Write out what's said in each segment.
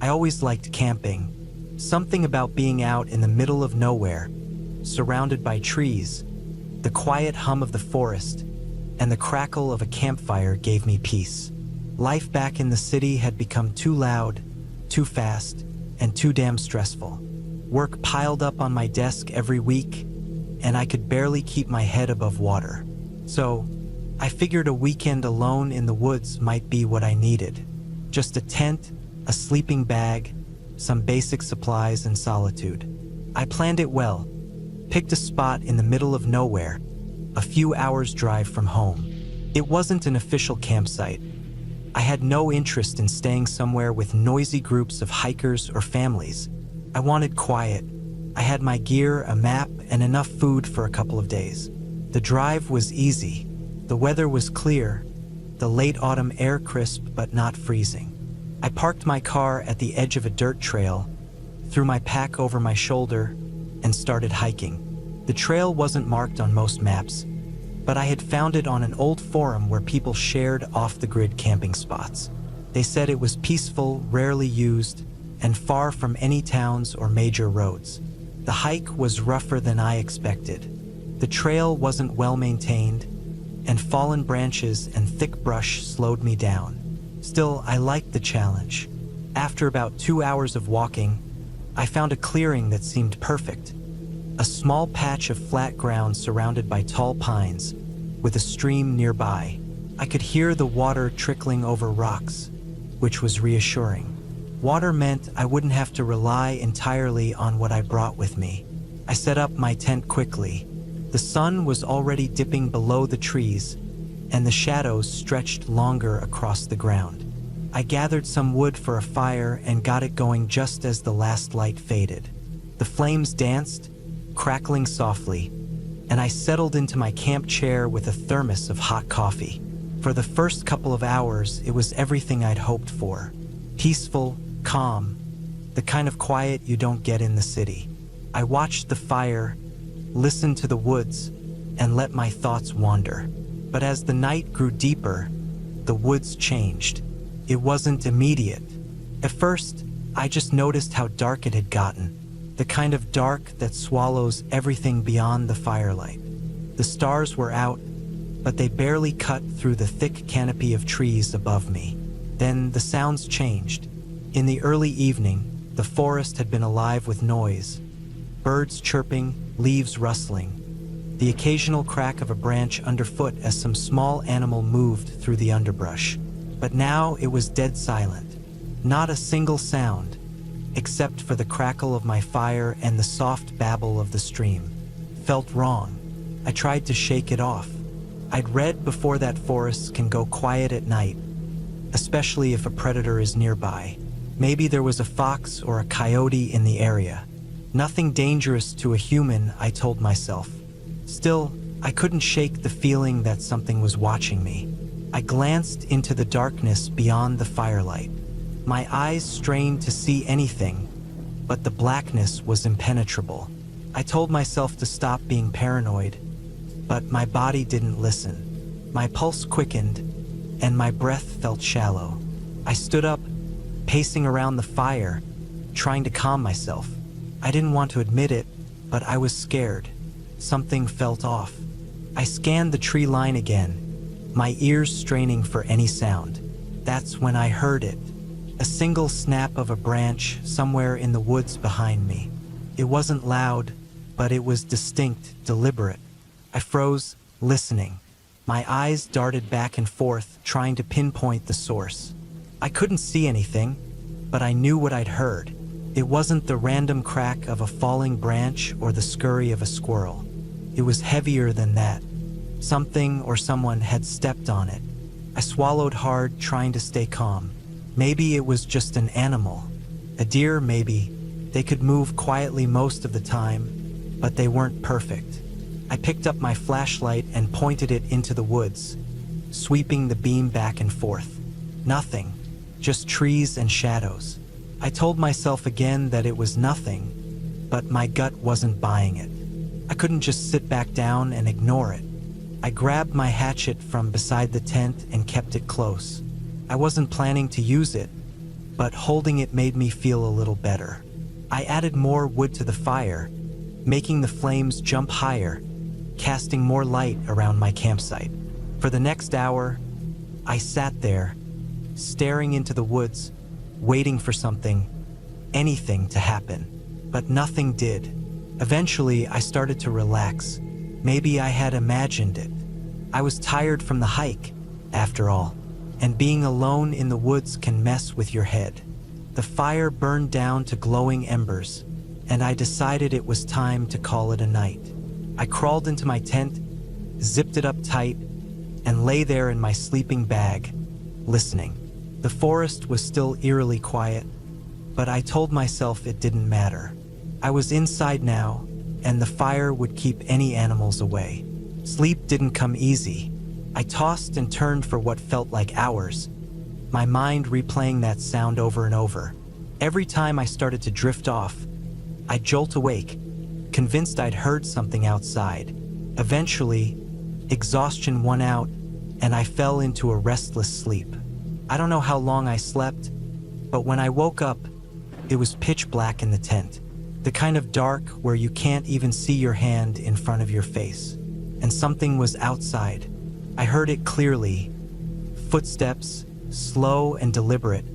I always liked camping. Something about being out in the middle of nowhere, surrounded by trees, the quiet hum of the forest, and the crackle of a campfire gave me peace. Life back in the city had become too loud, too fast, and too damn stressful. Work piled up on my desk every week, and I could barely keep my head above water. So, I figured a weekend alone in the woods might be what I needed. Just a tent, a sleeping bag, some basic supplies, and solitude. I planned it well, picked a spot in the middle of nowhere, a few hours' drive from home. It wasn't an official campsite. I had no interest in staying somewhere with noisy groups of hikers or families. I wanted quiet. I had my gear, a map, and enough food for a couple of days. The drive was easy. The weather was clear, the late autumn air crisp but not freezing. I parked my car at the edge of a dirt trail, threw my pack over my shoulder, and started hiking. The trail wasn't marked on most maps, but I had found it on an old forum where people shared off-the-grid camping spots. They said it was peaceful, rarely used, and far from any towns or major roads. The hike was rougher than I expected. The trail wasn't well maintained, and fallen branches and thick brush slowed me down. Still, I liked the challenge. After about 2 hours of walking, I found a clearing that seemed perfect. A small patch of flat ground surrounded by tall pines, with a stream nearby. I could hear the water trickling over rocks, which was reassuring. Water meant I wouldn't have to rely entirely on what I brought with me. I set up my tent quickly. The sun was already dipping below the trees, and the shadows stretched longer across the ground. I gathered some wood for a fire and got it going just as the last light faded. The flames danced, crackling softly, and I settled into my camp chair with a thermos of hot coffee. For the first couple of hours, it was everything I'd hoped for. Peaceful, calm, the kind of quiet you don't get in the city. I watched the fire, listened to the woods, and let my thoughts wander. But as the night grew deeper, the woods changed. It wasn't immediate. At first, I just noticed how dark it had gotten, the kind of dark that swallows everything beyond the firelight. The stars were out, but they barely cut through the thick canopy of trees above me. Then the sounds changed. In the early evening, the forest had been alive with noise. Birds chirping, leaves rustling, the occasional crack of a branch underfoot as some small animal moved through the underbrush. But now it was dead silent. Not a single sound, except for the crackle of my fire and the soft babble of the stream. Felt wrong. I tried to shake it off. I'd read before that forests can go quiet at night, especially if a predator is nearby. Maybe there was a fox or a coyote in the area. Nothing dangerous to a human, I told myself. Still, I couldn't shake the feeling that something was watching me. I glanced into the darkness beyond the firelight. My eyes strained to see anything, but the blackness was impenetrable. I told myself to stop being paranoid, but my body didn't listen. My pulse quickened, and my breath felt shallow. I stood up, pacing around the fire, trying to calm myself. I didn't want to admit it, but I was scared. Something felt off. I scanned the tree line again, my ears straining for any sound. That's when I heard it. A single snap of a branch somewhere in the woods behind me. It wasn't loud, but it was distinct, deliberate. I froze, listening. My eyes darted back and forth, trying to pinpoint the source. I couldn't see anything, but I knew what I'd heard. It wasn't the random crack of a falling branch or the scurry of a squirrel. It was heavier than that. Something or someone had stepped on it. I swallowed hard, trying to stay calm. Maybe it was just an animal. A deer, maybe. They could move quietly most of the time, but they weren't perfect. I picked up my flashlight and pointed it into the woods, sweeping the beam back and forth. Nothing, just trees and shadows. I told myself again that it was nothing, but my gut wasn't buying it. I couldn't just sit back down and ignore it. I grabbed my hatchet from beside the tent and kept it close. I wasn't planning to use it, but holding it made me feel a little better. I added more wood to the fire, making the flames jump higher, casting more light around my campsite. For the next hour, I sat there, staring into the woods, waiting for something, anything to happen. But nothing did. Eventually, I started to relax. Maybe I had imagined it. I was tired from the hike, after all, and being alone in the woods can mess with your head. The fire burned down to glowing embers, and I decided it was time to call it a night. I crawled into my tent, zipped it up tight, and lay there in my sleeping bag, listening. The forest was still eerily quiet, but I told myself it didn't matter. I was inside now, and the fire would keep any animals away. Sleep didn't come easy. I tossed and turned for what felt like hours, my mind replaying that sound over and over. Every time I started to drift off, I'd jolt awake, convinced I'd heard something outside. Eventually, exhaustion won out, and I fell into a restless sleep. I don't know how long I slept, but when I woke up, it was pitch black in the tent. The kind of dark where you can't even see your hand in front of your face. And something was outside. I heard it clearly. Footsteps, slow and deliberate,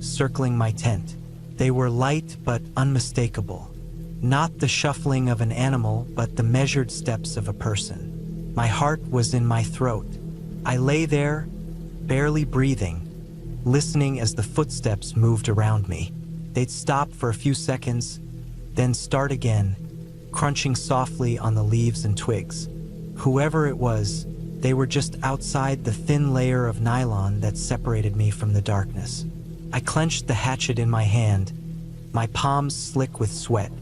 circling my tent. They were light but unmistakable. Not the shuffling of an animal, but the measured steps of a person. My heart was in my throat. I lay there, barely breathing, listening as the footsteps moved around me. They'd stop for a few seconds, then start again, crunching softly on the leaves and twigs. Whoever it was, they were just outside the thin layer of nylon that separated me from the darkness. I clenched the hatchet in my hand, my palms slick with sweat.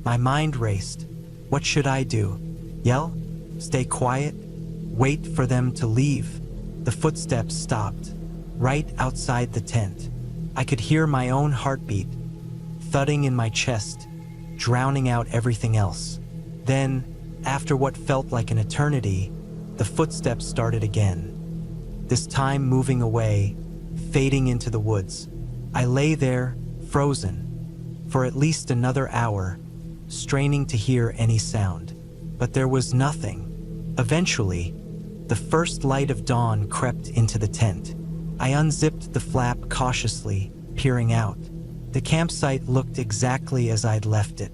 My mind raced. What should I do? Yell? Stay quiet? Wait for them to leave? The footsteps stopped, right outside the tent. I could hear my own heartbeat, thudding in my chest, drowning out everything else. Then, after what felt like an eternity, the footsteps started again. This time moving away, fading into the woods. I lay there, frozen, for at least another hour, straining to hear any sound. But there was nothing. Eventually, the first light of dawn crept into the tent. I unzipped the flap cautiously, peering out. The campsite looked exactly as I'd left it.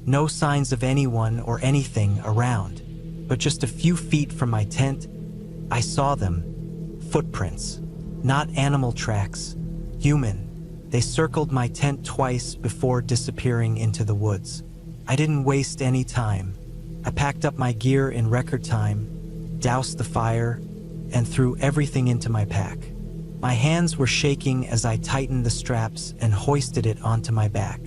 No signs of anyone or anything around. But just a few feet from my tent, I saw them. Footprints. Not animal tracks. Human. They circled my tent twice before disappearing into the woods. I didn't waste any time. I packed up my gear in record time, doused the fire, and threw everything into my pack. My hands were shaking as I tightened the straps and hoisted it onto my back.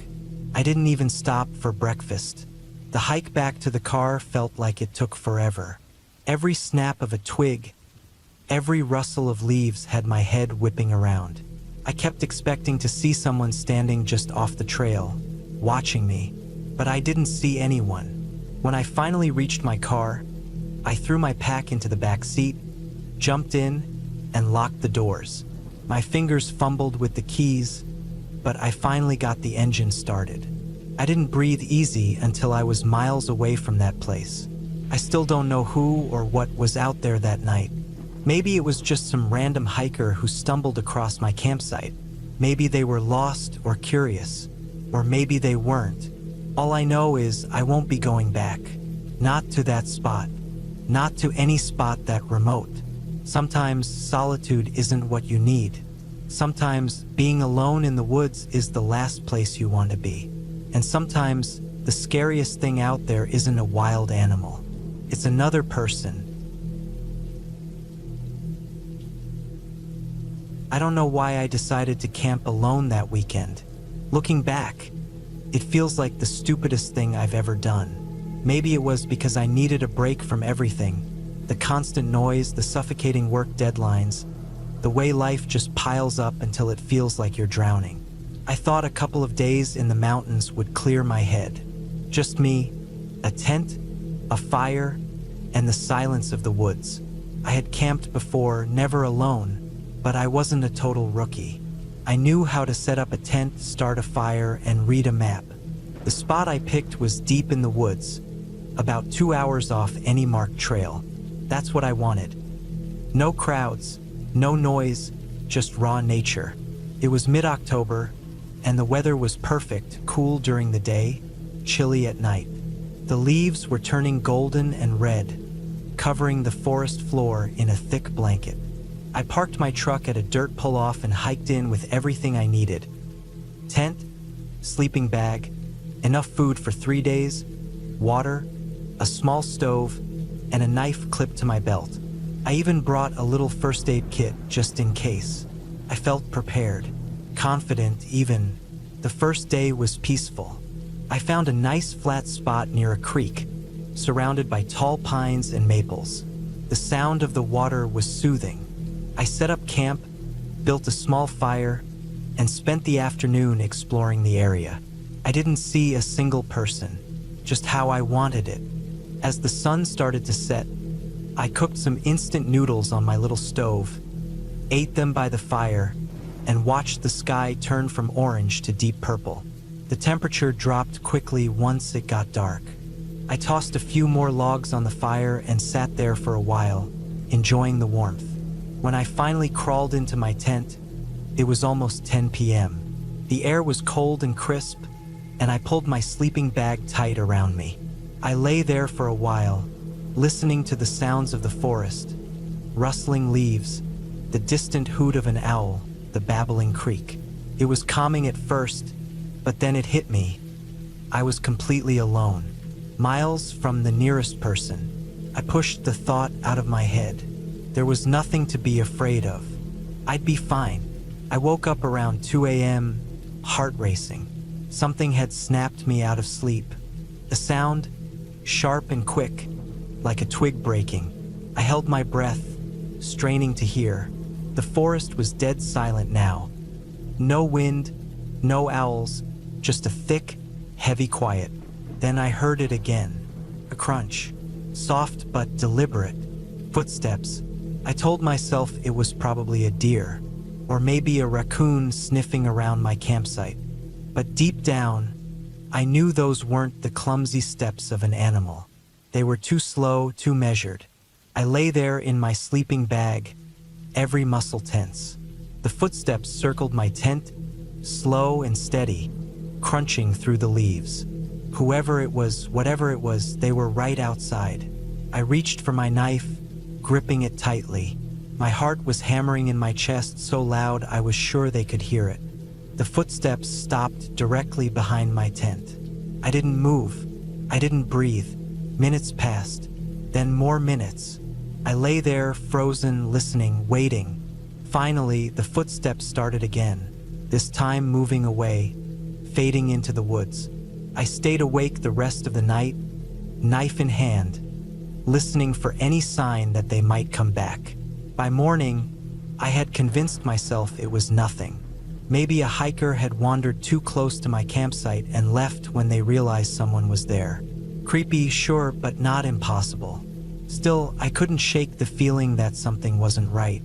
I didn't even stop for breakfast. The hike back to the car felt like it took forever. Every snap of a twig, every rustle of leaves had my head whipping around. I kept expecting to see someone standing just off the trail, watching me, but I didn't see anyone. When I finally reached my car, I threw my pack into the back seat, jumped in, and locked the doors. My fingers fumbled with the keys, but I finally got the engine started. I didn't breathe easy until I was miles away from that place. I still don't know who or what was out there that night. Maybe it was just some random hiker who stumbled across my campsite. Maybe they were lost or curious, or maybe they weren't. All I know is I won't be going back. Not to that spot. Not to any spot that remote. Sometimes solitude isn't what you need. Sometimes being alone in the woods is the last place you want to be. And sometimes the scariest thing out there isn't a wild animal. It's another person. I don't know why I decided to camp alone that weekend. Looking back, it feels like the stupidest thing I've ever done. Maybe it was because I needed a break from everything. The constant noise, the suffocating work deadlines, the way life just piles up until it feels like you're drowning. I thought a couple of days in the mountains would clear my head. Just me, a tent, a fire, and the silence of the woods. I had camped before, never alone, but I wasn't a total rookie. I knew how to set up a tent, start a fire, and read a map. The spot I picked was deep in the woods, about 2 hours off any marked trail. That's what I wanted. No crowds, no noise, just raw nature. It was mid-October, and the weather was perfect, cool during the day, chilly at night. The leaves were turning golden and red, covering the forest floor in a thick blanket. I parked my truck at a dirt pull-off and hiked in with everything I needed. Tent, sleeping bag, enough food for 3 days, water, a small stove, and a knife clipped to my belt. I even brought a little first aid kit just in case. I felt prepared, confident even. The first day was peaceful. I found a nice flat spot near a creek, surrounded by tall pines and maples. The sound of the water was soothing. I set up camp, built a small fire, and spent the afternoon exploring the area. I didn't see a single person, just how I wanted it. As the sun started to set, I cooked some instant noodles on my little stove, ate them by the fire, and watched the sky turn from orange to deep purple. The temperature dropped quickly once it got dark. I tossed a few more logs on the fire and sat there for a while, enjoying the warmth. When I finally crawled into my tent, it was almost 10 p.m. The air was cold and crisp, and I pulled my sleeping bag tight around me. I lay there for a while, listening to the sounds of the forest, rustling leaves, the distant hoot of an owl, the babbling creek. It was calming at first, but then it hit me. I was completely alone, miles from the nearest person. I pushed the thought out of my head. There was nothing to be afraid of. I'd be fine. I woke up around 2 a.m., heart racing. Something had snapped me out of sleep. A sound, sharp and quick, like a twig breaking. I held my breath, straining to hear. The forest was dead silent now. No wind, no owls, just a thick, heavy quiet. Then I heard it again. A crunch, soft but deliberate. Footsteps. I told myself it was probably a deer, or maybe a raccoon sniffing around my campsite. But deep down, I knew those weren't the clumsy steps of an animal. They were too slow, too measured. I lay there in my sleeping bag, every muscle tense. The footsteps circled my tent, slow and steady, crunching through the leaves. Whoever it was, whatever it was, they were right outside. I reached for my knife, gripping it tightly. My heart was hammering in my chest so loud I was sure they could hear it. The footsteps stopped directly behind my tent. I didn't move. I didn't breathe. Minutes passed, then more minutes. I lay there, frozen, listening, waiting. Finally, the footsteps started again, this time moving away, fading into the woods. I stayed awake the rest of the night, knife in hand, listening for any sign that they might come back. By morning, I had convinced myself it was nothing. Maybe a hiker had wandered too close to my campsite and left when they realized someone was there. Creepy, sure, but not impossible. Still, I couldn't shake the feeling that something wasn't right.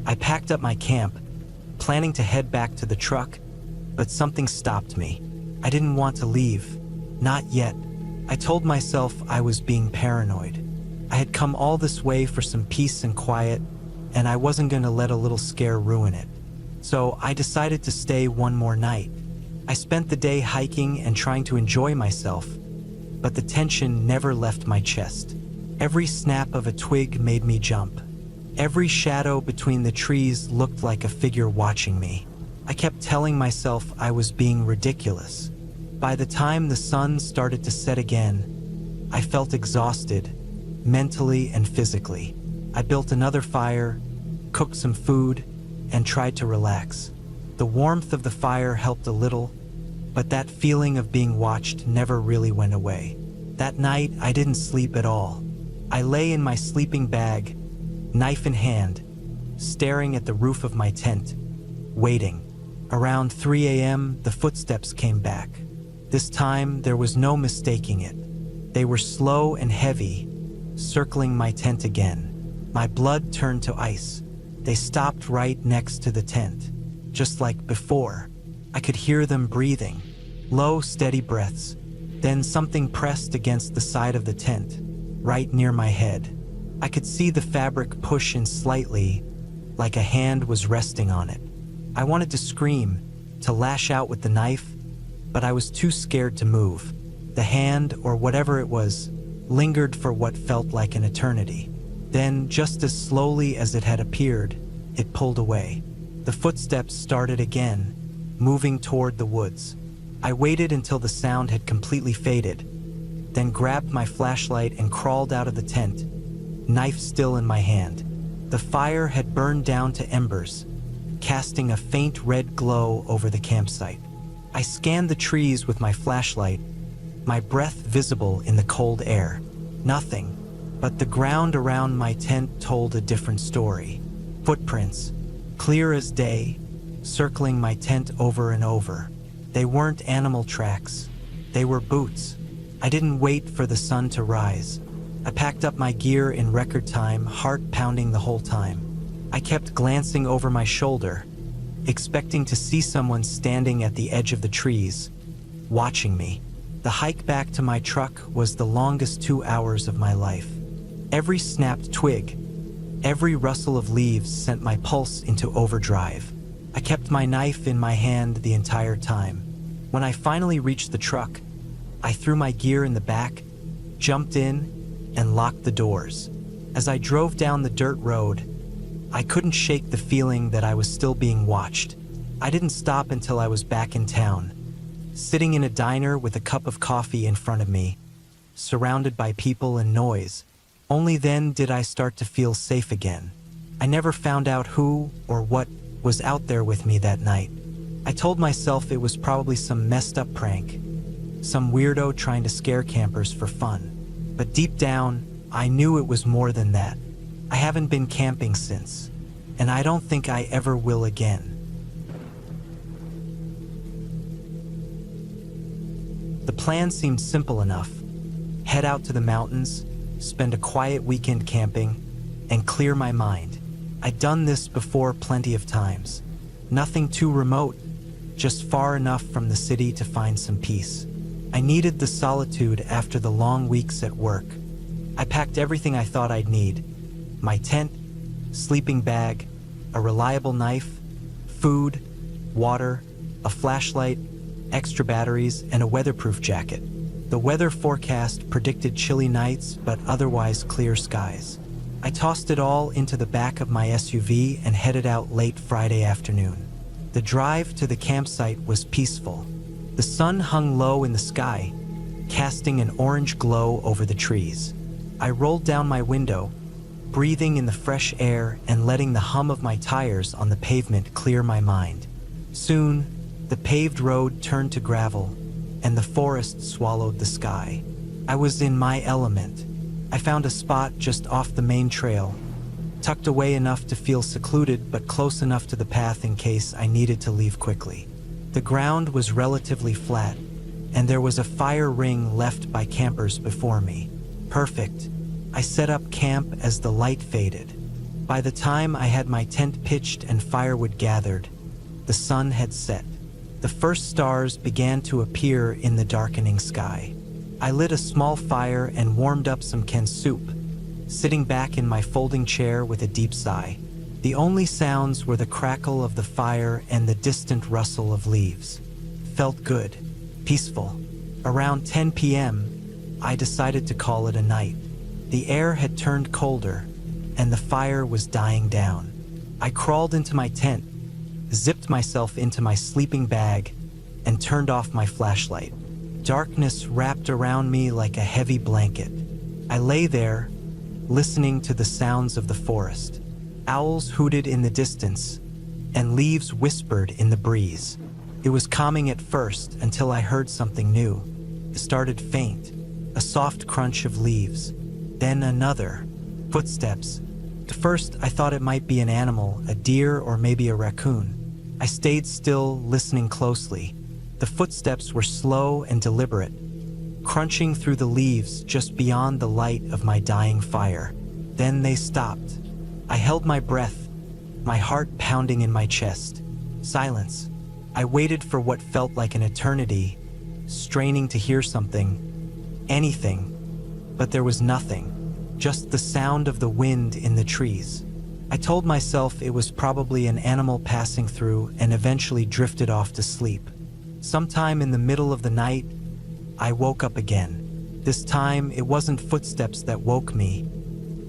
I packed up my camp, planning to head back to the truck, but something stopped me. I didn't want to leave. Not yet. I told myself I was being paranoid. I had come all this way for some peace and quiet, and I wasn't going to let a little scare ruin it. So I decided to stay one more night. I spent the day hiking and trying to enjoy myself, but the tension never left my chest. Every snap of a twig made me jump. Every shadow between the trees looked like a figure watching me. I kept telling myself I was being ridiculous. By the time the sun started to set again, I felt exhausted, mentally and physically. I built another fire, cooked some food, and tried to relax. The warmth of the fire helped a little, but that feeling of being watched never really went away. That night, I didn't sleep at all. I lay in my sleeping bag, knife in hand, staring at the roof of my tent, waiting. Around 3 a.m., the footsteps came back. This time, there was no mistaking it. They were slow and heavy, circling my tent again. My blood turned to ice. They stopped right next to the tent, just like before. I could hear them breathing, low, steady breaths. Then something pressed against the side of the tent, right near my head. I could see the fabric push in slightly, like a hand was resting on it. I wanted to scream, to lash out with the knife, but I was too scared to move. The hand, or whatever it was, lingered for what felt like an eternity. Then, just as slowly as it had appeared, it pulled away. The footsteps started again, moving toward the woods. I waited until the sound had completely faded, then grabbed my flashlight and crawled out of the tent, knife still in my hand. The fire had burned down to embers, casting a faint red glow over the campsite. I scanned the trees with my flashlight, my breath visible in the cold air. Nothing, but the ground around my tent told a different story. Footprints, clear as day, circling my tent over and over. They weren't animal tracks, they were boots. I didn't wait for the sun to rise. I packed up my gear in record time, heart pounding the whole time. I kept glancing over my shoulder, expecting to see someone standing at the edge of the trees, watching me. The hike back to my truck was the longest 2 hours of my life. Every snapped twig, every rustle of leaves sent my pulse into overdrive. I kept my knife in my hand the entire time. When I finally reached the truck, I threw my gear in the back, jumped in, and locked the doors. As I drove down the dirt road, I couldn't shake the feeling that I was still being watched. I didn't stop until I was back in town, sitting in a diner with a cup of coffee in front of me, surrounded by people and noise. Only then did I start to feel safe again. I never found out who or what was out there with me that night. I told myself it was probably some messed up prank, some weirdo trying to scare campers for fun. But deep down, I knew it was more than that. I haven't been camping since, and I don't think I ever will again. The plan seemed simple enough. Head out to the mountains, spend a quiet weekend camping, and clear my mind. I'd done this before plenty of times. Nothing too remote, just far enough from the city to find some peace. I needed the solitude after the long weeks at work. I packed everything I thought I'd need: my tent, sleeping bag, a reliable knife, food, water, a flashlight, extra batteries, and a weatherproof jacket. The weather forecast predicted chilly nights, but otherwise clear skies. I tossed it all into the back of my SUV and headed out late Friday afternoon. The drive to the campsite was peaceful. The sun hung low in the sky, casting an orange glow over the trees. I rolled down my window, breathing in the fresh air and letting the hum of my tires on the pavement clear my mind. Soon, the paved road turned to gravel, and the forest swallowed the sky. I was in my element. I found a spot just off the main trail, tucked away enough to feel secluded but close enough to the path in case I needed to leave quickly. The ground was relatively flat, and there was a fire ring left by campers before me. Perfect. I set up camp as the light faded. By the time I had my tent pitched and firewood gathered, the sun had set. The first stars began to appear in the darkening sky. I lit a small fire and warmed up some canned soup, sitting back in my folding chair with a deep sigh. The only sounds were the crackle of the fire and the distant rustle of leaves. Felt good, peaceful. Around 10 p.m., I decided to call it a night. The air had turned colder, and the fire was dying down. I crawled into my tent, zipped myself into my sleeping bag, and turned off my flashlight. Darkness wrapped around me like a heavy blanket. I lay there, listening to the sounds of the forest. Owls hooted in the distance, and leaves whispered in the breeze. It was calming at first until I heard something new. It started faint, a soft crunch of leaves. Then another. Footsteps. At first, I thought it might be an animal, a deer or maybe a raccoon. I stayed still, listening closely. The footsteps were slow and deliberate, crunching through the leaves just beyond the light of my dying fire. Then they stopped. I held my breath, my heart pounding in my chest. Silence. I waited for what felt like an eternity, straining to hear something, anything, but there was nothing, just the sound of the wind in the trees. I told myself it was probably an animal passing through and eventually drifted off to sleep. Sometime in the middle of the night, I woke up again. This time, it wasn't footsteps that woke me.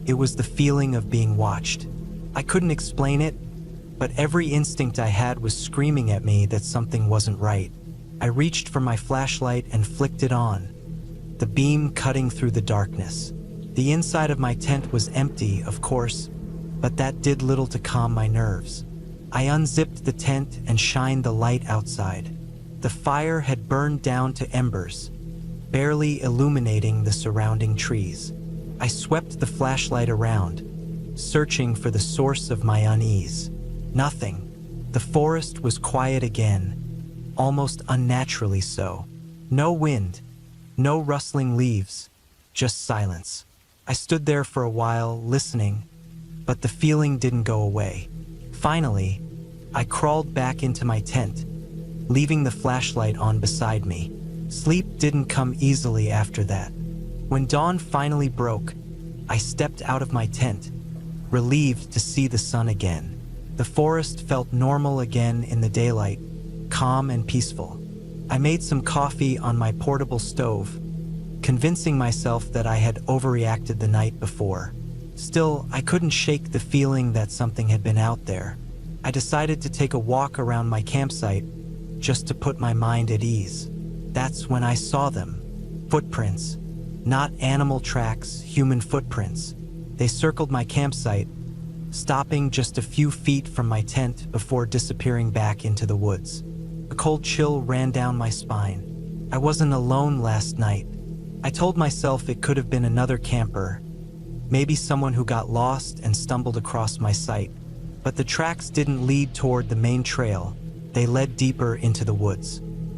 It was the feeling of being watched. I couldn't explain it, but every instinct I had was screaming at me that something wasn't right. I reached for my flashlight and flicked it on, the beam cutting through the darkness. The inside of my tent was empty, of course, but that did little to calm my nerves. I unzipped the tent and shined the light outside. The fire had burned down to embers, barely illuminating the surrounding trees. I swept the flashlight around, searching for the source of my unease. Nothing. The forest was quiet again, almost unnaturally so. No wind, no rustling leaves, just silence. I stood there for a while, listening, but the feeling didn't go away. Finally, I crawled back into my tent, leaving the flashlight on beside me. Sleep didn't come easily after that. When dawn finally broke, I stepped out of my tent, relieved to see the sun again. The forest felt normal again in the daylight, calm and peaceful. I made some coffee on my portable stove, convincing myself that I had overreacted the night before. Still, I couldn't shake the feeling that something had been out there. I decided to take a walk around my campsite, just to put my mind at ease. That's when I saw them. Footprints. Not animal tracks, human footprints. They circled my campsite, stopping just a few feet from my tent before disappearing back into the woods. A cold chill ran down my spine. I wasn't alone last night. I told myself it could have been another camper, maybe someone who got lost and stumbled across my site. But the tracks didn't lead toward the main trail. They led deeper into the woods,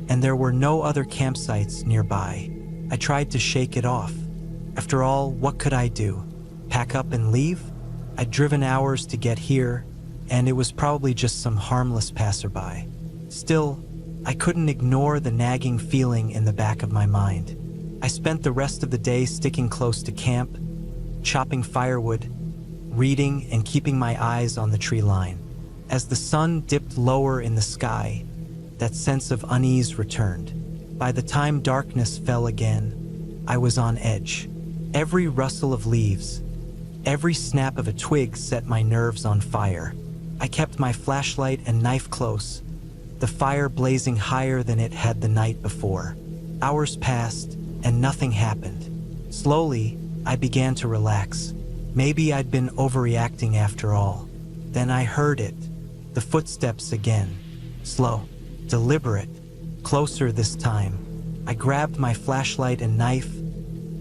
and there were no other campsites nearby. I tried to shake it off. After all, what could I do? Pack up and leave? I'd driven hours to get here, and it was probably just some harmless passerby. Still, I couldn't ignore the nagging feeling in the back of my mind. I spent the rest of the day sticking close to camp, chopping firewood, reading, and keeping my eyes on the tree line. As the sun dipped lower in the sky, that sense of unease returned. By the time darkness fell again, I was on edge. Every rustle of leaves, every snap of a twig set my nerves on fire. I kept my flashlight and knife close, the fire blazing higher than it had the night before. Hours passed, and nothing happened. Slowly, I began to relax. Maybe I'd been overreacting after all. Then I heard it, the footsteps again. Slow, deliberate, closer this time. I grabbed my flashlight and knife,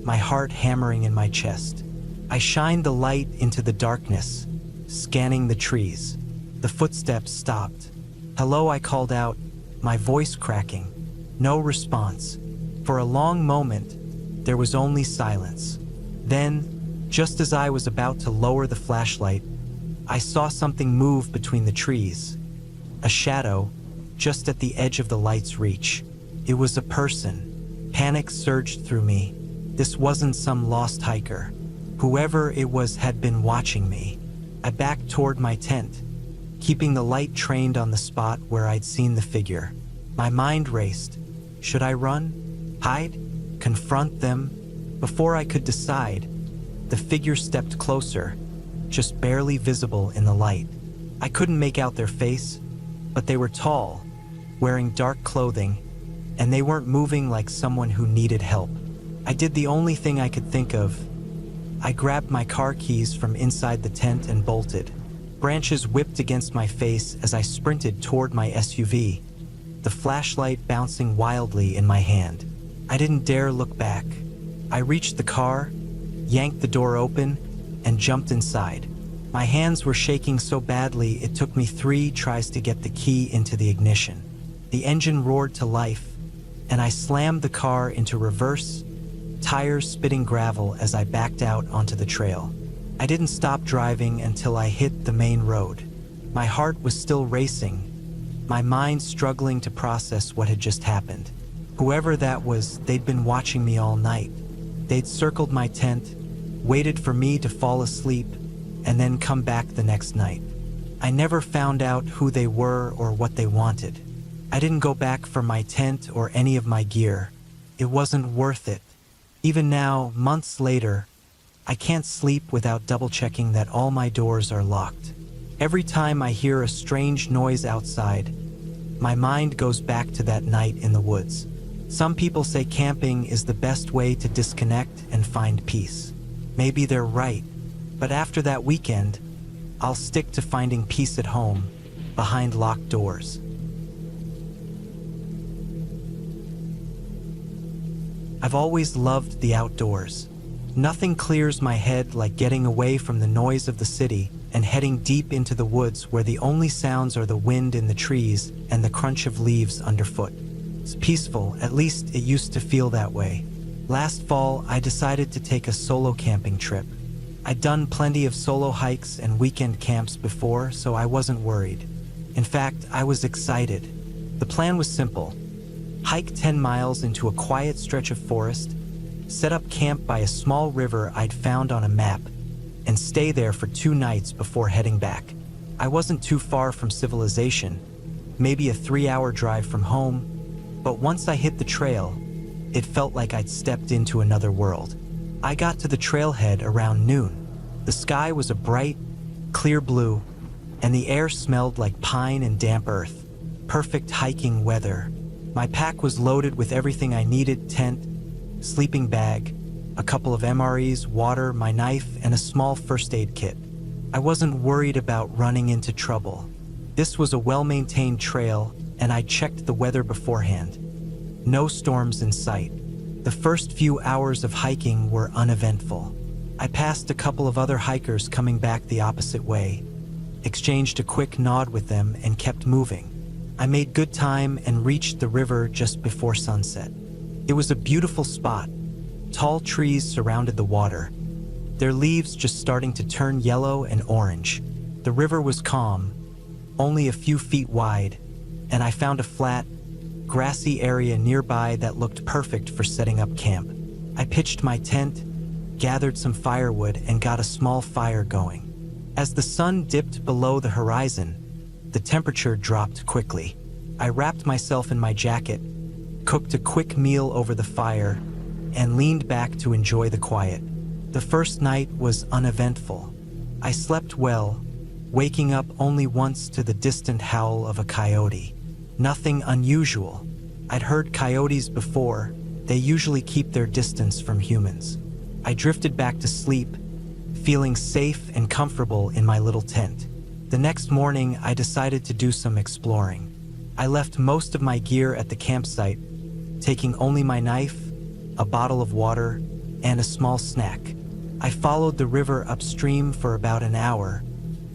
my heart hammering in my chest. I shined the light into the darkness, scanning the trees. The footsteps stopped. "Hello," I called out, my voice cracking. No response. For a long moment, there was only silence. Then, just as I was about to lower the flashlight, I saw something move between the trees. A shadow, just at the edge of the light's reach. It was a person. Panic surged through me. This wasn't some lost hiker. Whoever it was had been watching me. I backed toward my tent, keeping the light trained on the spot where I'd seen the figure. My mind raced. Should I run? Hide? Confront them? Before I could decide, the figure stepped closer, just barely visible in the light. I couldn't make out their face, but they were tall, wearing dark clothing, and they weren't moving like someone who needed help. I did the only thing I could think of. I grabbed my car keys from inside the tent and bolted. Branches whipped against my face as I sprinted toward my SUV, the flashlight bouncing wildly in my hand. I didn't dare look back. I reached the car, yanked the door open, and jumped inside. My hands were shaking so badly it took me 3 tries to get the key into the ignition. The engine roared to life, and I slammed the car into reverse, tires spitting gravel as I backed out onto the trail. I didn't stop driving until I hit the main road. My heart was still racing, my mind struggling to process what had just happened. Whoever that was, they'd been watching me all night. They'd circled my tent, waited for me to fall asleep, and then come back the next night. I never found out who they were or what they wanted. I didn't go back for my tent or any of my gear. It wasn't worth it. Even now, months later, I can't sleep without double-checking that all my doors are locked. Every time I hear a strange noise outside, my mind goes back to that night in the woods. Some people say camping is the best way to disconnect and find peace. Maybe they're right, but after that weekend, I'll stick to finding peace at home, behind locked doors. I've always loved the outdoors. Nothing clears my head like getting away from the noise of the city and heading deep into the woods where the only sounds are the wind in the trees and the crunch of leaves underfoot. It's peaceful, at least it used to feel that way. Last fall, I decided to take a solo camping trip. I'd done plenty of solo hikes and weekend camps before, so I wasn't worried. In fact, I was excited. The plan was simple. Hike 10 miles into a quiet stretch of forest, set up camp by a small river I'd found on a map, and stay there for 2 nights before heading back. I wasn't too far from civilization, maybe a 3-hour drive from home, but once I hit the trail, it felt like I'd stepped into another world. I got to the trailhead around noon. The sky was a bright, clear blue, and the air smelled like pine and damp earth. Perfect hiking weather. My pack was loaded with everything I needed: tent, sleeping bag, a couple of MREs, water, my knife, and a small first aid kit. I wasn't worried about running into trouble. This was a well-maintained trail, and I checked the weather beforehand. No storms in sight. The first few hours of hiking were uneventful. I passed a couple of other hikers coming back the opposite way, exchanged a quick nod with them, and kept moving. I made good time and reached the river just before sunset. It was a beautiful spot. Tall trees surrounded the water, their leaves just starting to turn yellow and orange. The river was calm, only a few feet wide, and I found a flat, grassy area nearby that looked perfect for setting up camp. I pitched my tent, gathered some firewood, and got a small fire going. As the sun dipped below the horizon, the temperature dropped quickly. I wrapped myself in my jacket, cooked a quick meal over the fire, and leaned back to enjoy the quiet. The first night was uneventful. I slept well, waking up only once to the distant howl of a coyote. Nothing unusual. I'd heard coyotes before. They usually keep their distance from humans. I drifted back to sleep, feeling safe and comfortable in my little tent. The next morning, I decided to do some exploring. I left most of my gear at the campsite, taking only my knife, a bottle of water, and a small snack. I followed the river upstream for about an hour,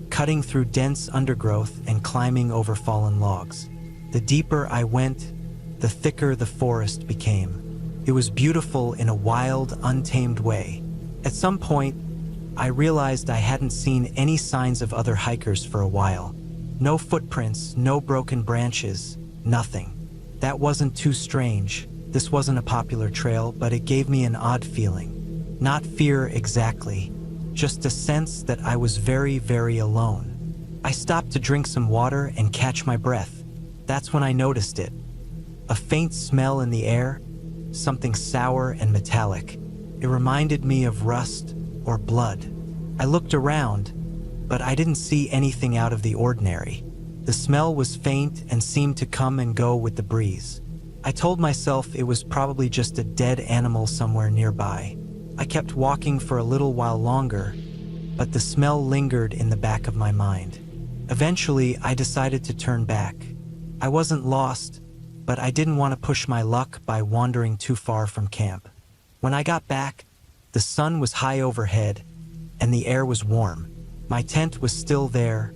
cutting through dense undergrowth and climbing over fallen logs. The deeper I went, the thicker the forest became. It was beautiful in a wild, untamed way. At some point, I realized I hadn't seen any signs of other hikers for a while. No footprints, no broken branches, nothing. That wasn't too strange. This wasn't a popular trail, but it gave me an odd feeling. Not fear exactly, just a sense that I was very, very alone. I stopped to drink some water and catch my breath. That's when I noticed it. A faint smell in the air, something sour and metallic. It reminded me of rust or blood. I looked around, but I didn't see anything out of the ordinary. The smell was faint and seemed to come and go with the breeze. I told myself it was probably just a dead animal somewhere nearby. I kept walking for a little while longer, but the smell lingered in the back of my mind. Eventually, I decided to turn back. I wasn't lost, but I didn't want to push my luck by wandering too far from camp. When I got back, the sun was high overhead, and the air was warm. My tent was still there,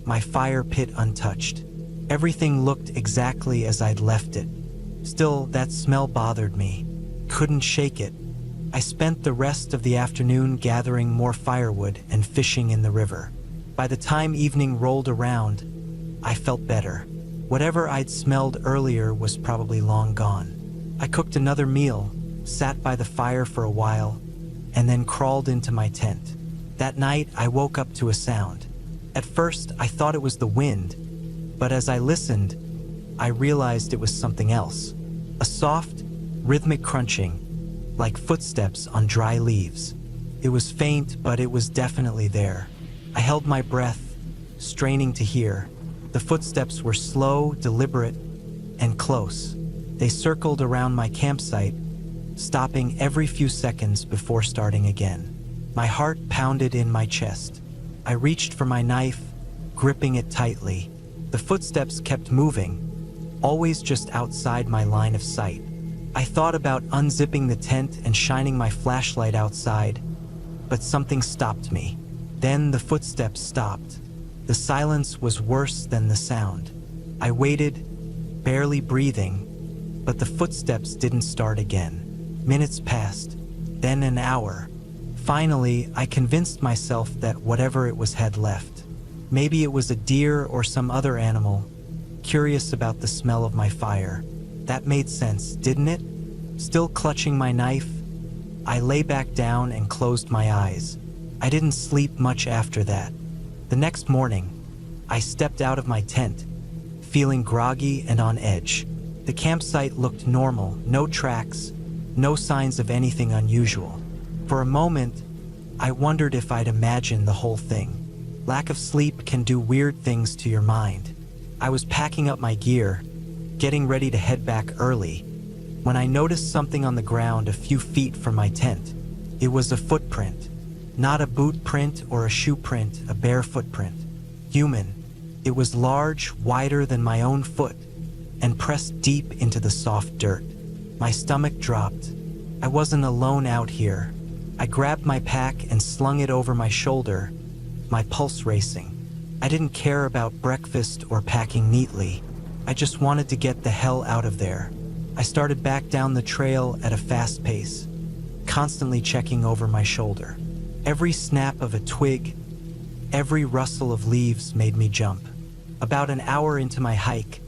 my fire pit untouched. Everything looked exactly as I'd left it. Still, that smell bothered me. Couldn't shake it. I spent the rest of the afternoon gathering more firewood and fishing in the river. By the time evening rolled around, I felt better. Whatever I'd smelled earlier was probably long gone. I cooked another meal, sat by the fire for a while, and then crawled into my tent. That night, I woke up to a sound. At first, I thought it was the wind, but as I listened, I realized it was something else. A soft, rhythmic crunching, like footsteps on dry leaves. It was faint, but it was definitely there. I held my breath, straining to hear. The footsteps were slow, deliberate, and close. They circled around my campsite, stopping every few seconds before starting again. My heart pounded in my chest. I reached for my knife, gripping it tightly. The footsteps kept moving, always just outside my line of sight. I thought about unzipping the tent and shining my flashlight outside, but something stopped me. Then the footsteps stopped. The silence was worse than the sound. I waited, barely breathing, but the footsteps didn't start again. Minutes passed, then an hour. Finally, I convinced myself that whatever it was had left. Maybe it was a deer or some other animal, curious about the smell of my fire. That made sense, didn't it? Still clutching my knife, I lay back down and closed my eyes. I didn't sleep much after that. The next morning, I stepped out of my tent, feeling groggy and on edge. The campsite looked normal, no tracks, no signs of anything unusual. For a moment, I wondered if I'd imagined the whole thing. Lack of sleep can do weird things to your mind. I was packing up my gear, getting ready to head back early, when I noticed something on the ground a few feet from my tent. It was a footprint. Not a boot print or a shoe print, a bare footprint. Human. It was large, wider than my own foot, and pressed deep into the soft dirt. My stomach dropped. I wasn't alone out here. I grabbed my pack and slung it over my shoulder, my pulse racing. I didn't care about breakfast or packing neatly. I just wanted to get the hell out of there. I started back down the trail at a fast pace, constantly checking over my shoulder. Every snap of a twig, every rustle of leaves made me jump. About an hour into my hike,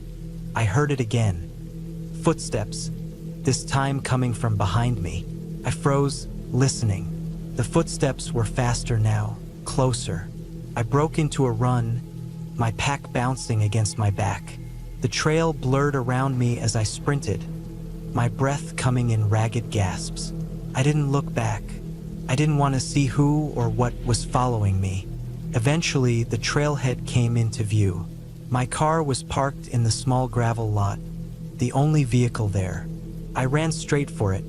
I heard it again. Footsteps, this time coming from behind me. I froze, listening. The footsteps were faster now, closer. I broke into a run, my pack bouncing against my back. The trail blurred around me as I sprinted, my breath coming in ragged gasps. I didn't look back. I didn't want to see who or what was following me. Eventually, the trailhead came into view. My car was parked in the small gravel lot, the only vehicle there. I ran straight for it,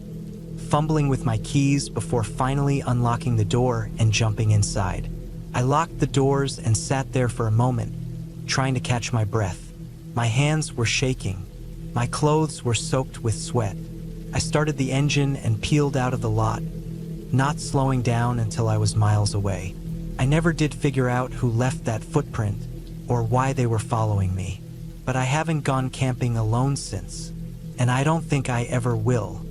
fumbling with my keys before finally unlocking the door and jumping inside. I locked the doors and sat there for a moment, trying to catch my breath. My hands were shaking. My clothes were soaked with sweat. I started the engine and peeled out of the lot, not slowing down until I was miles away. I never did figure out who left that footprint or why they were following me. But I haven't gone camping alone since, and I don't think I ever will.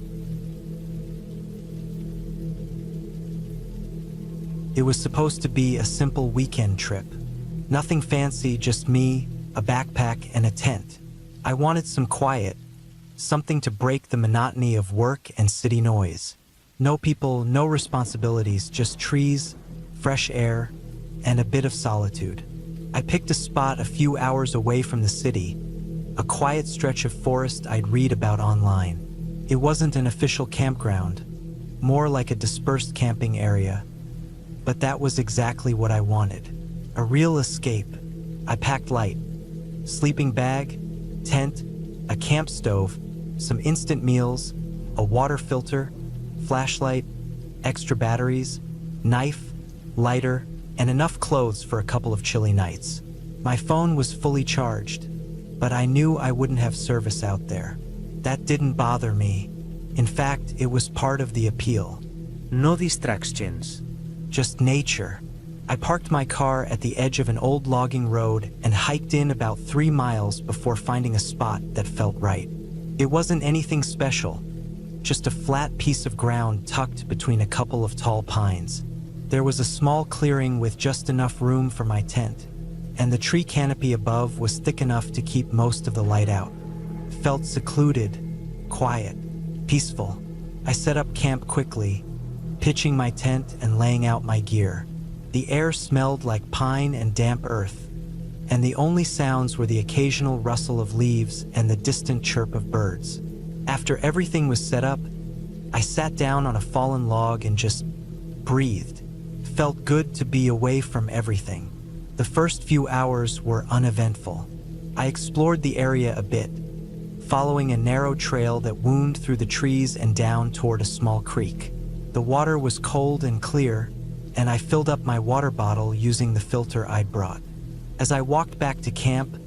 It was supposed to be a simple weekend trip. Nothing fancy, just me, a backpack, and a tent. I wanted some quiet, something to break the monotony of work and city noise. No people, no responsibilities, just trees, fresh air, and a bit of solitude. I picked a spot a few hours away from the city, a quiet stretch of forest I'd read about online. It wasn't an official campground, more like a dispersed camping area. But that was exactly what I wanted. A real escape. I packed light. Sleeping bag, tent, a camp stove, some instant meals, a water filter, flashlight, extra batteries, knife, lighter, and enough clothes for a couple of chilly nights. My phone was fully charged, but I knew I wouldn't have service out there. That didn't bother me. In fact, it was part of the appeal. No distractions. Just nature. I parked my car at the edge of an old logging road and hiked in about 3 miles before finding a spot that felt right. It wasn't anything special, just a flat piece of ground tucked between a couple of tall pines. There was a small clearing with just enough room for my tent, and the tree canopy above was thick enough to keep most of the light out. It felt secluded, quiet, peaceful. I set up camp quickly, pitching my tent and laying out my gear. The air smelled like pine and damp earth, and the only sounds were the occasional rustle of leaves and the distant chirp of birds. After everything was set up, I sat down on a fallen log and just breathed. It felt good to be away from everything. The first few hours were uneventful. I explored the area a bit, following a narrow trail that wound through the trees and down toward a small creek. The water was cold and clear, and I filled up my water bottle using the filter I'd brought. As I walked back to camp,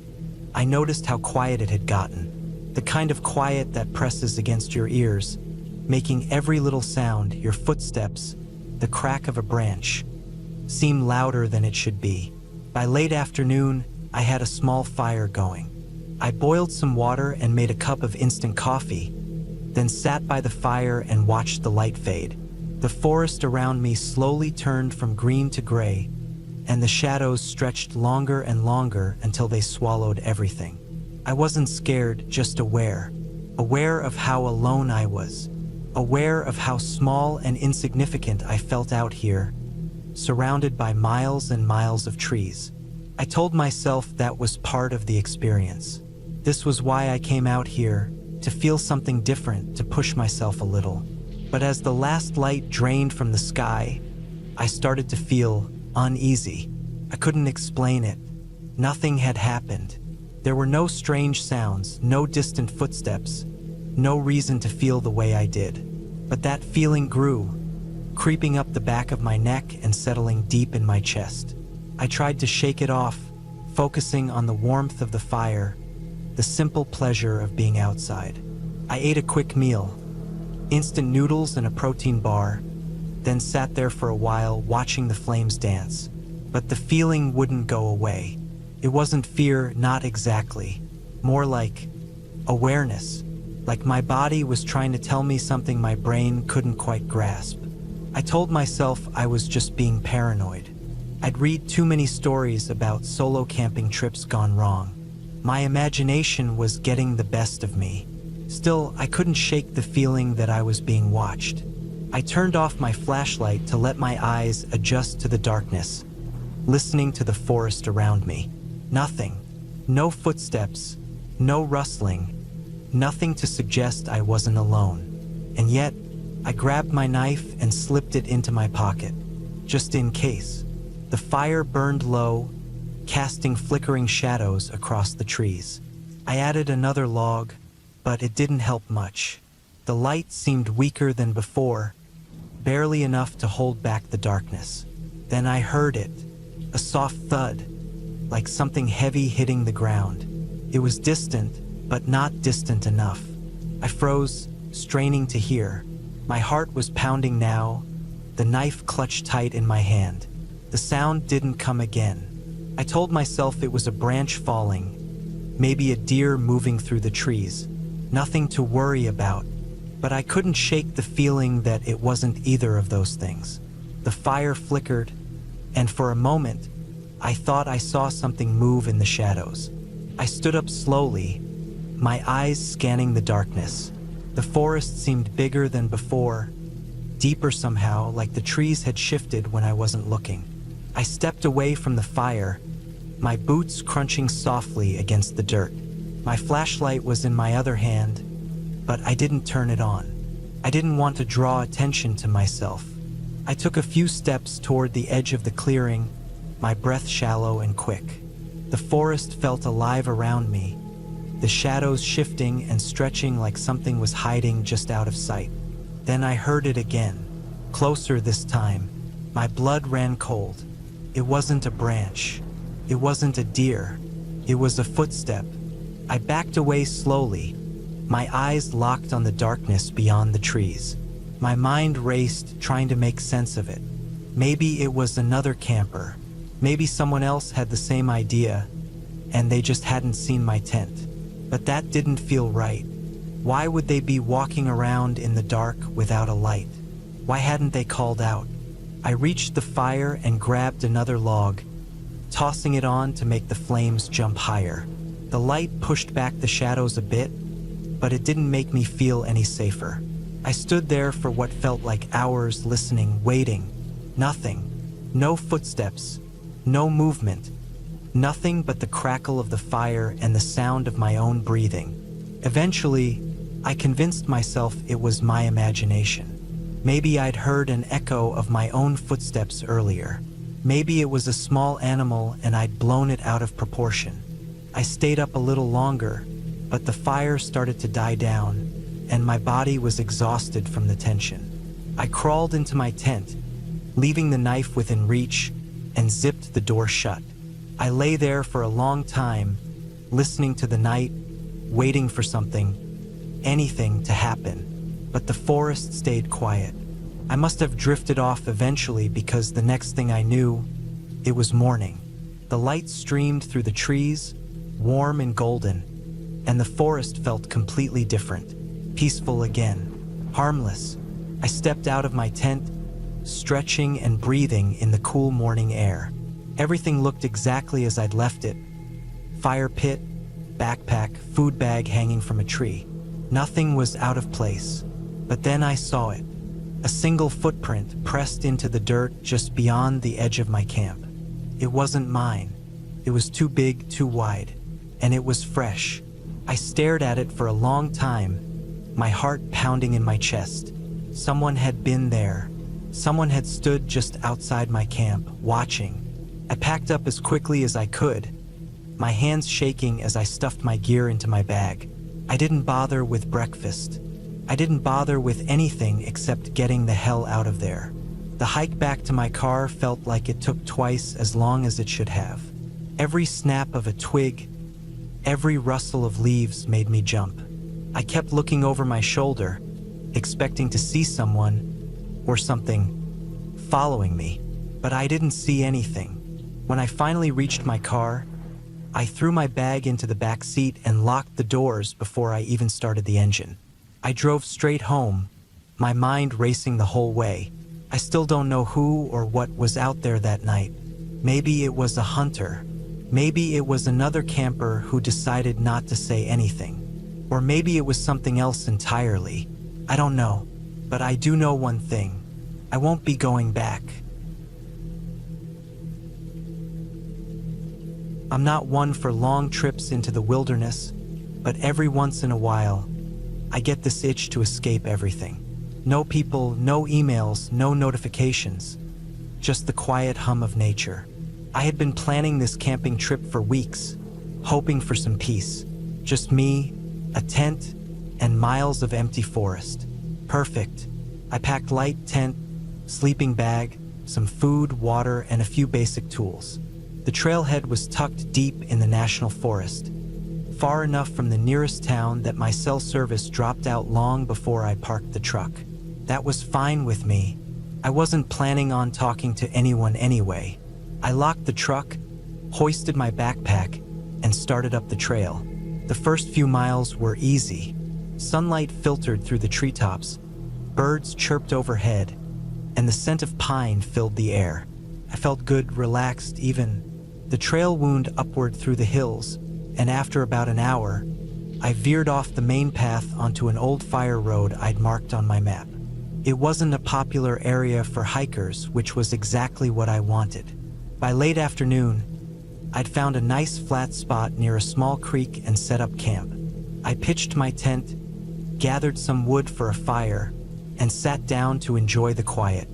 I noticed how quiet it had gotten. The kind of quiet that presses against your ears, making every little sound, your footsteps, the crack of a branch, seem louder than it should be. By late afternoon, I had a small fire going. I boiled some water and made a cup of instant coffee, then sat by the fire and watched the light fade. The forest around me slowly turned from green to gray, and the shadows stretched longer and longer until they swallowed everything. I wasn't scared, just aware of how alone I was, aware of how small and insignificant I felt out here, surrounded by miles and miles of trees. I told myself that was part of the experience. This was why I came out here, to feel something different, to push myself a little. But as the last light drained from the sky, I started to feel uneasy. I couldn't explain it. Nothing had happened. There were no strange sounds, no distant footsteps, no reason to feel the way I did. But that feeling grew, creeping up the back of my neck and settling deep in my chest. I tried to shake it off, focusing on the warmth of the fire, the simple pleasure of being outside. I ate a quick meal, instant noodles and a protein bar, then sat there for a while watching the flames dance. But the feeling wouldn't go away. It wasn't fear, not exactly. More like awareness, like my body was trying to tell me something my brain couldn't quite grasp. I told myself I was just being paranoid. I'd read too many stories about solo camping trips gone wrong. My imagination was getting the best of me. Still, I couldn't shake the feeling that I was being watched. I turned off my flashlight to let my eyes adjust to the darkness, listening to the forest around me. Nothing. No footsteps, no rustling, nothing to suggest I wasn't alone. And yet, I grabbed my knife and slipped it into my pocket, just in case. The fire burned low, casting flickering shadows across the trees. I added another log, but it didn't help much. The light seemed weaker than before, barely enough to hold back the darkness. Then I heard it, a soft thud, like something heavy hitting the ground. It was distant, but not distant enough. I froze, straining to hear. My heart was pounding now, the knife clutched tight in my hand. The sound didn't come again. I told myself it was a branch falling, maybe a deer moving through the trees. Nothing to worry about, but I couldn't shake the feeling that it wasn't either of those things. The fire flickered, and for a moment, I thought I saw something move in the shadows. I stood up slowly, my eyes scanning the darkness. The forest seemed bigger than before, deeper somehow, like the trees had shifted when I wasn't looking. I stepped away from the fire, my boots crunching softly against the dirt. My flashlight was in my other hand, but I didn't turn it on. I didn't want to draw attention to myself. I took a few steps toward the edge of the clearing, my breath shallow and quick. The forest felt alive around me, the shadows shifting and stretching like something was hiding just out of sight. Then I heard it again, closer this time. My blood ran cold. It wasn't a branch. It wasn't a deer. It was a footstep. I backed away slowly, my eyes locked on the darkness beyond the trees. My mind raced, trying to make sense of it. Maybe it was another camper. Maybe someone else had the same idea, and they just hadn't seen my tent. But that didn't feel right. Why would they be walking around in the dark without a light? Why hadn't they called out? I reached the fire and grabbed another log, tossing it on to make the flames jump higher. The light pushed back the shadows a bit, but it didn't make me feel any safer. I stood there for what felt like hours, listening, waiting. Nothing. No footsteps. No movement. Nothing but the crackle of the fire and the sound of my own breathing. Eventually, I convinced myself it was my imagination. Maybe I'd heard an echo of my own footsteps earlier. Maybe it was a small animal and I'd blown it out of proportion. I stayed up a little longer, but the fire started to die down, and my body was exhausted from the tension. I crawled into my tent, leaving the knife within reach, and zipped the door shut. I lay there for a long time, listening to the night, waiting for something, anything to happen, but the forest stayed quiet. I must have drifted off eventually because the next thing I knew, it was morning. The light streamed through the trees, warm and golden, and the forest felt completely different, peaceful again, harmless. I stepped out of my tent, stretching and breathing in the cool morning air. Everything looked exactly as I'd left it. Fire pit, backpack, food bag hanging from a tree. Nothing was out of place. But then I saw it. A single footprint pressed into the dirt just beyond the edge of my camp. It wasn't mine. It was too big, too wide, and it was fresh. I stared at it for a long time, my heart pounding in my chest. Someone had been there. Someone had stood just outside my camp, watching. I packed up as quickly as I could, my hands shaking as I stuffed my gear into my bag. I didn't bother with breakfast. I didn't bother with anything except getting the hell out of there. The hike back to my car felt like it took twice as long as it should have. Every snap of a twig, every rustle of leaves made me jump. I kept looking over my shoulder, expecting to see someone or something following me, but I didn't see anything. When I finally reached my car, I threw my bag into the back seat and locked the doors before I even started the engine. I drove straight home, my mind racing the whole way. I still don't know who or what was out there that night. Maybe it was a hunter. Maybe it was another camper who decided not to say anything. Or maybe it was something else entirely. I don't know. But I do know one thing. I won't be going back. I'm not one for long trips into the wilderness, but every once in a while, I get this itch to escape everything. No people, no emails, no notifications, just the quiet hum of nature. I had been planning this camping trip for weeks, hoping for some peace. Just me, a tent, and miles of empty forest. Perfect. I packed light tent, sleeping bag, some food, water, and a few basic tools. The trailhead was tucked deep in the national forest, far enough from the nearest town that my cell service dropped out long before I parked the truck. That was fine with me. I wasn't planning on talking to anyone anyway. I locked the truck, hoisted my backpack, and started up the trail. The first few miles were easy. Sunlight filtered through the treetops, birds chirped overhead, and the scent of pine filled the air. I felt good, relaxed, even. The trail wound upward through the hills, and after about an hour, I veered off the main path onto an old fire road I'd marked on my map. It wasn't a popular area for hikers, which was exactly what I wanted. By late afternoon, I'd found a nice flat spot near a small creek and set up camp. I pitched my tent, gathered some wood for a fire, and sat down to enjoy the quiet.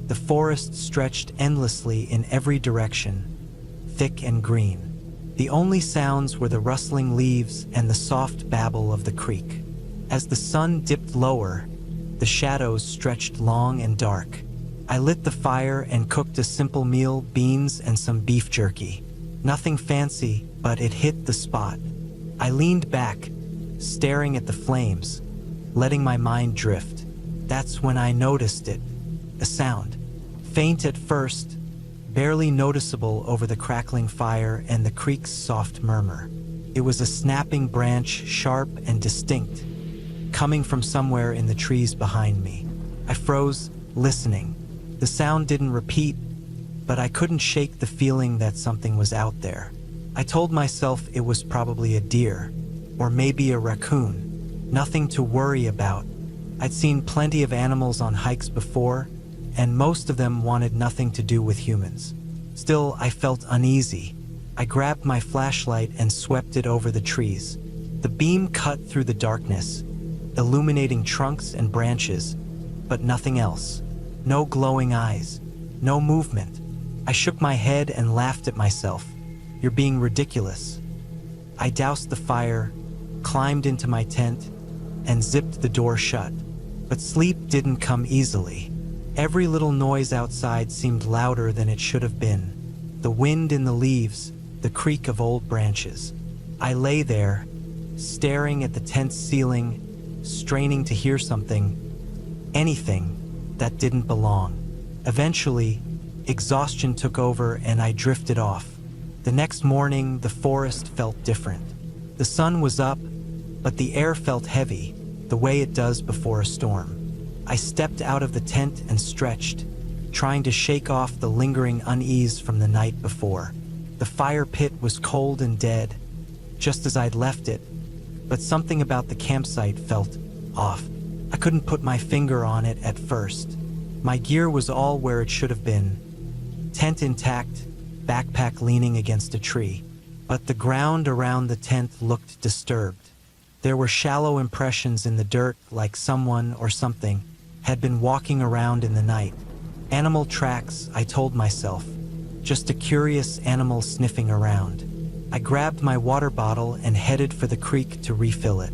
The forest stretched endlessly in every direction, thick and green. The only sounds were the rustling leaves and the soft babble of the creek. As the sun dipped lower, the shadows stretched long and dark. I lit the fire and cooked a simple meal, beans and some beef jerky. Nothing fancy, but it hit the spot. I leaned back, staring at the flames, letting my mind drift. That's when I noticed it. A sound. Faint at first, barely noticeable over the crackling fire and the creek's soft murmur. It was a snapping branch, sharp and distinct, coming from somewhere in the trees behind me. I froze, listening. The sound didn't repeat, but I couldn't shake the feeling that something was out there. I told myself it was probably a deer, or maybe a raccoon. Nothing to worry about. I'd seen plenty of animals on hikes before, and most of them wanted nothing to do with humans. Still, I felt uneasy. I grabbed my flashlight and swept it over the trees. The beam cut through the darkness, illuminating trunks and branches, but nothing else. No glowing eyes, no movement. I shook my head and laughed at myself. You're being ridiculous. I doused the fire, climbed into my tent, and zipped the door shut. But sleep didn't come easily. Every little noise outside seemed louder than it should have been. The wind in the leaves, the creak of old branches. I lay there, staring at the tent's ceiling, straining to hear something, anything, that didn't belong. Eventually, exhaustion took over and I drifted off. The next morning, the forest felt different. The sun was up, but the air felt heavy, the way it does before a storm. I stepped out of the tent and stretched, trying to shake off the lingering unease from the night before. The fire pit was cold and dead, just as I'd left it, but something about the campsite felt off. I couldn't put my finger on it at first. My gear was all where it should have been. Tent intact, backpack leaning against a tree. But the ground around the tent looked disturbed. There were shallow impressions in the dirt, like someone or something had been walking around in the night. Animal tracks, I told myself. Just a curious animal sniffing around. I grabbed my water bottle and headed for the creek to refill it.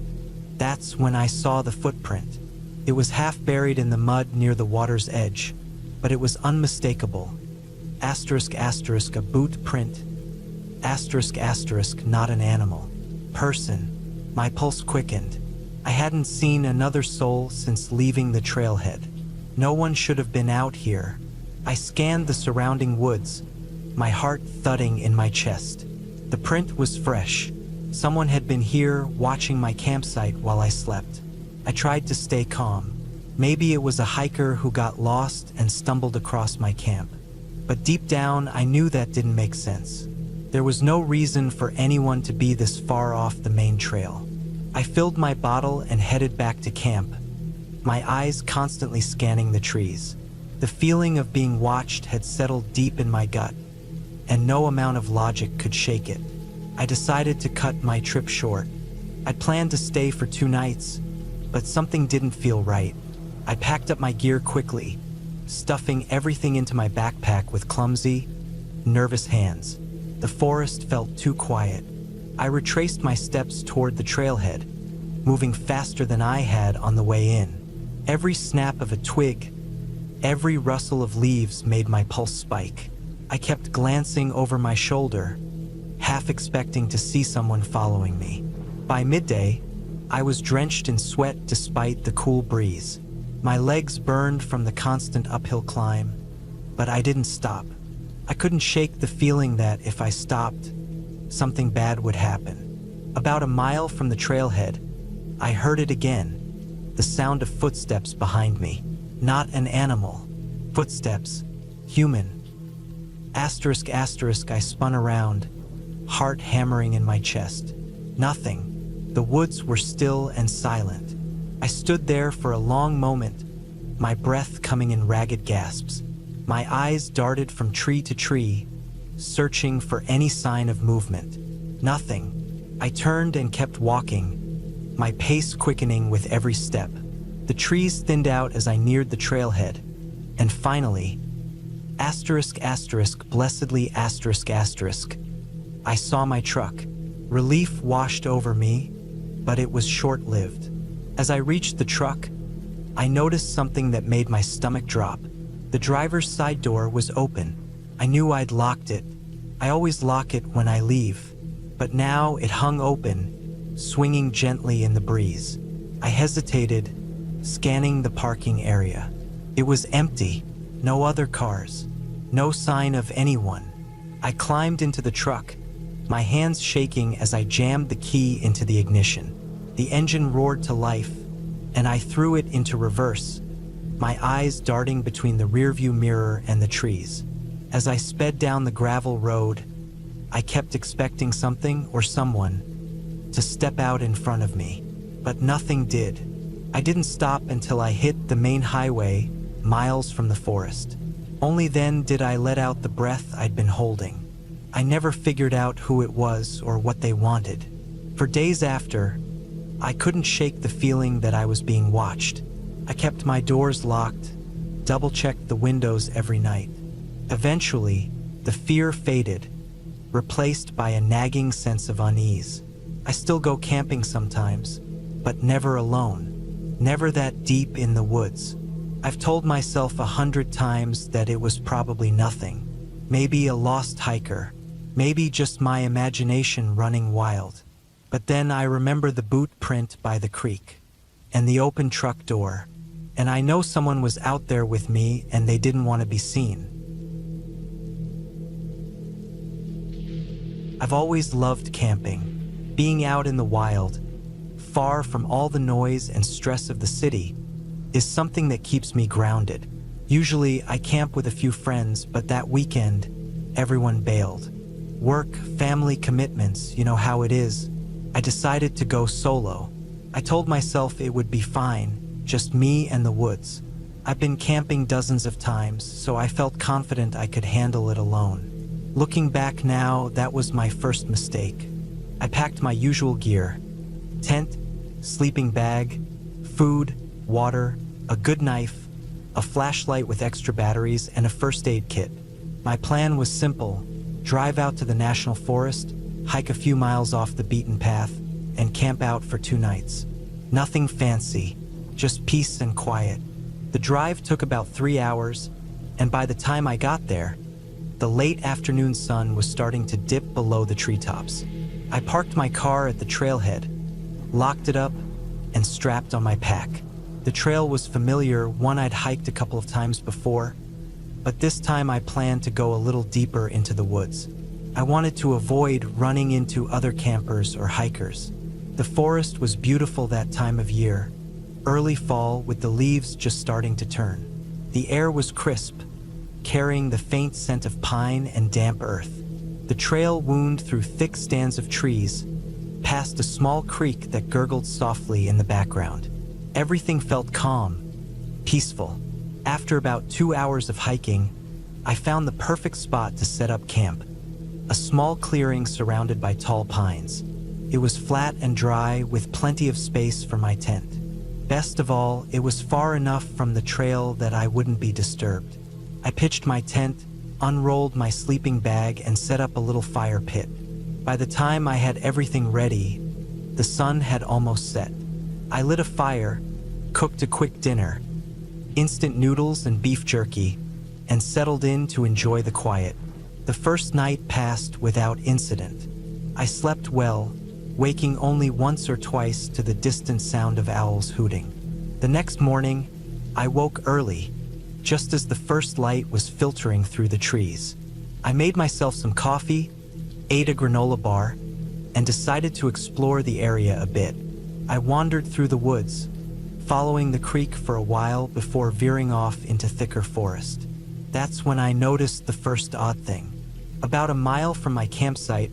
That's when I saw the footprint. It was half buried in the mud near the water's edge, but it was unmistakable. Asterisk, asterisk, a boot print. Asterisk, asterisk, not an animal. Person. My pulse quickened. I hadn't seen another soul since leaving the trailhead. No one should have been out here. I scanned the surrounding woods, my heart thudding in my chest. The print was fresh. Someone had been here watching my campsite while I slept. I tried to stay calm. Maybe it was a hiker who got lost and stumbled across my camp. But deep down, I knew that didn't make sense. There was no reason for anyone to be this far off the main trail. I filled my bottle and headed back to camp, my eyes constantly scanning the trees. The feeling of being watched had settled deep in my gut, and no amount of logic could shake it. I decided to cut my trip short. I'd planned to stay for 2 nights, but something didn't feel right. I packed up my gear quickly, stuffing everything into my backpack with clumsy, nervous hands. The forest felt too quiet. I retraced my steps toward the trailhead, moving faster than I had on the way in. Every snap of a twig, every rustle of leaves made my pulse spike. I kept glancing over my shoulder, half expecting to see someone following me. By midday, I was drenched in sweat despite the cool breeze. My legs burned from the constant uphill climb, but I didn't stop. I couldn't shake the feeling that if I stopped, something bad would happen. About a mile from the trailhead, I heard it again, the sound of footsteps behind me. Not an animal. Footsteps. Human. Asterisk, asterisk, I spun around, heart hammering in my chest. Nothing. The woods were still and silent. I stood there for a long moment, my breath coming in ragged gasps. My eyes darted from tree to tree, searching for any sign of movement. Nothing. I turned and kept walking, my pace quickening with every step. The trees thinned out as I neared the trailhead, and finally, asterisk, asterisk, blessedly asterisk, asterisk, I saw my truck. Relief washed over me, but it was short-lived. As I reached the truck, I noticed something that made my stomach drop. The driver's side door was open. I knew I'd locked it. I always lock it when I leave, but now it hung open, swinging gently in the breeze. I hesitated, scanning the parking area. It was empty, no other cars, no sign of anyone. I climbed into the truck, my hands shaking as I jammed the key into the ignition. The engine roared to life, and I threw it into reverse, my eyes darting between the rearview mirror and the trees. As I sped down the gravel road, I kept expecting something or someone to step out in front of me, but nothing did. I didn't stop until I hit the main highway, miles from the forest. Only then did I let out the breath I'd been holding. I never figured out who it was or what they wanted. For days after, I couldn't shake the feeling that I was being watched. I kept my doors locked, double-checked the windows every night. Eventually, the fear faded, replaced by a nagging sense of unease. I still go camping sometimes, but never alone, never that deep in the woods. I've told myself 100 times that it was probably nothing, maybe a lost hiker, maybe just my imagination running wild. But then I remember the boot print by the creek, and the open truck door, and I know someone was out there with me and they didn't want to be seen. I've always loved camping, being out in the wild, far from all the noise and stress of the city, is something that keeps me grounded. Usually I camp with a few friends, but that weekend, everyone bailed. Work, family commitments, you know how it is. I decided to go solo. I told myself it would be fine, just me and the woods. I've been camping dozens of times, so I felt confident I could handle it alone. Looking back now, that was my first mistake. I packed my usual gear: tent, sleeping bag, food, water, a good knife, a flashlight with extra batteries, and a first aid kit. My plan was simple: drive out to the national forest, hike a few miles off the beaten path, and camp out for 2 nights. Nothing fancy, just peace and quiet. The drive took about 3 hours, and by the time I got there, the late afternoon sun was starting to dip below the treetops. I parked my car at the trailhead, locked it up, and strapped on my pack. The trail was familiar, one I'd hiked a couple of times before, but this time I planned to go a little deeper into the woods. I wanted to avoid running into other campers or hikers. The forest was beautiful that time of year, early fall with the leaves just starting to turn. The air was crisp, carrying the faint scent of pine and damp earth. The trail wound through thick stands of trees, past a small creek that gurgled softly in the background. Everything felt calm, peaceful. After about 2 hours of hiking, I found the perfect spot to set up camp. A small clearing surrounded by tall pines. It was flat and dry, with plenty of space for my tent. Best of all, it was far enough from the trail that I wouldn't be disturbed. I pitched my tent, unrolled my sleeping bag, and set up a little fire pit. By the time I had everything ready, the sun had almost set. I lit a fire, cooked a quick dinner, instant noodles and beef jerky, and settled in to enjoy the quiet. The first night passed without incident. I slept well, waking only once or twice to the distant sound of owls hooting. The next morning, I woke early, just as the first light was filtering through the trees. I made myself some coffee, ate a granola bar, and decided to explore the area a bit. I wandered through the woods, following the creek for a while before veering off into thicker forest. That's when I noticed the first odd thing. About a mile from my campsite,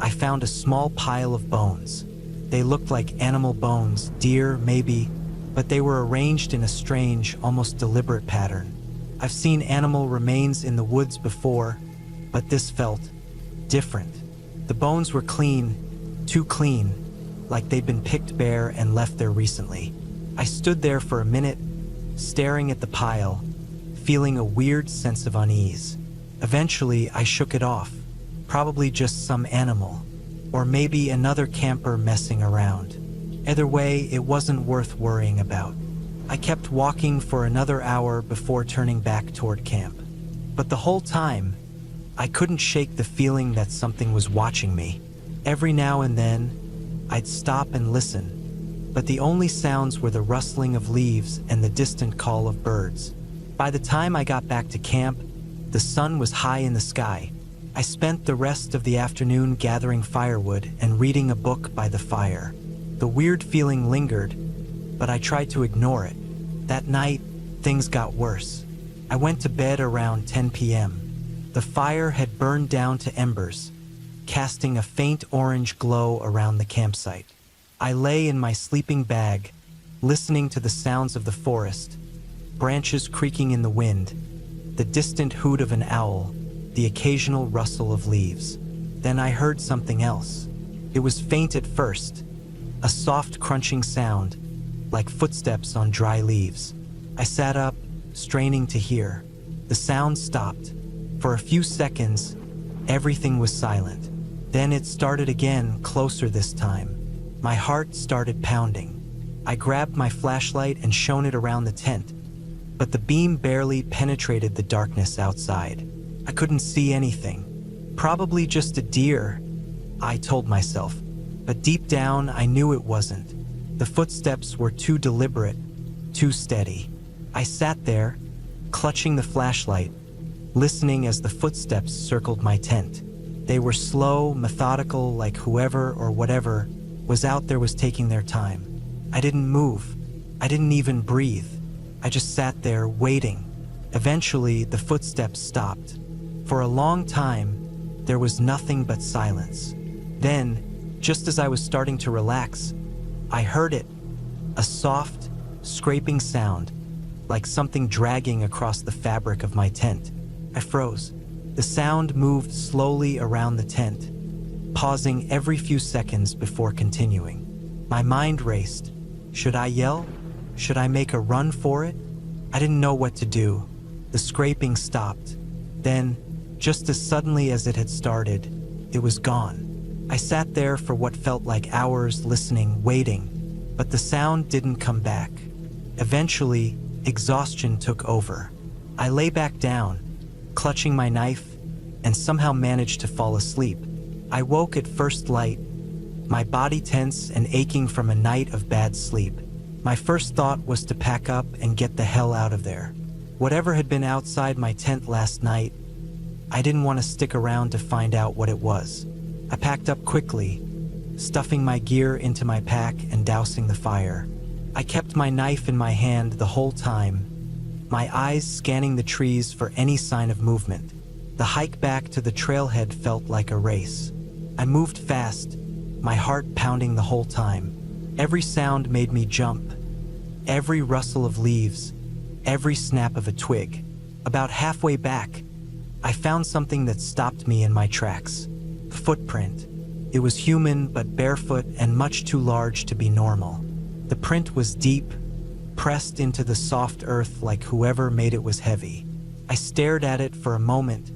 I found a small pile of bones. They looked like animal bones, deer maybe, but they were arranged in a strange, almost deliberate pattern. I've seen animal remains in the woods before, but this felt different. The bones were clean, too clean, like they'd been picked bare and left there recently. I stood there for a minute, staring at the pile, feeling a weird sense of unease. Eventually, I shook it off. Probably just some animal, or maybe another camper messing around. Either way, it wasn't worth worrying about. I kept walking for another hour before turning back toward camp. But the whole time, I couldn't shake the feeling that something was watching me. Every now and then, I'd stop and listen, but the only sounds were the rustling of leaves and the distant call of birds. By the time I got back to camp, the sun was high in the sky. I spent the rest of the afternoon gathering firewood and reading a book by the fire. The weird feeling lingered, but I tried to ignore it. That night, things got worse. I went to bed around 10 p.m. The fire had burned down to embers, casting a faint orange glow around the campsite. I lay in my sleeping bag, listening to the sounds of the forest, branches creaking in the wind, the distant hoot of an owl, the occasional rustle of leaves. Then I heard something else. It was faint at first, a soft crunching sound, like footsteps on dry leaves. I sat up, straining to hear. The sound stopped. For a few seconds, everything was silent. Then it started again, closer this time. My heart started pounding. I grabbed my flashlight and shone it around the tent, but the beam barely penetrated the darkness outside. I couldn't see anything. Probably just a deer, I told myself, but deep down I knew it wasn't. The footsteps were too deliberate, too steady. I sat there, clutching the flashlight, listening as the footsteps circled my tent. They were slow, methodical, like whoever or whatever was out there was taking their time. I didn't move. I didn't even breathe. I just sat there, waiting. Eventually, the footsteps stopped. For a long time, there was nothing but silence. Then, just as I was starting to relax, I heard it, a soft, scraping sound, like something dragging across the fabric of my tent. I froze. The sound moved slowly around the tent, pausing every few seconds before continuing. My mind raced. Should I yell? Should I make a run for it? I didn't know what to do. The scraping stopped. Then, just as suddenly as it had started, it was gone. I sat there for what felt like hours, listening, waiting, but the sound didn't come back. Eventually, exhaustion took over. I lay back down, clutching my knife, and somehow managed to fall asleep. I woke at first light, my body tense and aching from a night of bad sleep. My first thought was to pack up and get the hell out of there. Whatever had been outside my tent last night, I didn't want to stick around to find out what it was. I packed up quickly, stuffing my gear into my pack and dousing the fire. I kept my knife in my hand the whole time, my eyes scanning the trees for any sign of movement. The hike back to the trailhead felt like a race. I moved fast, my heart pounding the whole time. Every sound made me jump. Every rustle of leaves, every snap of a twig. About halfway back, I found something that stopped me in my tracks. A footprint. It was human but barefoot and much too large to be normal. The print was deep, pressed into the soft earth like whoever made it was heavy. I stared at it for a moment,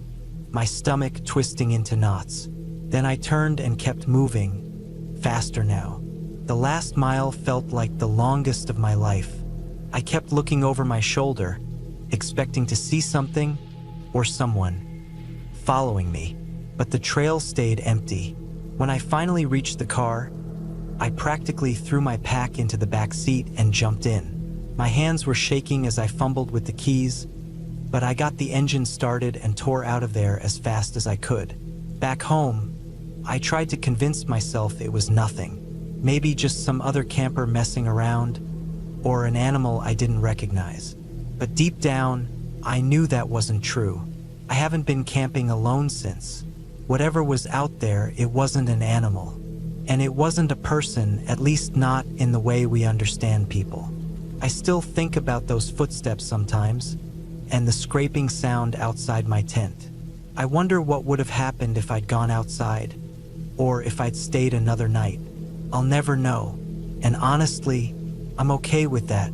my stomach twisting into knots. Then I turned and kept moving, faster now. The last mile felt like the longest of my life. I kept looking over my shoulder, expecting to see something or someone following me, but the trail stayed empty. When I finally reached the car, I practically threw my pack into the back seat and jumped in. My hands were shaking as I fumbled with the keys, but I got the engine started and tore out of there as fast as I could. Back home, I tried to convince myself it was nothing. Maybe just some other camper messing around, or an animal I didn't recognize. But deep down, I knew that wasn't true. I haven't been camping alone since. Whatever was out there, it wasn't an animal. And it wasn't a person, at least not in the way we understand people. I still think about those footsteps sometimes, and the scraping sound outside my tent. I wonder what would have happened if I'd gone outside, or if I'd stayed another night. I'll never know, and honestly, I'm okay with that.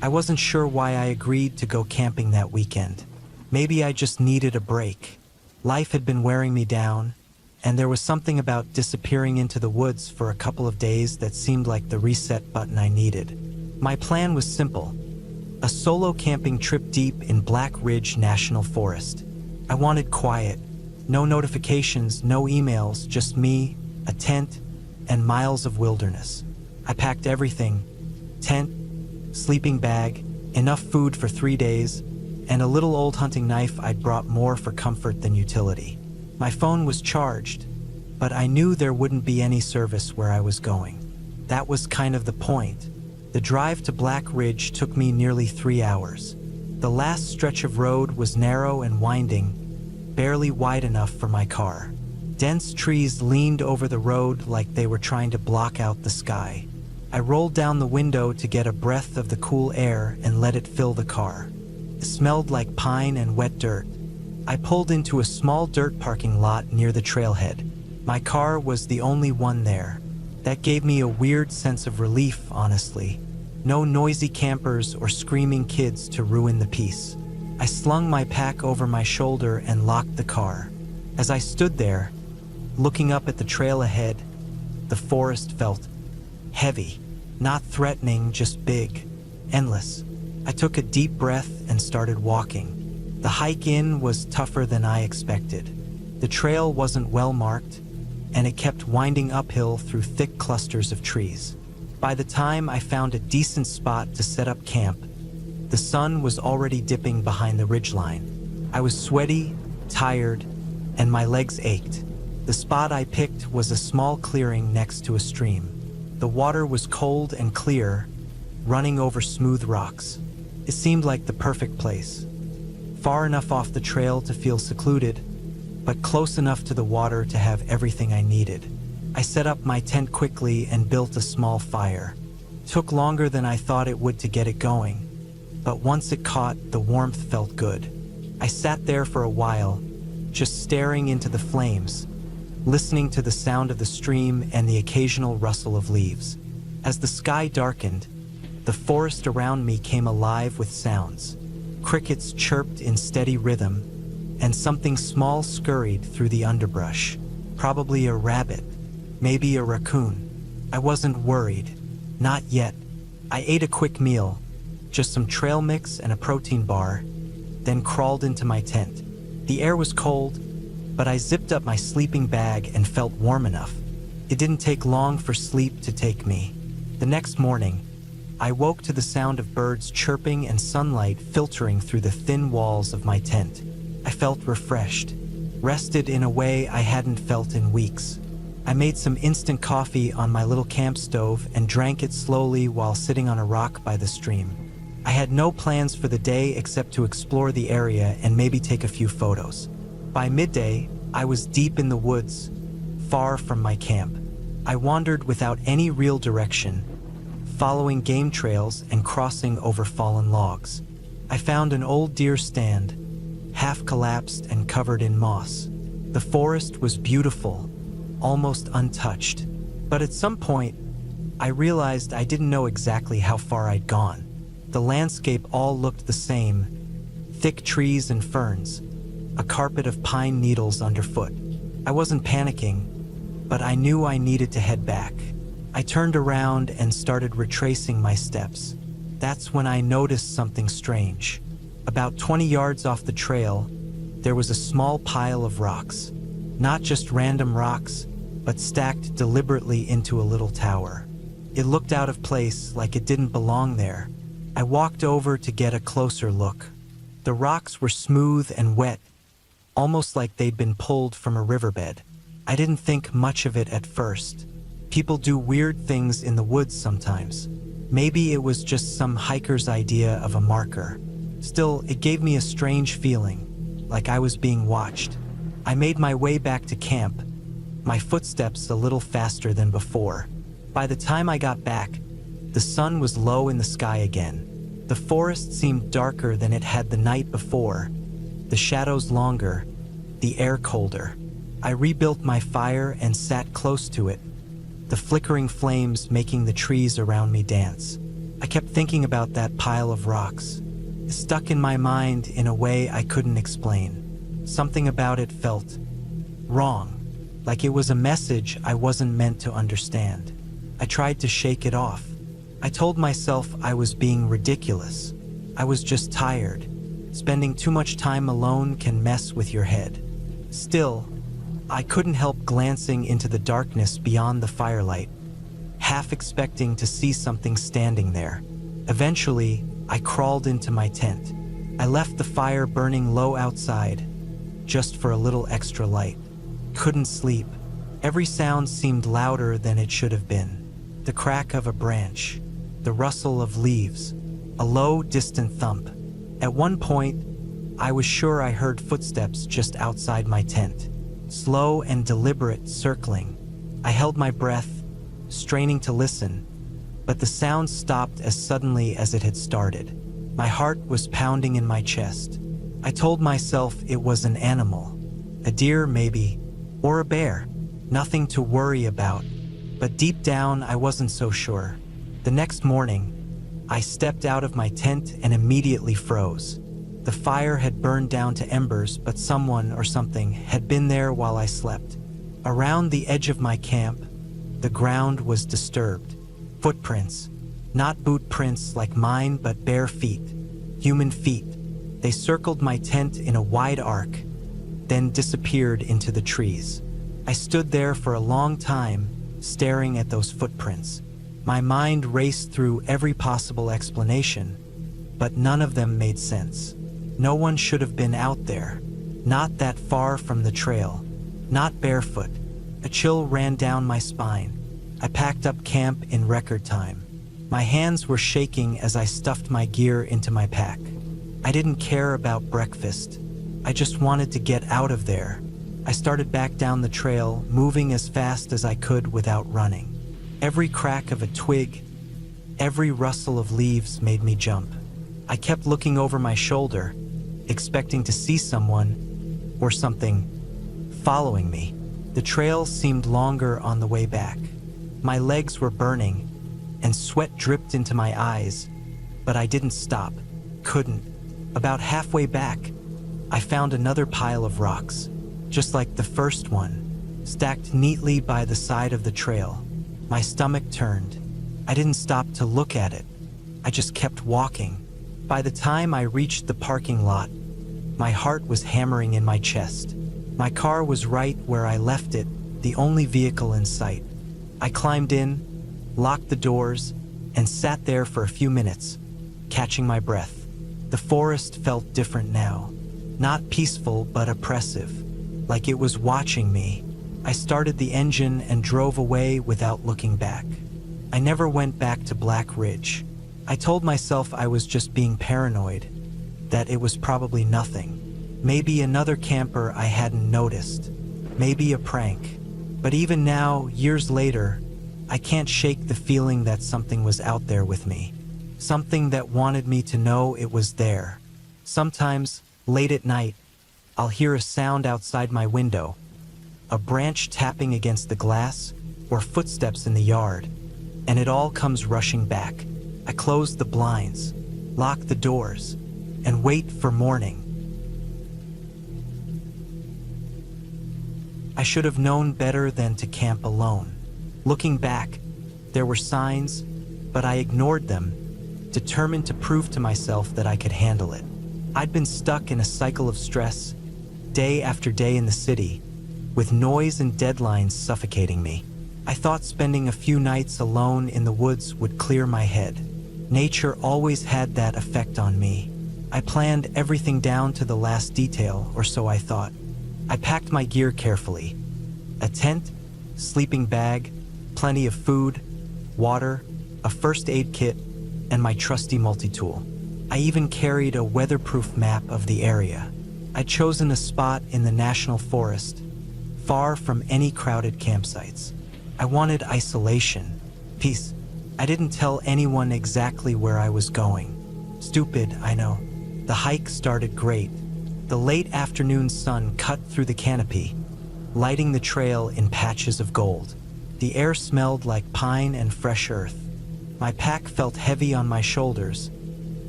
I wasn't sure why I agreed to go camping that weekend. Maybe I just needed a break. Life had been wearing me down, and there was something about disappearing into the woods for a couple of days that seemed like the reset button I needed. My plan was simple: a solo camping trip deep in Black Ridge National Forest. I wanted quiet, no notifications, no emails, just me, a tent, and miles of wilderness. I packed everything: tent, sleeping bag, enough food for 3 days, and a little old hunting knife I'd brought more for comfort than utility. My phone was charged, but I knew there wouldn't be any service where I was going. That was kind of the point. The drive to Black Ridge took me nearly 3 hours. The last stretch of road was narrow and winding, barely wide enough for my car. Dense trees leaned over the road like they were trying to block out the sky. I rolled down the window to get a breath of the cool air and let it fill the car. It smelled like pine and wet dirt. I pulled into a small dirt parking lot near the trailhead. My car was the only one there. That gave me a weird sense of relief, honestly. No noisy campers or screaming kids to ruin the peace. I slung my pack over my shoulder and locked the car. As I stood there, looking up at the trail ahead, the forest felt heavy, not threatening, just big, endless. I took a deep breath and started walking. The hike in was tougher than I expected. The trail wasn't well marked, and it kept winding uphill through thick clusters of trees. By the time I found a decent spot to set up camp, the sun was already dipping behind the ridgeline. I was sweaty, tired, and my legs ached. The spot I picked was a small clearing next to a stream. The water was cold and clear, running over smooth rocks. It seemed like the perfect place. Far enough off the trail to feel secluded, but close enough to the water to have everything I needed. I set up my tent quickly and built a small fire. It took longer than I thought it would to get it going, but once it caught, the warmth felt good. I sat there for a while, just staring into the flames, listening to the sound of the stream and the occasional rustle of leaves. As the sky darkened, the forest around me came alive with sounds. Crickets chirped in steady rhythm, and something small scurried through the underbrush. Probably a rabbit, maybe a raccoon. I wasn't worried. Not yet. I ate a quick meal, just some trail mix and a protein bar, then crawled into my tent. The air was cold, but I zipped up my sleeping bag and felt warm enough. It didn't take long for sleep to take me. The next morning, I woke to the sound of birds chirping and sunlight filtering through the thin walls of my tent. I felt refreshed, rested in a way I hadn't felt in weeks. I made some instant coffee on my little camp stove and drank it slowly while sitting on a rock by the stream. I had no plans for the day except to explore the area and maybe take a few photos. By midday, I was deep in the woods, far from my camp. I wandered without any real direction, following game trails and crossing over fallen logs. I found an old deer stand, half collapsed and covered in moss. The forest was beautiful, almost untouched. But at some point, I realized I didn't know exactly how far I'd gone. The landscape all looked the same: thick trees and ferns, a carpet of pine needles underfoot. I wasn't panicking, but I knew I needed to head back. I turned around and started retracing my steps. That's when I noticed something strange. About 20 yards off the trail, there was a small pile of rocks. Not just random rocks, but stacked deliberately into a little tower. It looked out of place, like it didn't belong there. I walked over to get a closer look. The rocks were smooth and wet, almost like they'd been pulled from a riverbed. I didn't think much of it at first. People do weird things in the woods sometimes. Maybe it was just some hiker's idea of a marker. Still, it gave me a strange feeling, like I was being watched. I made my way back to camp, my footsteps a little faster than before. By the time I got back, the sun was low in the sky again. The forest seemed darker than it had the night before, the shadows longer, the air colder. I rebuilt my fire and sat close to it, the flickering flames making the trees around me dance. I kept thinking about that pile of rocks. It stuck in my mind in a way I couldn't explain. Something about it felt wrong, like it was a message I wasn't meant to understand. I tried to shake it off. I told myself I was being ridiculous. I was just tired. Spending too much time alone can mess with your head. Still, I couldn't help glancing into the darkness beyond the firelight, half expecting to see something standing there. Eventually, I crawled into my tent. I left the fire burning low outside, just for a little extra light. Couldn't sleep. Every sound seemed louder than it should have been. The crack of a branch, the rustle of leaves, a low, distant thump. At one point, I was sure I heard footsteps just outside my tent, slow and deliberate, circling. I held my breath, straining to listen, but the sound stopped as suddenly as it had started. My heart was pounding in my chest. I told myself it was an animal, a deer maybe, or a bear, nothing to worry about, but deep down I wasn't so sure. The next morning, I stepped out of my tent and immediately froze. The fire had burned down to embers, but someone or something had been there while I slept. Around the edge of my camp, the ground was disturbed. Footprints, not boot prints like mine, but bare feet, human feet. They circled my tent in a wide arc, then disappeared into the trees. I stood there for a long time, staring at those footprints. My mind raced through every possible explanation, but none of them made sense. No one should have been out there, not that far from the trail, not barefoot. A chill ran down my spine. I packed up camp in record time. My hands were shaking as I stuffed my gear into my pack. I didn't care about breakfast. I just wanted to get out of there. I started back down the trail, moving as fast as I could without running. Every crack of a twig, every rustle of leaves made me jump. I kept looking over my shoulder, expecting to see someone or something following me. The trail seemed longer on the way back. My legs were burning, and sweat dripped into my eyes, but I didn't stop, couldn't. About halfway back, I found another pile of rocks, just like the first one, stacked neatly by the side of the trail. My stomach turned. I didn't stop to look at it. I just kept walking. By the time I reached the parking lot, my heart was hammering in my chest. My car was right where I left it, the only vehicle in sight. I climbed in, locked the doors, and sat there for a few minutes, catching my breath. The forest felt different now. Not peaceful, but oppressive, like it was watching me. I started the engine and drove away without looking back. I never went back to Black Ridge. I told myself I was just being paranoid, that it was probably nothing. Maybe another camper I hadn't noticed. Maybe a prank. But even now, years later, I can't shake the feeling that something was out there with me. Something that wanted me to know it was there. Sometimes, late at night, I'll hear a sound outside my window, a branch tapping against the glass, or footsteps in the yard, and it all comes rushing back. I close the blinds, lock the doors, and wait for morning. I should have known better than to camp alone. Looking back, there were signs, but I ignored them, determined to prove to myself that I could handle it. I'd been stuck in a cycle of stress, day after day in the city, with noise and deadlines suffocating me. I thought spending a few nights alone in the woods would clear my head. Nature always had that effect on me. I planned everything down to the last detail, or so I thought. I packed my gear carefully. A tent, sleeping bag, plenty of food, water, a first aid kit, and my trusty multi-tool. I even carried a weatherproof map of the area. I'd chosen a spot in the national forest, far from any crowded campsites. I wanted isolation, peace. I didn't tell anyone exactly where I was going. Stupid, I know. The hike started great. The late afternoon sun cut through the canopy, lighting the trail in patches of gold. The air smelled like pine and fresh earth. My pack felt heavy on my shoulders,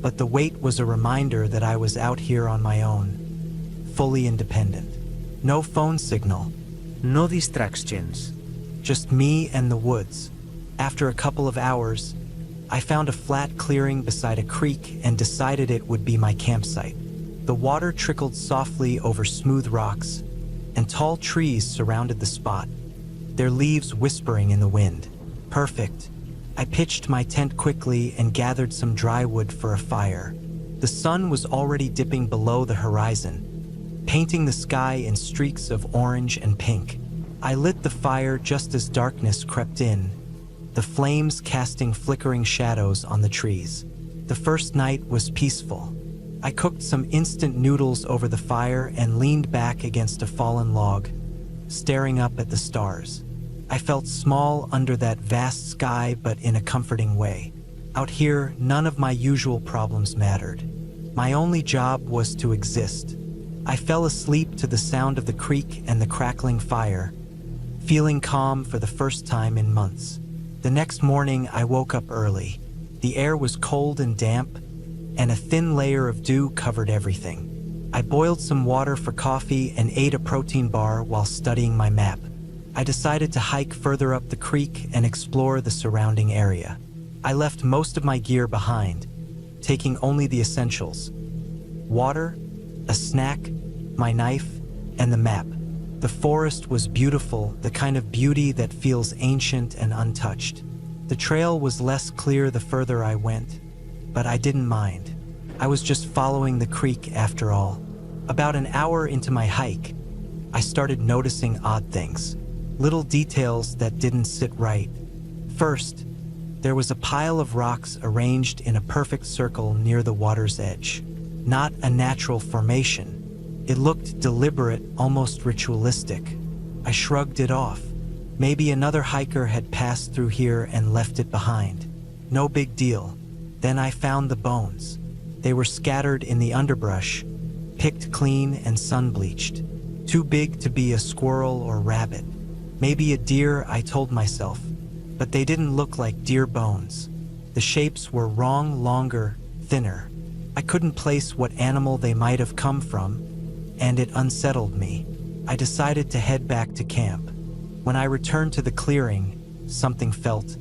but the weight was a reminder that I was out here on my own, fully independent. No phone signal. No distractions. Just me and the woods. After a couple of hours, I found a flat clearing beside a creek and decided it would be my campsite. The water trickled softly over smooth rocks, and tall trees surrounded the spot, their leaves whispering in the wind. Perfect. I pitched my tent quickly and gathered some dry wood for a fire. The sun was already dipping below the horizon, painting the sky in streaks of orange and pink. I lit the fire just as darkness crept in, the flames casting flickering shadows on the trees. The first night was peaceful. I cooked some instant noodles over the fire and leaned back against a fallen log, staring up at the stars. I felt small under that vast sky, but in a comforting way. Out here, none of my usual problems mattered. My only job was to exist. I fell asleep to the sound of the creek and the crackling fire, feeling calm for the first time in months. The next morning, I woke up early. The air was cold and damp, and a thin layer of dew covered everything. I boiled some water for coffee and ate a protein bar while studying my map. I decided to hike further up the creek and explore the surrounding area. I left most of my gear behind, taking only the essentials: water, a snack, my knife, and the map. The forest was beautiful, the kind of beauty that feels ancient and untouched. The trail was less clear the further I went, but I didn't mind. I was just following the creek after all. About an hour into my hike, I started noticing odd things, little details that didn't sit right. First, there was a pile of rocks arranged in a perfect circle near the water's edge. Not a natural formation. It looked deliberate, almost ritualistic. I shrugged it off. Maybe another hiker had passed through here and left it behind. No big deal. Then I found the bones. They were scattered in the underbrush, picked clean and sun-bleached. Too big to be a squirrel or rabbit. Maybe a deer, I told myself. But they didn't look like deer bones. The shapes were wrong, longer, thinner. I couldn't place what animal they might have come from, and it unsettled me. I decided to head back to camp. When I returned to the clearing, something felt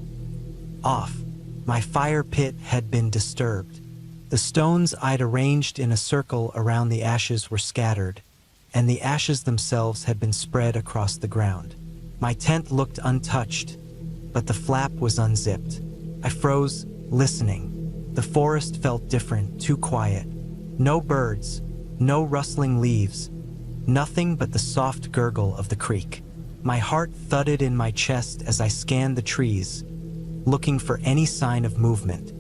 off. My fire pit had been disturbed. The stones I'd arranged in a circle around the ashes were scattered, and the ashes themselves had been spread across the ground. My tent looked untouched, but the flap was unzipped. I froze, listening. The forest felt different, too quiet. No birds, no rustling leaves, nothing but the soft gurgle of the creek. My heart thudded in my chest as I scanned the trees, looking for any sign of movement.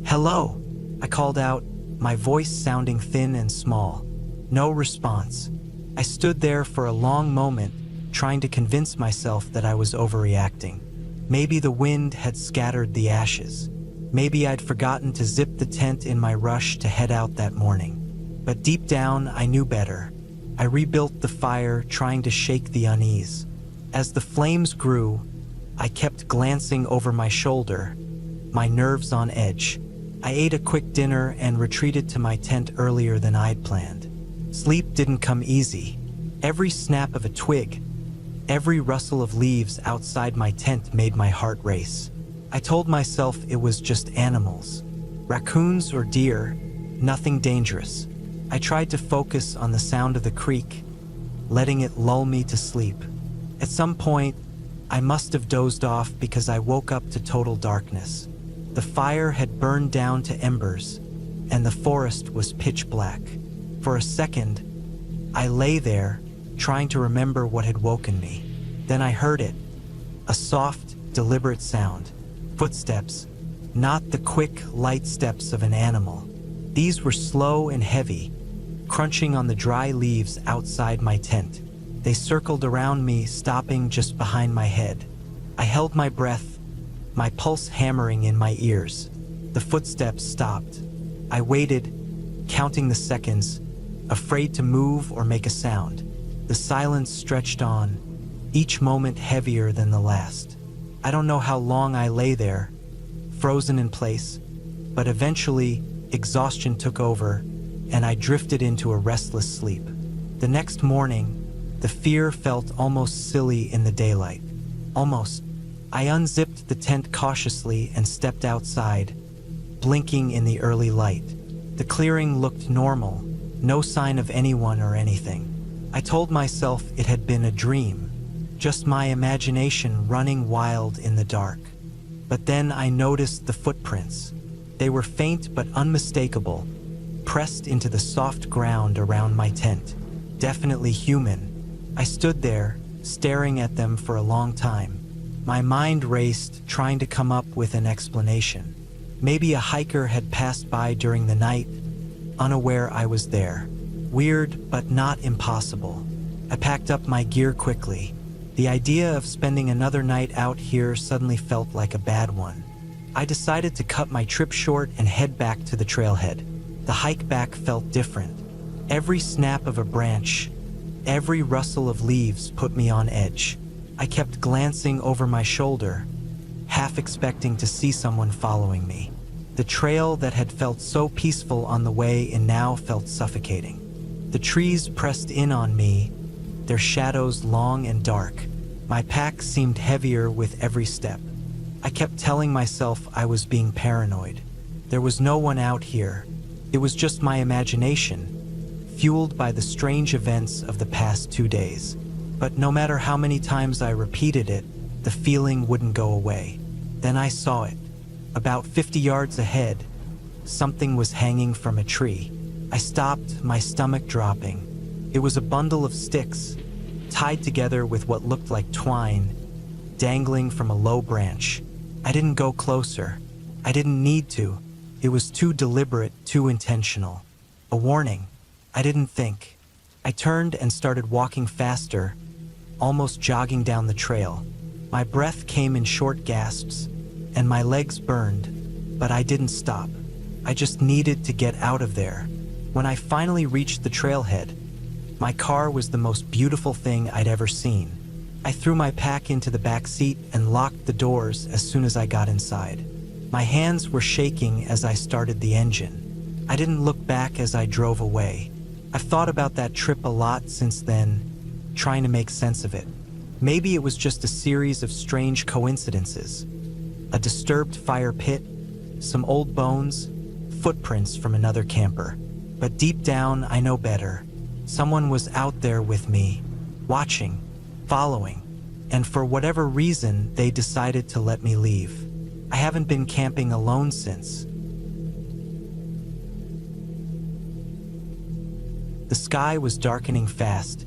"Hello," I called out, my voice sounding thin and small. No response. I stood there for a long moment, trying to convince myself that I was overreacting. Maybe the wind had scattered the ashes. Maybe I'd forgotten to zip the tent in my rush to head out that morning. But deep down, I knew better. I rebuilt the fire, trying to shake the unease. As the flames grew, I kept glancing over my shoulder, my nerves on edge. I ate a quick dinner and retreated to my tent earlier than I'd planned. Sleep didn't come easy. Every snap of a twig, every rustle of leaves outside my tent made my heart race. I told myself it was just animals. Raccoons or deer, nothing dangerous. I tried to focus on the sound of the creek, letting it lull me to sleep. At some point, I must have dozed off because I woke up to total darkness. The fire had burned down to embers, and the forest was pitch black. For a second, I lay there, trying to remember what had woken me. Then I heard it, a soft, deliberate sound. Footsteps, not the quick, light steps of an animal. These were slow and heavy, crunching on the dry leaves outside my tent. They circled around me, stopping just behind my head. I held my breath, my pulse hammering in my ears. The footsteps stopped. I waited, counting the seconds, afraid to move or make a sound. The silence stretched on, each moment heavier than the last. I don't know how long I lay there, frozen in place, but eventually exhaustion took over, and I drifted into a restless sleep. The next morning, the fear felt almost silly in the daylight. Almost. I unzipped the tent cautiously and stepped outside, blinking in the early light. The clearing looked normal, no sign of anyone or anything. I told myself it had been a dream, just my imagination running wild in the dark. But then I noticed the footprints. They were faint but unmistakable, pressed into the soft ground around my tent. Definitely human. I stood there, staring at them for a long time. My mind raced, trying to come up with an explanation. Maybe a hiker had passed by during the night, unaware I was there. Weird, but not impossible. I packed up my gear quickly. The idea of spending another night out here suddenly felt like a bad one. I decided to cut my trip short and head back to the trailhead. The hike back felt different. Every snap of a branch, every rustle of leaves put me on edge. I kept glancing over my shoulder, half expecting to see someone following me. The trail that had felt so peaceful on the way in now felt suffocating. The trees pressed in on me, their shadows long and dark. My pack seemed heavier with every step. I kept telling myself I was being paranoid. There was no one out here. It was just my imagination, fueled by the strange events of the past 2 days. But no matter how many times I repeated it, the feeling wouldn't go away. Then I saw it. About 50 yards ahead, something was hanging from a tree. I stopped, my stomach dropping. It was a bundle of sticks, tied together with what looked like twine, dangling from a low branch. I didn't go closer. I didn't need to. It was too deliberate, too intentional. A warning. I didn't think. I turned and started walking faster, almost jogging down the trail. My breath came in short gasps, and my legs burned, but I didn't stop. I just needed to get out of there. When I finally reached the trailhead, my car was the most beautiful thing I'd ever seen. I threw my pack into the back seat and locked the doors as soon as I got inside. My hands were shaking as I started the engine. I didn't look back as I drove away. I've thought about that trip a lot since then, trying to make sense of it. Maybe it was just a series of strange coincidences. A disturbed fire pit, some old bones, footprints from another camper. But deep down, I know better. Someone was out there with me, watching, following, and for whatever reason, they decided to let me leave. I haven't been camping alone since. The sky was darkening fast,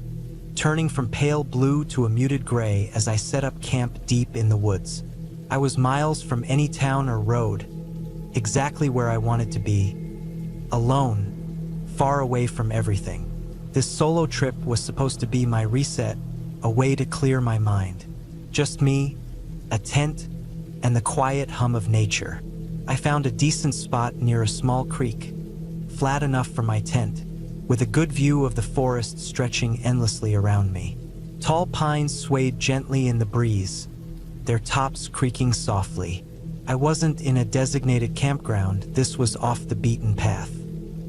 turning from pale blue to a muted gray as I set up camp deep in the woods. I was miles from any town or road, exactly where I wanted to be, alone, far away from everything. This solo trip was supposed to be my reset, a way to clear my mind. Just me, a tent, and the quiet hum of nature. I found a decent spot near a small creek, flat enough for my tent, with a good view of the forest stretching endlessly around me. Tall pines swayed gently in the breeze, their tops creaking softly. I wasn't in a designated campground, this was off the beaten path.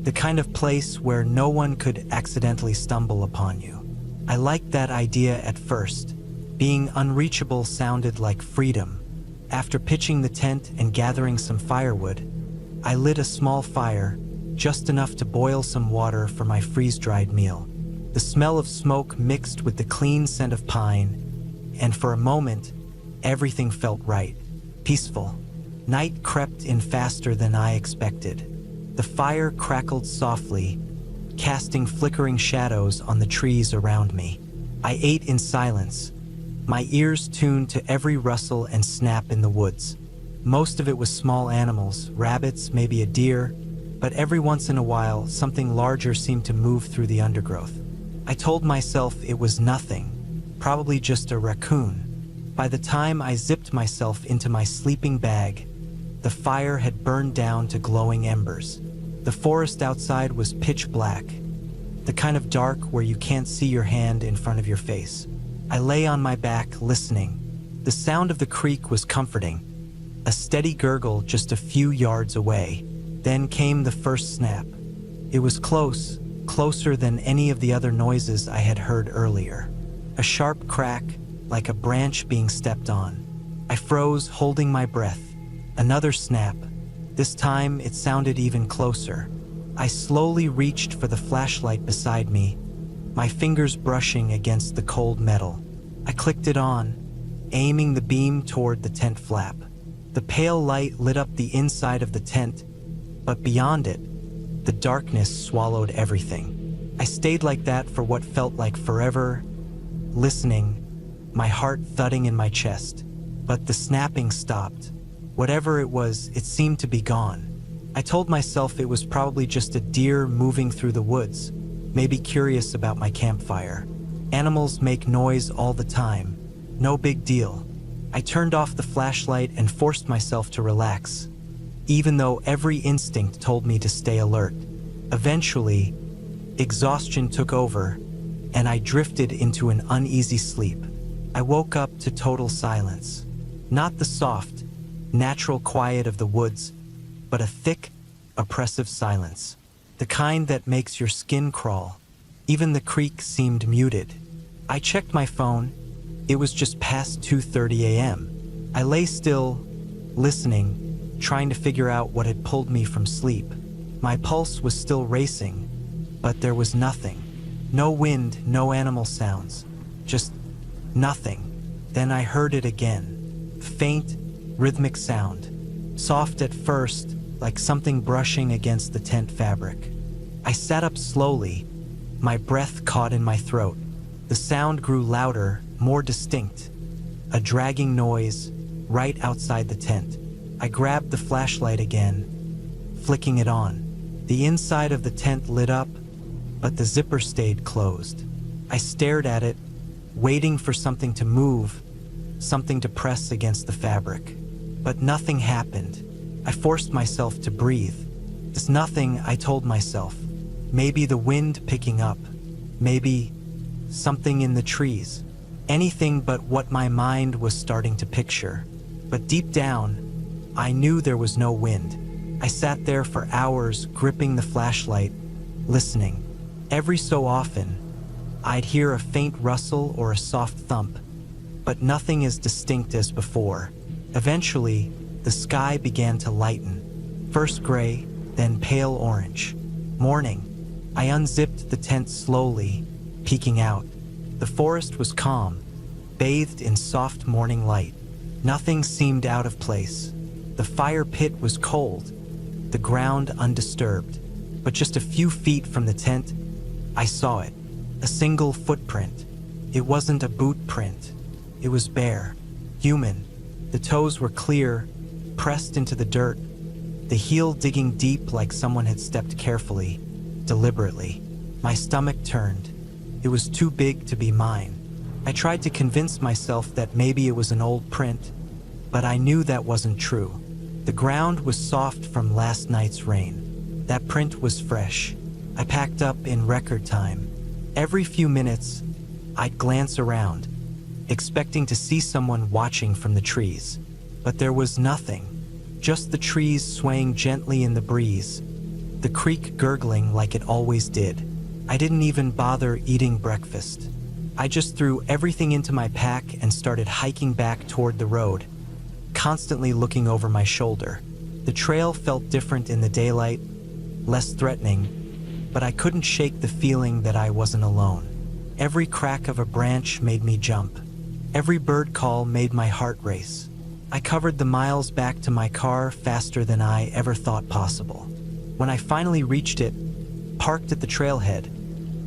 The kind of place where no one could accidentally stumble upon you. I liked that idea at first. Being unreachable sounded like freedom. After pitching the tent and gathering some firewood, I lit a small fire, just enough to boil some water for my freeze-dried meal. The smell of smoke mixed with the clean scent of pine, and for a moment, everything felt right, peaceful. Night crept in faster than I expected. The fire crackled softly, casting flickering shadows on the trees around me. I ate in silence, my ears tuned to every rustle and snap in the woods. Most of it was small animals, rabbits, maybe a deer, but every once in a while, something larger seemed to move through the undergrowth. I told myself it was nothing, probably just a raccoon. By the time I zipped myself into my sleeping bag, the fire had burned down to glowing embers. The forest outside was pitch black, the kind of dark where you can't see your hand in front of your face. I lay on my back, listening. The sound of the creek was comforting, a steady gurgle just a few yards away. Then came the first snap. It was close, closer than any of the other noises I had heard earlier. A sharp crack, like a branch being stepped on. I froze, holding my breath. Another snap. This time, it sounded even closer. I slowly reached for the flashlight beside me, my fingers brushing against the cold metal. I clicked it on, aiming the beam toward the tent flap. The pale light lit up the inside of the tent, but beyond it, the darkness swallowed everything. I stayed like that for what felt like forever, listening, my heart thudding in my chest. but the snapping stopped. Whatever it was, it seemed to be gone. I told myself it was probably just a deer moving through the woods, maybe curious about my campfire. Animals make noise all the time. No big deal. I turned off the flashlight and forced myself to relax, even though every instinct told me to stay alert. Eventually, exhaustion took over, and I drifted into an uneasy sleep. I woke up to total silence. Not the soft, natural quiet of the woods, but a thick, oppressive silence. The kind that makes your skin crawl. Even the creek seemed muted. I checked my phone. It was just past 2:30 a.m. I lay still, listening, trying to figure out what had pulled me from sleep. My pulse was still racing, but there was nothing. No wind, no animal sounds. Just nothing. Then I heard it again. Faint, rhythmic sound. Soft at first, like something brushing against the tent fabric. I sat up slowly, my breath caught in my throat. The sound grew louder, more distinct. A dragging noise right outside the tent. I grabbed the flashlight again, flicking it on. The inside of the tent lit up, but the zipper stayed closed. I stared at it, waiting for something to move, something to press against the fabric. But nothing happened. I forced myself to breathe. It's nothing, I told myself. Maybe the wind picking up. Maybe something in the trees. Anything but what my mind was starting to picture. But deep down, I knew there was no wind. I sat there for hours, gripping the flashlight, listening. Every so often, I'd hear a faint rustle or a soft thump, but nothing as distinct as before. Eventually, the sky began to lighten. First gray, then pale orange. Morning. I unzipped the tent slowly, peeking out. The forest was calm, bathed in soft morning light. Nothing seemed out of place. The fire pit was cold, the ground undisturbed. But just a few feet from the tent, I saw it. A single footprint. It wasn't a boot print. It was bare, human. The toes were clear, pressed into the dirt, the heel digging deep like someone had stepped carefully, deliberately. My stomach turned. It was too big to be mine. I tried to convince myself that maybe it was an old print, but I knew that wasn't true. The ground was soft from last night's rain. That print was fresh. I packed up in record time. Every few minutes, I'd glance around, expecting to see someone watching from the trees. But there was nothing, just the trees swaying gently in the breeze, the creek gurgling like it always did. I didn't even bother eating breakfast. I just threw everything into my pack and started hiking back toward the road, constantly looking over my shoulder. The trail felt different in the daylight, less threatening, but I couldn't shake the feeling that I wasn't alone. Every crack of a branch made me jump. Every bird call made my heart race. I covered the miles back to my car faster than I ever thought possible. When I finally reached it, parked at the trailhead,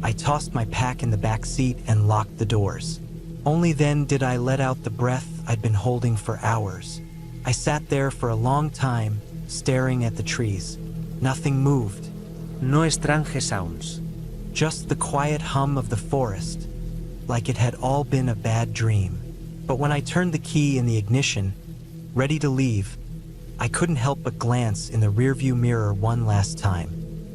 I tossed my pack in the back seat and locked the doors. Only then did I let out the breath I'd been holding for hours. I sat there for a long time, staring at the trees. Nothing moved. No strange sounds. Just the quiet hum of the forest, like it had all been a bad dream. But when I turned the key in the ignition, ready to leave, I couldn't help but glance in the rearview mirror one last time.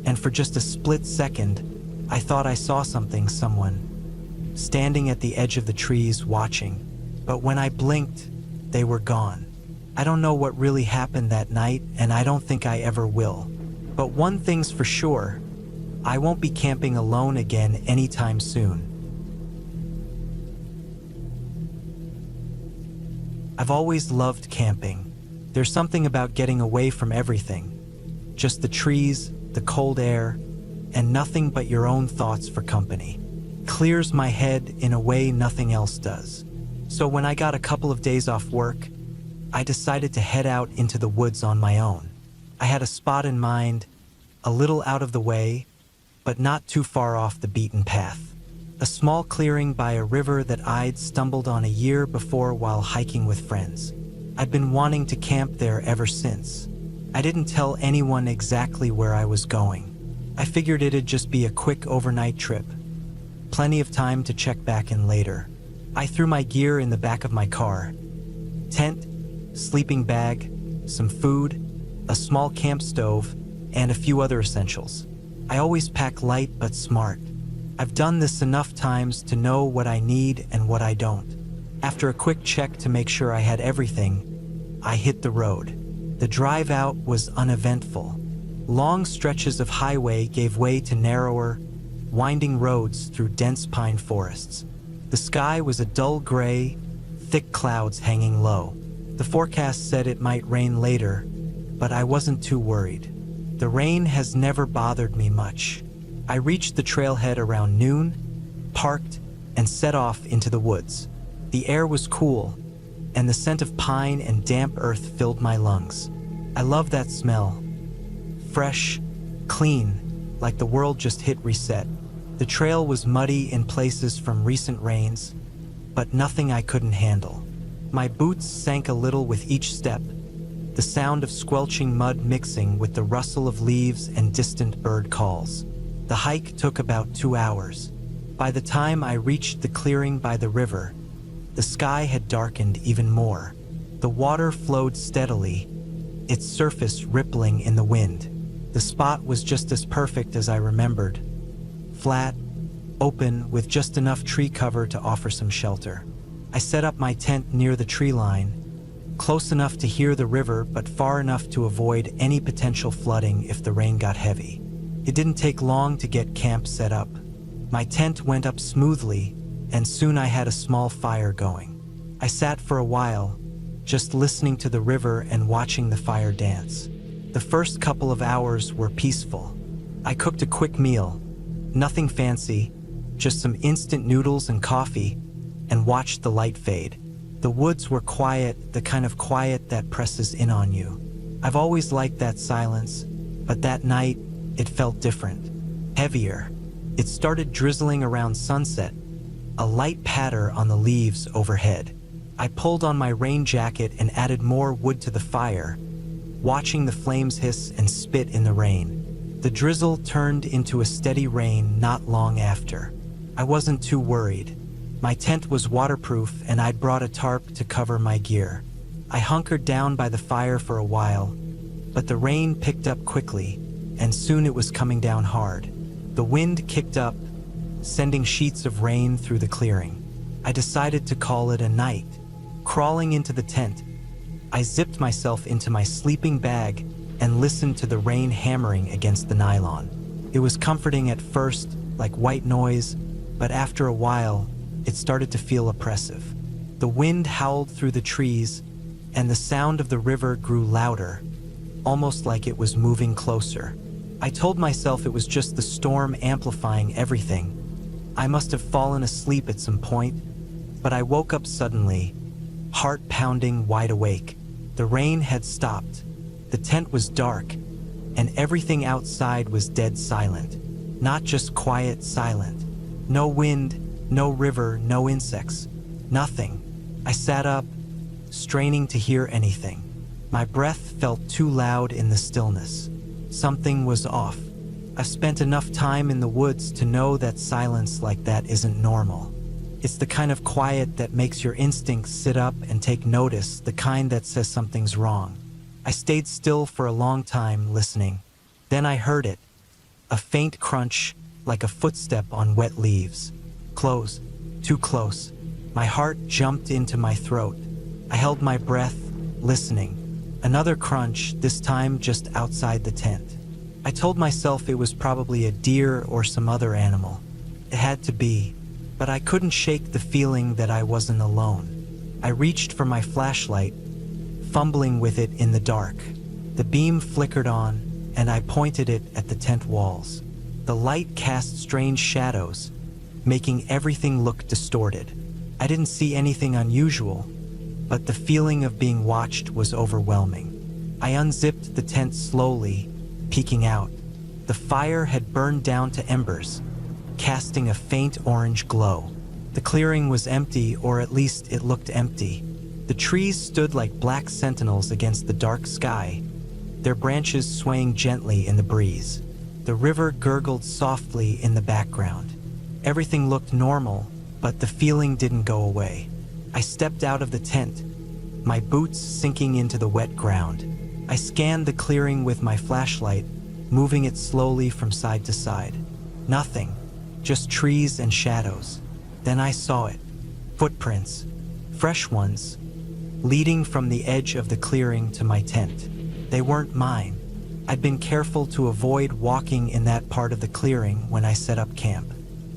And for just a split second, I thought I saw someone, standing at the edge of the trees watching. But when I blinked, they were gone. I don't know what really happened that night, and I don't think I ever will. But one thing's for sure, I won't be camping alone again anytime soon. I've always loved camping. There's something about getting away from everything. Just the trees, the cold air, and nothing but your own thoughts for company. Clears my head in a way nothing else does. So when I got a couple of days off work, I decided to head out into the woods on my own. I had a spot in mind, a little out of the way, but not too far off the beaten path. a small clearing by a river that I'd stumbled on a year before while hiking with friends. I'd been wanting to camp there ever since. I didn't tell anyone exactly where I was going. I figured it'd just be a quick overnight trip. Plenty of time to check back in later. I threw my gear in the back of my car. Tent, sleeping bag, some food, a small camp stove, and a few other essentials. I always pack light but smart. I've done this enough times to know what I need and what I don't. After a quick check to make sure I had everything, I hit the road. The drive out was uneventful. Long stretches of highway gave way to narrower, winding roads through dense pine forests. The sky was a dull gray, thick clouds hanging low. The forecast said it might rain later, but I wasn't too worried. The rain has never bothered me much. I reached the trailhead around noon, parked, and set off into the woods. The air was cool, and the scent of pine and damp earth filled my lungs. I love that smell. Fresh, clean, like the world just hit reset. The trail was muddy in places from recent rains, but nothing I couldn't handle. My boots sank a little with each step, the sound of squelching mud mixing with the rustle of leaves and distant bird calls. The hike took about 2 hours. By the time I reached the clearing by the river, the sky had darkened even more. The water flowed steadily, its surface rippling in the wind. The spot was just as perfect as I remembered. Flat, open, with just enough tree cover to offer some shelter. I set up my tent near the tree line, close enough to hear the river but far enough to avoid any potential flooding if the rain got heavy. It didn't take long to get camp set up. My tent went up smoothly, and soon I had a small fire going. I sat for a while, just listening to the river and watching the fire dance. The first couple of hours were peaceful. I cooked a quick meal, nothing fancy, just some instant noodles and coffee, and watched the light fade. The woods were quiet, the kind of quiet that presses in on you. I've always liked that silence, but that night, it felt different, heavier. It started drizzling around sunset, a light patter on the leaves overhead. I pulled on my rain jacket and added more wood to the fire, watching the flames hiss and spit in the rain. The drizzle turned into a steady rain not long after. I wasn't too worried. My tent was waterproof and I'd brought a tarp to cover my gear. I hunkered down by the fire for a while, but the rain picked up quickly, and soon it was coming down hard. The wind kicked up, sending sheets of rain through the clearing. I decided to call it a night. Crawling into the tent, I zipped myself into my sleeping bag and listened to the rain hammering against the nylon. It was comforting at first, like white noise, but after a while, it started to feel oppressive. The wind howled through the trees, and the sound of the river grew louder, almost like it was moving closer. I told myself it was just the storm amplifying everything. I must have fallen asleep at some point, but I woke up suddenly, heart pounding, wide awake. The rain had stopped, the tent was dark, and everything outside was dead silent. Not just quiet, silent. No wind, no river, no insects. Nothing. I sat up, straining to hear anything. My breath felt too loud in the stillness. Something was off. I've spent enough time in the woods to know that silence like that isn't normal. It's the kind of quiet that makes your instincts sit up and take notice, the kind that says something's wrong. I stayed still for a long time, listening. Then I heard it. A faint crunch, like a footstep on wet leaves. Close. Too close. My heart jumped into my throat. I held my breath, listening. Another crunch, this time just outside the tent. I told myself it was probably a deer or some other animal. It had to be, but I couldn't shake the feeling that I wasn't alone. I reached for my flashlight, fumbling with it in the dark. The beam flickered on, and I pointed it at the tent walls. The light cast strange shadows, making everything look distorted. I didn't see anything unusual, but the feeling of being watched was overwhelming. I unzipped the tent slowly, peeking out. The fire had burned down to embers, casting a faint orange glow. The clearing was empty, or at least it looked empty. The trees stood like black sentinels against the dark sky, their branches swaying gently in the breeze. The river gurgled softly in the background. Everything looked normal, but the feeling didn't go away. I stepped out of the tent, my boots sinking into the wet ground. I scanned the clearing with my flashlight, moving it slowly from side to side. Nothing, just trees and shadows. Then I saw it. Footprints, fresh ones, leading from the edge of the clearing to my tent. They weren't mine. I'd been careful to avoid walking in that part of the clearing when I set up camp.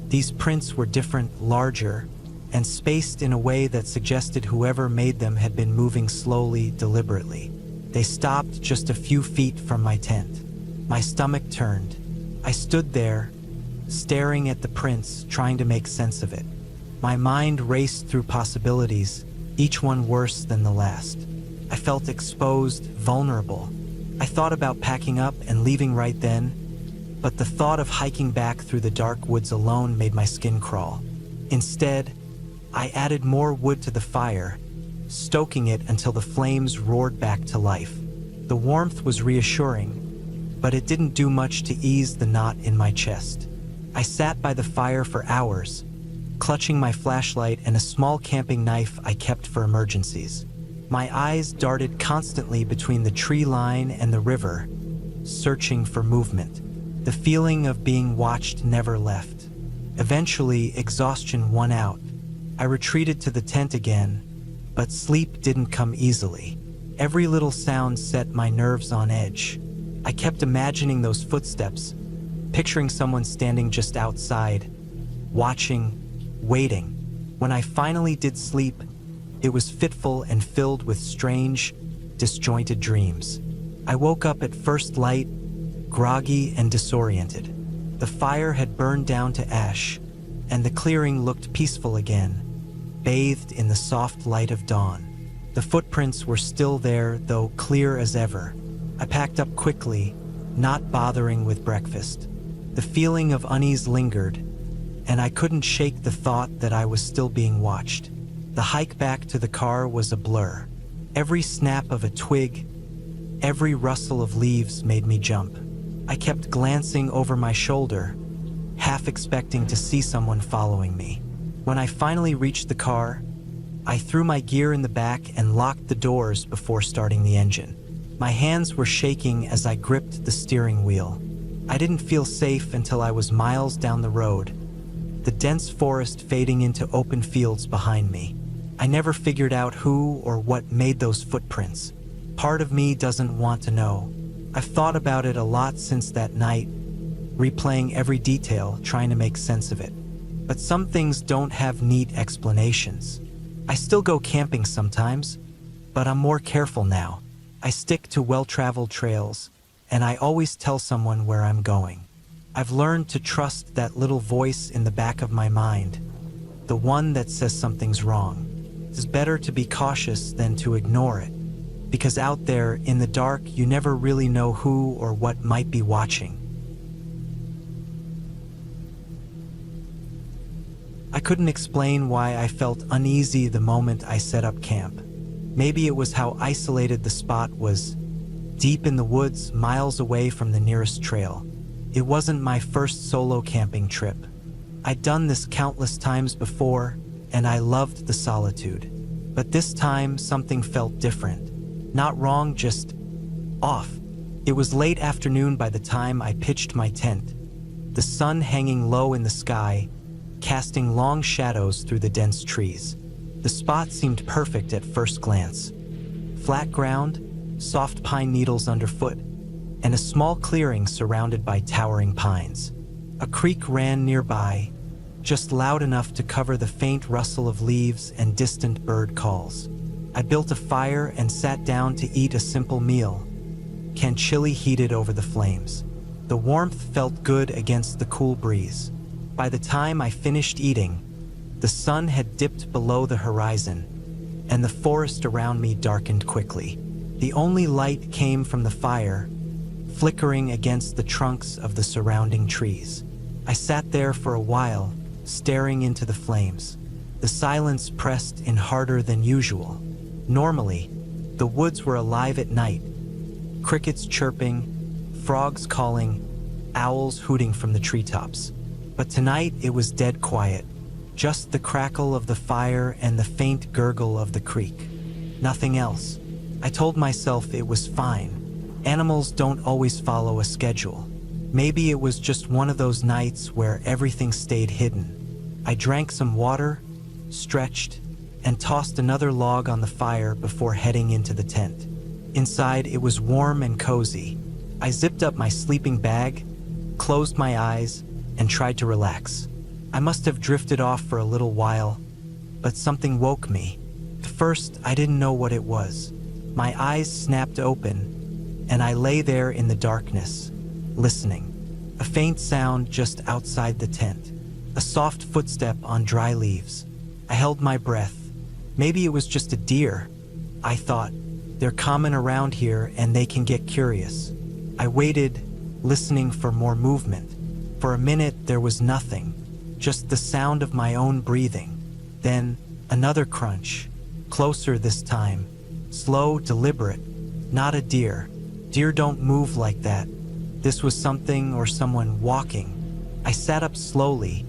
These prints were different, larger, and spaced in a way that suggested whoever made them had been moving slowly, deliberately. They stopped just a few feet from my tent. My stomach turned. I stood there, staring at the prints, trying to make sense of it. My mind raced through possibilities, each one worse than the last. I felt exposed, vulnerable. I thought about packing up and leaving right then, but the thought of hiking back through the dark woods alone made my skin crawl. Instead, I added more wood to the fire, stoking it until the flames roared back to life. The warmth was reassuring, but it didn't do much to ease the knot in my chest. I sat by the fire for hours, clutching my flashlight and a small camping knife I kept for emergencies. My eyes darted constantly between the tree line and the river, searching for movement. The feeling of being watched never left. Eventually, exhaustion won out. I retreated to the tent again, but sleep didn't come easily. Every little sound set my nerves on edge. I kept imagining those footsteps, picturing someone standing just outside, watching, waiting. When I finally did sleep, it was fitful and filled with strange, disjointed dreams. I woke up at first light, groggy and disoriented. The fire had burned down to ash, and the clearing looked peaceful again, bathed in the soft light of dawn. The footprints were still there, though clear as ever. I packed up quickly, not bothering with breakfast. The feeling of unease lingered, and I couldn't shake the thought that I was still being watched. The hike back to the car was a blur. Every snap of a twig, every rustle of leaves made me jump. I kept glancing over my shoulder, half expecting to see someone following me. When I finally reached the car, I threw my gear in the back and locked the doors before starting the engine. My hands were shaking as I gripped the steering wheel. I didn't feel safe until I was miles down the road, the dense forest fading into open fields behind me. I never figured out who or what made those footprints. Part of me doesn't want to know. I've thought about it a lot since that night, replaying every detail, trying to make sense of it. But some things don't have neat explanations. I still go camping sometimes, but I'm more careful now. I stick to well-traveled trails, and I always tell someone where I'm going. I've learned to trust that little voice in the back of my mind, the one that says something's wrong. It's better to be cautious than to ignore it, because out there in the dark, you never really know who or what might be watching. I couldn't explain why I felt uneasy the moment I set up camp. Maybe it was how isolated the spot was, deep in the woods, miles away from the nearest trail. It wasn't my first solo camping trip. I'd done this countless times before, and I loved the solitude. But this time, something felt different. Not wrong, just off. It was late afternoon by the time I pitched my tent, the sun hanging low in the sky, casting long shadows through the dense trees. The spot seemed perfect at first glance. Flat ground, soft pine needles underfoot, and a small clearing surrounded by towering pines. A creek ran nearby, just loud enough to cover the faint rustle of leaves and distant bird calls. I built a fire and sat down to eat a simple meal, can chili heated over the flames. The warmth felt good against the cool breeze. By the time I finished eating, the sun had dipped below the horizon, and the forest around me darkened quickly. The only light came from the fire, flickering against the trunks of the surrounding trees. I sat there for a while, staring into the flames. The silence pressed in harder than usual. Normally, the woods were alive at night. Crickets chirping, frogs calling, owls hooting from the treetops. But tonight it was dead quiet. Just the crackle of the fire and the faint gurgle of the creek. Nothing else. I told myself it was fine. Animals don't always follow a schedule. Maybe it was just one of those nights where everything stayed hidden. I drank some water, stretched, and tossed another log on the fire before heading into the tent. Inside, it was warm and cozy. I zipped up my sleeping bag, closed my eyes, and tried to relax. I must have drifted off for a little while, but something woke me. At first, I didn't know what it was. My eyes snapped open, and I lay there in the darkness, listening. A faint sound just outside the tent. A soft footstep on dry leaves. I held my breath. Maybe it was just a deer. I thought, they're common around here and they can get curious. I waited, listening for more movement. For a minute, there was nothing, just the sound of my own breathing. Then, another crunch, closer this time, slow, deliberate. Not a deer. Deer don't move like that. This was something or someone walking. I sat up slowly,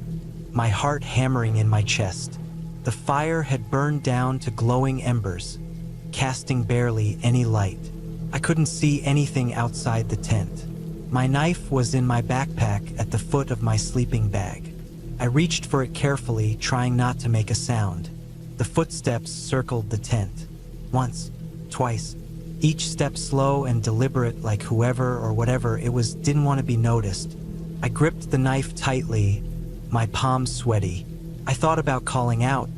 my heart hammering in my chest. The fire had burned down to glowing embers, casting barely any light. I couldn't see anything outside the tent. My knife was in my backpack at the foot of my sleeping bag. I reached for it carefully, trying not to make a sound. The footsteps circled the tent. Once, twice, each step slow and deliberate, like whoever or whatever it was didn't want to be noticed. I gripped the knife tightly, my palms sweaty. I thought about calling out,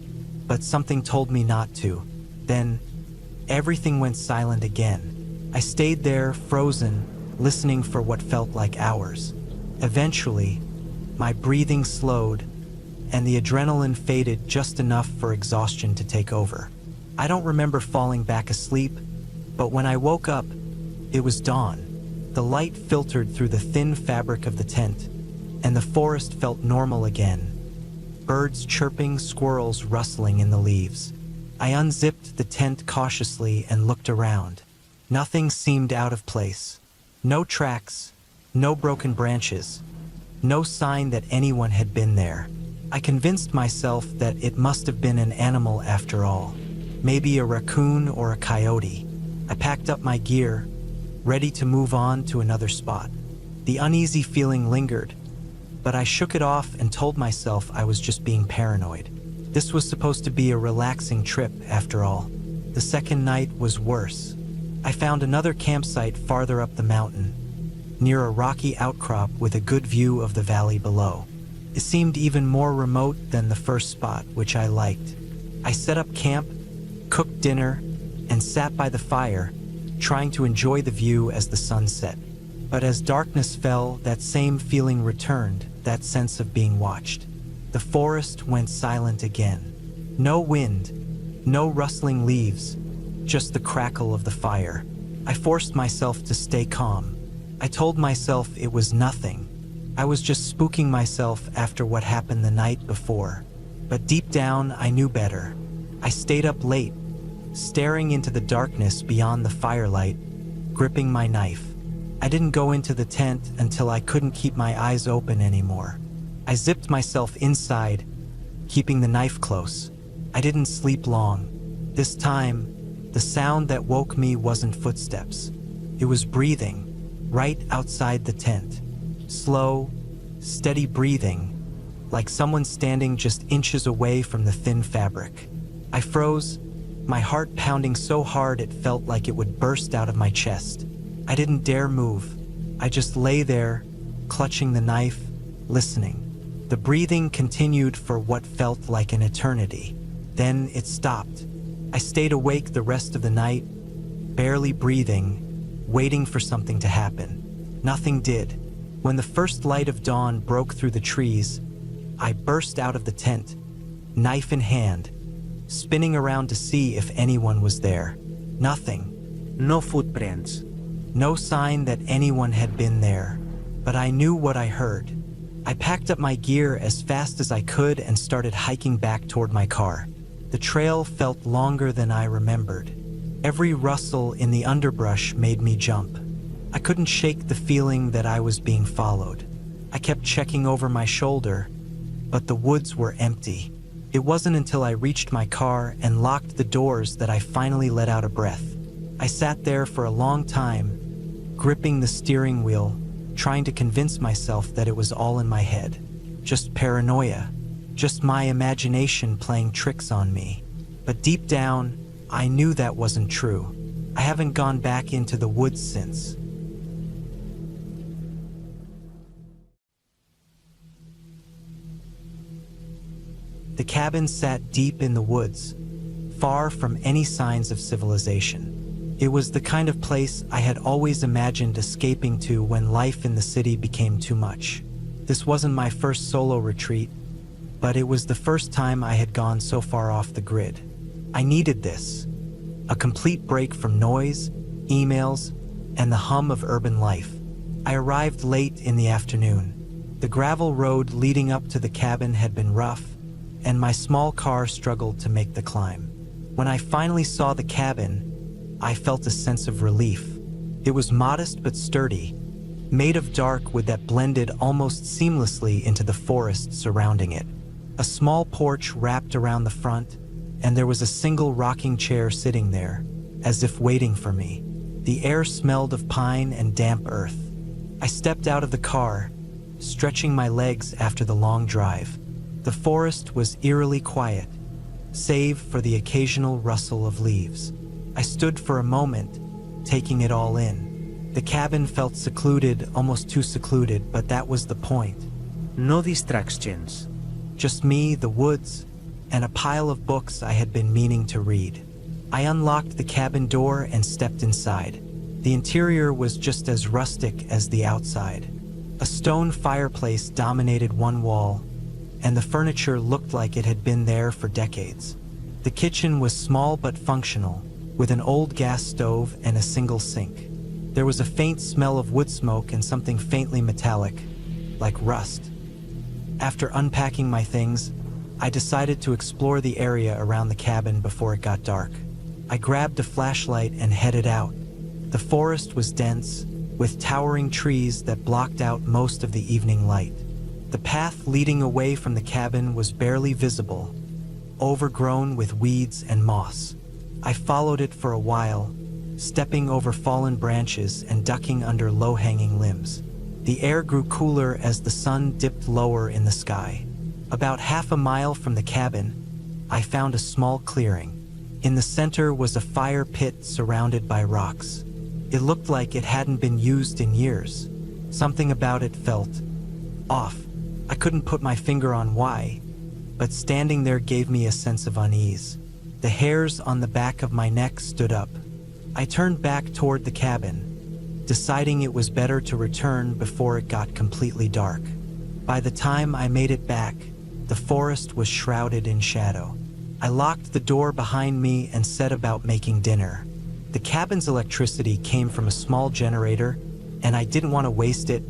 but something told me not to. Then, everything went silent again. I stayed there, frozen, listening for what felt like hours. Eventually, my breathing slowed, and the adrenaline faded just enough for exhaustion to take over. I don't remember falling back asleep, but when I woke up, it was dawn. The light filtered through the thin fabric of the tent, and the forest felt normal again. Birds chirping, squirrels rustling in the leaves. I unzipped the tent cautiously and looked around. Nothing seemed out of place. No tracks, no broken branches, no sign that anyone had been there. I convinced myself that it must have been an animal after all. Maybe a raccoon or a coyote. I packed up my gear, ready to move on to another spot. The uneasy feeling lingered, but I shook it off and told myself I was just being paranoid. This was supposed to be a relaxing trip, after all. The second night was worse. I found another campsite farther up the mountain, near a rocky outcrop with a good view of the valley below. It seemed even more remote than the first spot, which I liked. I set up camp, cooked dinner, and sat by the fire, trying to enjoy the view as the sun set. But as darkness fell, that same feeling returned, that sense of being watched. The forest went silent again. No wind, no rustling leaves, just the crackle of the fire. I forced myself to stay calm. I told myself it was nothing. I was just spooking myself after what happened the night before. But deep down, I knew better. I stayed up late, staring into the darkness beyond the firelight, gripping my knife. I didn't go into the tent until I couldn't keep my eyes open anymore. I zipped myself inside, keeping the knife close. I didn't sleep long. This time, the sound that woke me wasn't footsteps. It was breathing, right outside the tent. Slow, steady breathing, like someone standing just inches away from the thin fabric. I froze, my heart pounding so hard it felt like it would burst out of my chest. I didn't dare move. I just lay there, clutching the knife, listening. The breathing continued for what felt like an eternity. Then it stopped. I stayed awake the rest of the night, barely breathing, waiting for something to happen. Nothing did. When the first light of dawn broke through the trees, I burst out of the tent, knife in hand, spinning around to see if anyone was there. Nothing. No footprints. No sign that anyone had been there. But I knew what I heard. I packed up my gear as fast as I could and started hiking back toward my car. The trail felt longer than I remembered. Every rustle in the underbrush made me jump. I couldn't shake the feeling that I was being followed. I kept checking over my shoulder, but the woods were empty. It wasn't until I reached my car and locked the doors that I finally let out a breath. I sat there for a long time, gripping the steering wheel, trying to convince myself that it was all in my head. Just paranoia, just my imagination playing tricks on me. But deep down, I knew that wasn't true. I haven't gone back into the woods since. The cabin sat deep in the woods, far from any signs of civilization. It was the kind of place I had always imagined escaping to when life in the city became too much. This wasn't my first solo retreat, but it was the first time I had gone so far off the grid. I needed this, a complete break from noise, emails, and the hum of urban life. I arrived late in the afternoon. The gravel road leading up to the cabin had been rough, and my small car struggled to make the climb. When I finally saw the cabin, I felt a sense of relief. It was modest but sturdy, made of dark wood that blended almost seamlessly into the forest surrounding it. A small porch wrapped around the front, and there was a single rocking chair sitting there, as if waiting for me. The air smelled of pine and damp earth. I stepped out of the car, stretching my legs after the long drive. The forest was eerily quiet, save for the occasional rustle of leaves. I stood for a moment, taking it all in. The cabin felt secluded, almost too secluded, but that was the point. No distractions. Just me, the woods, and a pile of books I had been meaning to read. I unlocked the cabin door and stepped inside. The interior was just as rustic as the outside. A stone fireplace dominated one wall, and the furniture looked like it had been there for decades. The kitchen was small but functional, with an old gas stove and a single sink. There was a faint smell of wood smoke and something faintly metallic, like rust. After unpacking my things, I decided to explore the area around the cabin before it got dark. I grabbed a flashlight and headed out. The forest was dense, with towering trees that blocked out most of the evening light. The path leading away from the cabin was barely visible, overgrown with weeds and moss. I followed it for a while, stepping over fallen branches and ducking under low-hanging limbs. The air grew cooler as the sun dipped lower in the sky. About half a mile from the cabin, I found a small clearing. In the center was a fire pit surrounded by rocks. It looked like it hadn't been used in years. Something about it felt off. I couldn't put my finger on why, but standing there gave me a sense of unease. The hairs on the back of my neck stood up. I turned back toward the cabin, deciding it was better to return before it got completely dark. By the time I made it back, the forest was shrouded in shadow. I locked the door behind me and set about making dinner. The cabin's electricity came from a small generator, and I didn't want to waste it,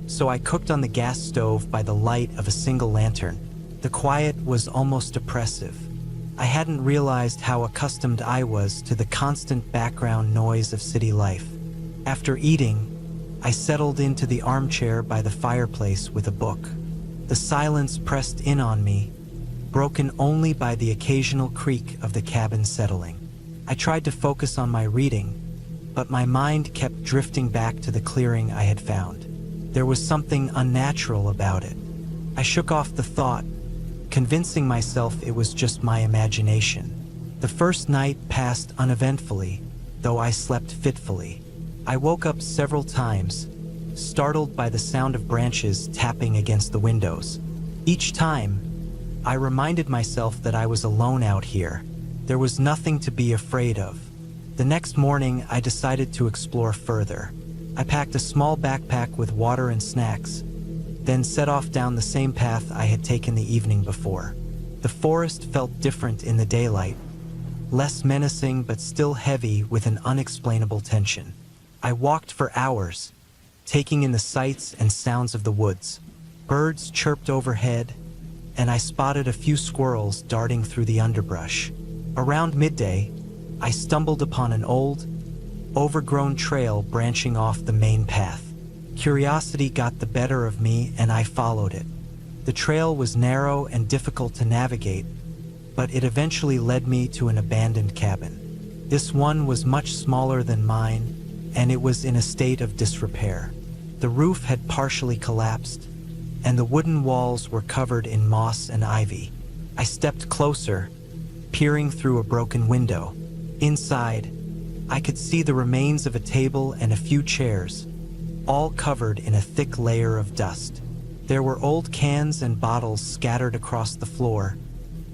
so I cooked on the gas stove by the light of a single lantern. The quiet was almost oppressive. I hadn't realized how accustomed I was to the constant background noise of city life. After eating, I settled into the armchair by the fireplace with a book. The silence pressed in on me, broken only by the occasional creak of the cabin settling. I tried to focus on my reading, but my mind kept drifting back to the clearing I had found. There was something unnatural about it. I shook off the thought, convincing myself it was just my imagination. The first night passed uneventfully, though I slept fitfully. I woke up several times, startled by the sound of branches tapping against the windows. Each time, I reminded myself that I was alone out here. There was nothing to be afraid of. The next morning, I decided to explore further. I packed a small backpack with water and snacks, then set off down the same path I had taken the evening before. The forest felt different in the daylight, less menacing but still heavy with an unexplainable tension. I walked for hours, taking in the sights and sounds of the woods. Birds chirped overhead, and I spotted a few squirrels darting through the underbrush. Around midday, I stumbled upon an old, overgrown trail branching off the main path. Curiosity got the better of me and I followed it. The trail was narrow and difficult to navigate, but it eventually led me to an abandoned cabin. This one was much smaller than mine, and it was in a state of disrepair. The roof had partially collapsed, and the wooden walls were covered in moss and ivy. I stepped closer, peering through a broken window. Inside, I could see the remains of a table and a few chairs, all covered in a thick layer of dust. There were old cans and bottles scattered across the floor,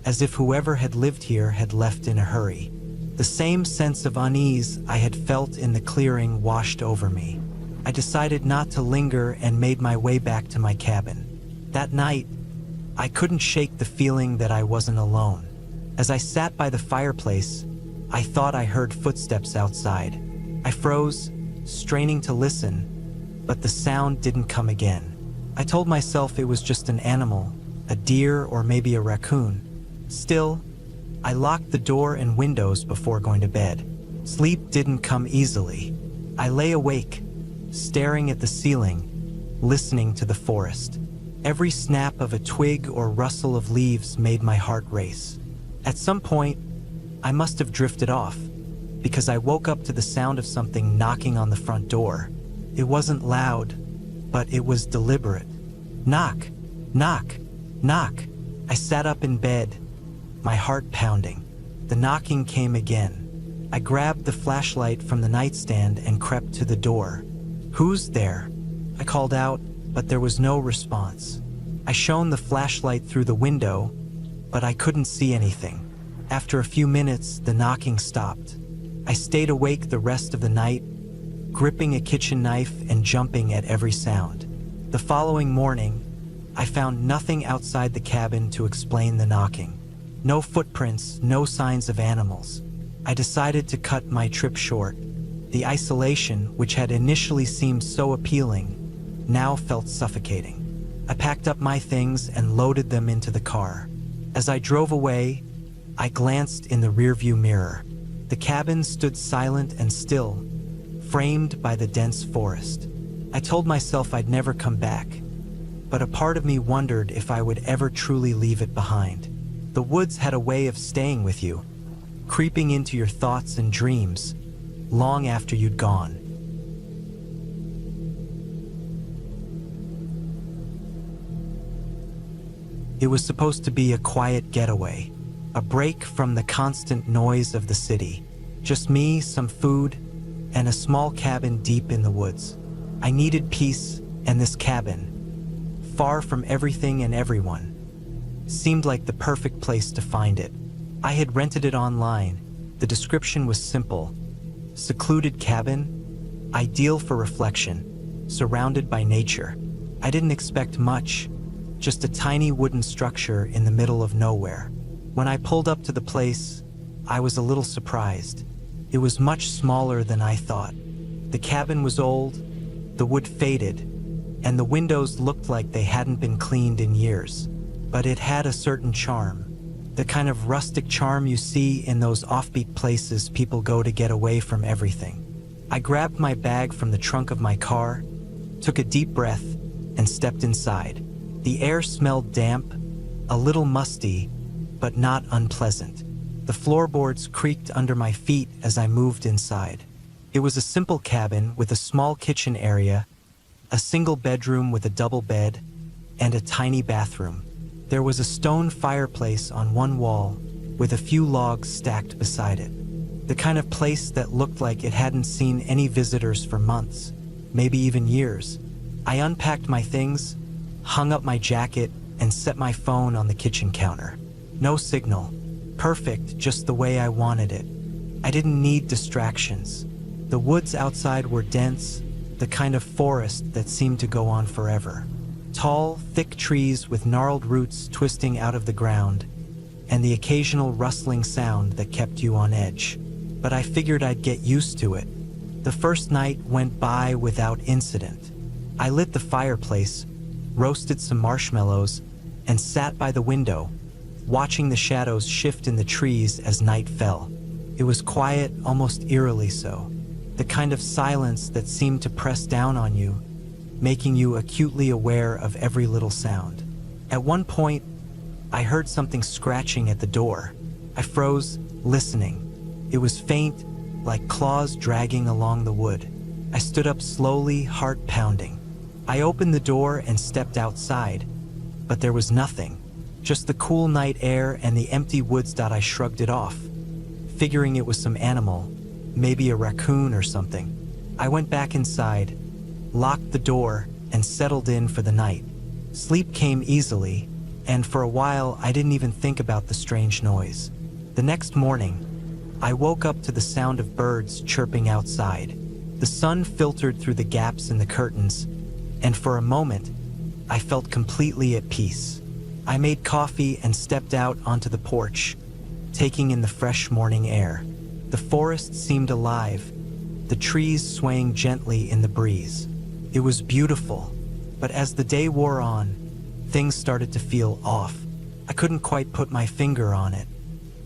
as if whoever had lived here had left in a hurry. The same sense of unease I had felt in the clearing washed over me. I decided not to linger and made my way back to my cabin. That night, I couldn't shake the feeling that I wasn't alone. As I sat by the fireplace, I thought I heard footsteps outside. I froze, straining to listen, but the sound didn't come again. I told myself it was just an animal, a deer or maybe a raccoon. Still, I locked the door and windows before going to bed. Sleep didn't come easily. I lay awake, staring at the ceiling, listening to the forest. Every snap of a twig or rustle of leaves made my heart race. At some point, I must have drifted off, because I woke up to the sound of something knocking on the front door. It wasn't loud, but it was deliberate. Knock, knock, knock. I sat up in bed, my heart pounding. The knocking came again. I grabbed the flashlight from the nightstand and crept to the door. "Who's there?" I called out, but there was no response. I shone the flashlight through the window, but I couldn't see anything. After a few minutes, the knocking stopped. I stayed awake the rest of the night, gripping a kitchen knife and jumping at every sound. The following morning, I found nothing outside the cabin to explain the knocking. No footprints, no signs of animals. I decided to cut my trip short. The isolation, which had initially seemed so appealing, now felt suffocating. I packed up my things and loaded them into the car. As I drove away, I glanced in the rearview mirror. The cabin stood silent and still, framed by the dense forest. I told myself I'd never come back, but a part of me wondered if I would ever truly leave it behind. The woods had a way of staying with you, creeping into your thoughts and dreams, long after you'd gone. It was supposed to be a quiet getaway, a break from the constant noise of the city. Just me, some food, and a small cabin deep in the woods. I needed peace, and this cabin, far from everything and everyone, seemed like the perfect place to find it. I had rented it online. The description was simple: secluded cabin, ideal for reflection, surrounded by nature. I didn't expect much, just a tiny wooden structure in the middle of nowhere. When I pulled up to the place, I was a little surprised. It was much smaller than I thought. The cabin was old, the wood faded, and the windows looked like they hadn't been cleaned in years. But it had a certain charm, the kind of rustic charm you see in those offbeat places people go to get away from everything. I grabbed my bag from the trunk of my car, took a deep breath, and stepped inside. The air smelled damp, a little musty, but not unpleasant. The floorboards creaked under my feet as I moved inside. It was a simple cabin with a small kitchen area, a single bedroom with a double bed, and a tiny bathroom. There was a stone fireplace on one wall, with a few logs stacked beside it. The kind of place that looked like it hadn't seen any visitors for months, maybe even years. I unpacked my things, hung up my jacket, and set my phone on the kitchen counter. No signal. Perfect, just the way I wanted it. I didn't need distractions. The woods outside were dense, the kind of forest that seemed to go on forever. Tall, thick trees with gnarled roots twisting out of the ground, and the occasional rustling sound that kept you on edge. But I figured I'd get used to it. The first night went by without incident. I lit the fireplace, roasted some marshmallows, and sat by the window, watching the shadows shift in the trees as night fell. It was quiet, almost eerily so. The kind of silence that seemed to press down on you, making you acutely aware of every little sound. At one point, I heard something scratching at the door. I froze, listening. It was faint, like claws dragging along the wood. I stood up slowly, heart pounding. I opened the door and stepped outside, but there was nothing. Just the cool night air and the empty woods. I shrugged it off, figuring it was some animal, maybe a raccoon or something. I went back inside, locked the door, and settled in for the night. Sleep came easily, and for a while I didn't even think about the strange noise. The next morning, I woke up to the sound of birds chirping outside. The sun filtered through the gaps in the curtains, and for a moment, I felt completely at peace. I made coffee and stepped out onto the porch, taking in the fresh morning air. The forest seemed alive, the trees swaying gently in the breeze. It was beautiful, but as the day wore on, things started to feel off. I couldn't quite put my finger on it.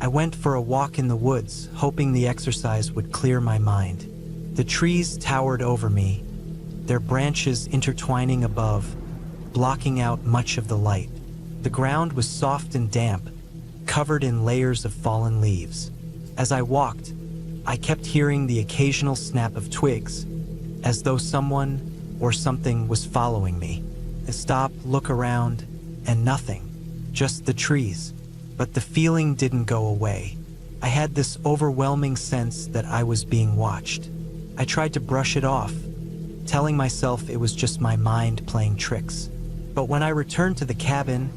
I went for a walk in the woods, hoping the exercise would clear my mind. The trees towered over me, their branches intertwining above, blocking out much of the light. The ground was soft and damp, covered in layers of fallen leaves. As I walked, I kept hearing the occasional snap of twigs, as though someone or something was following me. I stopped, looked around, and nothing, just the trees. But the feeling didn't go away. I had this overwhelming sense that I was being watched. I tried to brush it off, telling myself it was just my mind playing tricks. But when I returned to the cabin,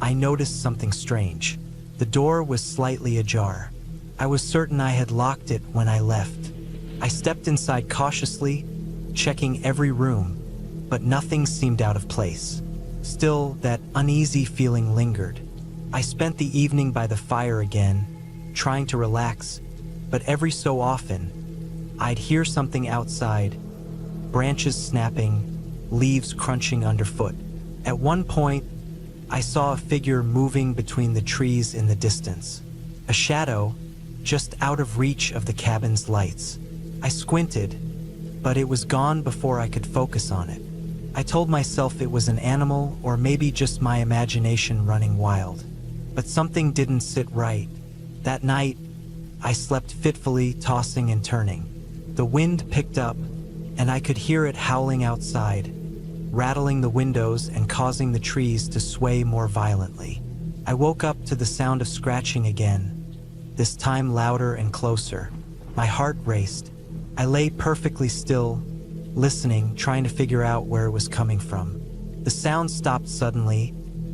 I noticed something strange. The door was slightly ajar. I was certain I had locked it when I left. I stepped inside cautiously, checking every room, but nothing seemed out of place. Still, that uneasy feeling lingered. I spent the evening by the fire again, trying to relax, but every so often, I'd hear something outside, branches snapping, leaves crunching underfoot. At one point, I saw a figure moving between the trees in the distance, a shadow just out of reach of the cabin's lights. I squinted, but it was gone before I could focus on it. I told myself it was an animal or maybe just my imagination running wild. But something didn't sit right. That night, I slept fitfully, tossing and turning. The wind picked up, and I could hear it howling outside, rattling the windows and causing the trees to sway more violently. I woke up to the sound of scratching again, this time louder and closer. My heart raced. I lay perfectly still, listening, trying to figure out where it was coming from. The sound stopped suddenly,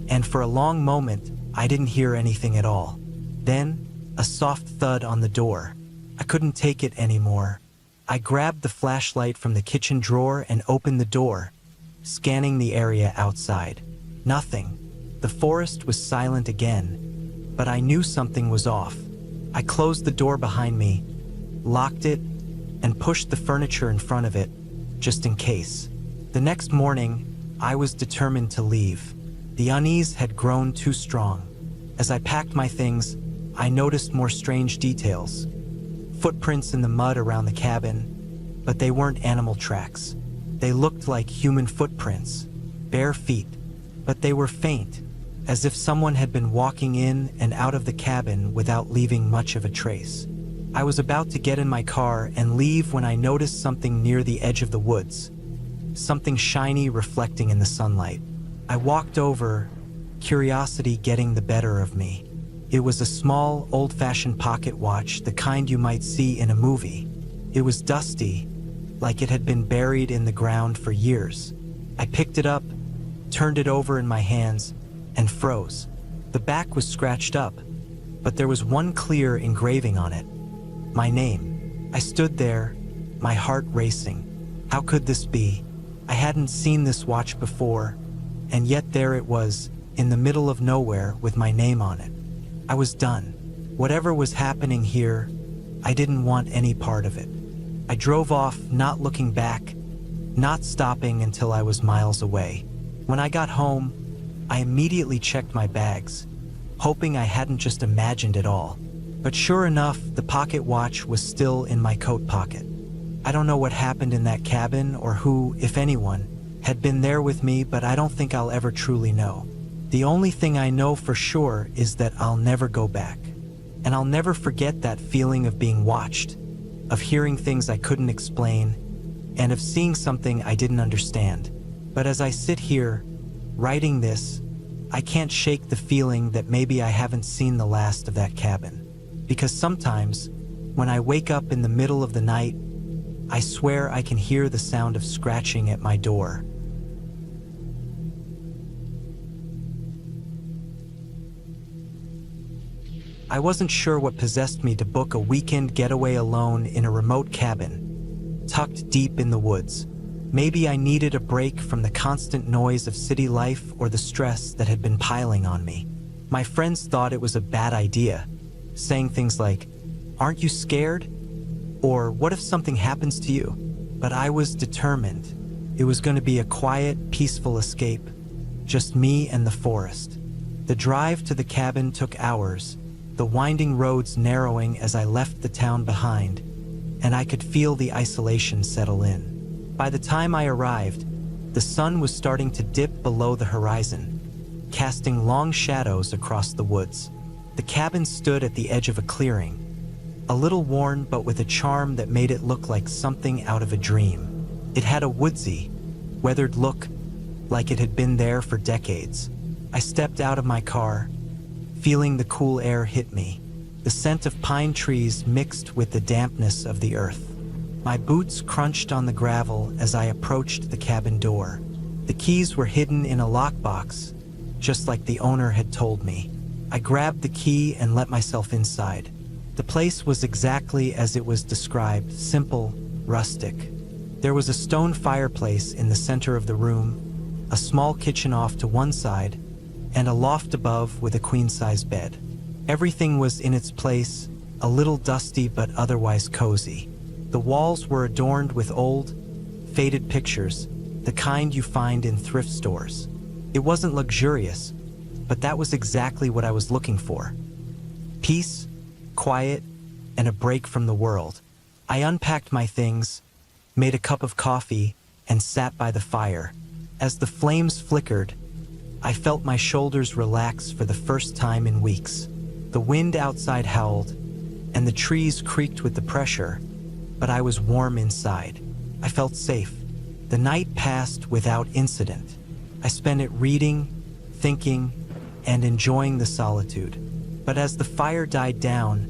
and for a long moment, I didn't hear anything at all. Then, a soft thud on the door. I couldn't take it anymore. I grabbed the flashlight from the kitchen drawer and opened the door, scanning the area outside. Nothing. The forest was silent again, but I knew something was off. I closed the door behind me, locked it, and pushed the furniture in front of it, just in case. The next morning, I was determined to leave. The unease had grown too strong. As I packed my things, I noticed more strange details. Footprints in the mud around the cabin, but they weren't animal tracks. They looked like human footprints, bare feet, but they were faint, as if someone had been walking in and out of the cabin without leaving much of a trace. I was about to get in my car and leave when I noticed something near the edge of the woods, something shiny reflecting in the sunlight. I walked over, curiosity getting the better of me. It was a small, old-fashioned pocket watch, the kind you might see in a movie. It was dusty, like it had been buried in the ground for years. I picked it up, turned it over in my hands, and froze. The back was scratched up, but there was one clear engraving on it. My name. I stood there, my heart racing. How could this be? I hadn't seen this watch before, and yet there it was, in the middle of nowhere with my name on it. I was done. Whatever was happening here, I didn't want any part of it. I drove off, not looking back, not stopping until I was miles away. When I got home, I immediately checked my bags, hoping I hadn't just imagined it all. But sure enough, the pocket watch was still in my coat pocket. I don't know what happened in that cabin or who, if anyone, had been there with me, but I don't think I'll ever truly know. The only thing I know for sure is that I'll never go back. And I'll never forget that feeling of being watched, of hearing things I couldn't explain, and of seeing something I didn't understand. But as I sit here, writing this, I can't shake the feeling that maybe I haven't seen the last of that cabin. Because sometimes, when I wake up in the middle of the night, I swear I can hear the sound of scratching at my door. I wasn't sure what possessed me to book a weekend getaway alone in a remote cabin, tucked deep in the woods. Maybe I needed a break from the constant noise of city life or the stress that had been piling on me. My friends thought it was a bad idea, saying things like, "Aren't you scared?" Or, "What if something happens to you?" But I was determined. It was going to be a quiet, peaceful escape, just me and the forest. The drive to the cabin took hours, the winding roads narrowing as I left the town behind, and I could feel the isolation settle in. By the time I arrived, the sun was starting to dip below the horizon, casting long shadows across the woods. The cabin stood at the edge of a clearing, a little worn but with a charm that made it look like something out of a dream. It had a woodsy, weathered look, like it had been there for decades. I stepped out of my car, feeling the cool air hit me, the scent of pine trees mixed with the dampness of the earth. My boots crunched on the gravel as I approached the cabin door. The keys were hidden in a lockbox, just like the owner had told me. I grabbed the key and let myself inside. The place was exactly as it was described, simple, rustic. There was a stone fireplace in the center of the room, a small kitchen off to one side, and a loft above with a queen-size bed. Everything was in its place, a little dusty but otherwise cozy. The walls were adorned with old, faded pictures, the kind you find in thrift stores. It wasn't luxurious, but that was exactly what I was looking for. Peace, quiet, and a break from the world. I unpacked my things, made a cup of coffee, and sat by the fire. As the flames flickered, I felt my shoulders relax for the first time in weeks. The wind outside howled, and the trees creaked with the pressure, but I was warm inside. I felt safe. The night passed without incident. I spent it reading, thinking, and enjoying the solitude. But as the fire died down,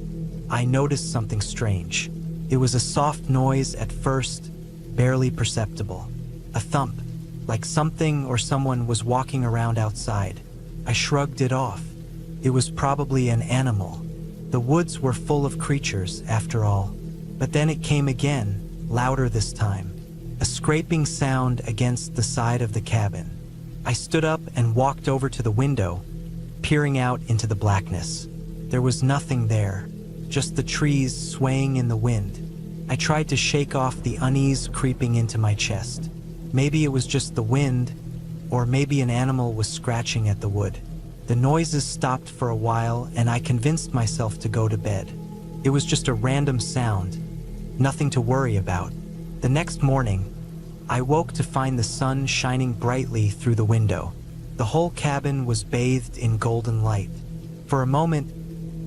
I noticed something strange. It was a soft noise at first, barely perceptible. A thump, like something or someone was walking around outside. I shrugged it off. It was probably an animal. The woods were full of creatures, after all. But then it came again, louder this time. A scraping sound against the side of the cabin. I stood up and walked over to the window, peering out into the blackness. There was nothing there, just the trees swaying in the wind. I tried to shake off the unease creeping into my chest. Maybe it was just the wind, or maybe an animal was scratching at the wood. The noises stopped for a while, and I convinced myself to go to bed. It was just a random sound, nothing to worry about. The next morning, I woke to find the sun shining brightly through the window. The whole cabin was bathed in golden light. For a moment,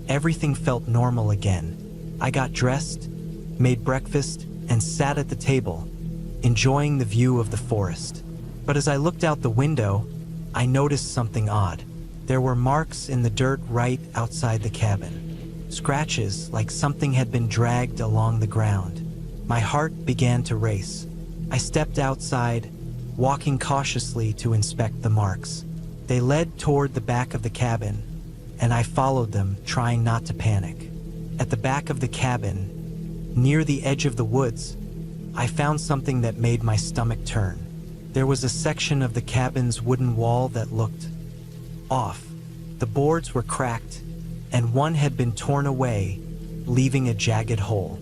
everything felt normal again. I got dressed, made breakfast, and sat at the table, enjoying the view of the forest. But as I looked out the window, I noticed something odd. There were marks in the dirt right outside the cabin. Scratches like something had been dragged along the ground. My heart began to race. I stepped outside, walking cautiously to inspect the marks. They led toward the back of the cabin, and I followed them, trying not to panic. At the back of the cabin, near the edge of the woods, I found something that made my stomach turn. There was a section of the cabin's wooden wall that looked off. The boards were cracked, and one had been torn away, leaving a jagged hole.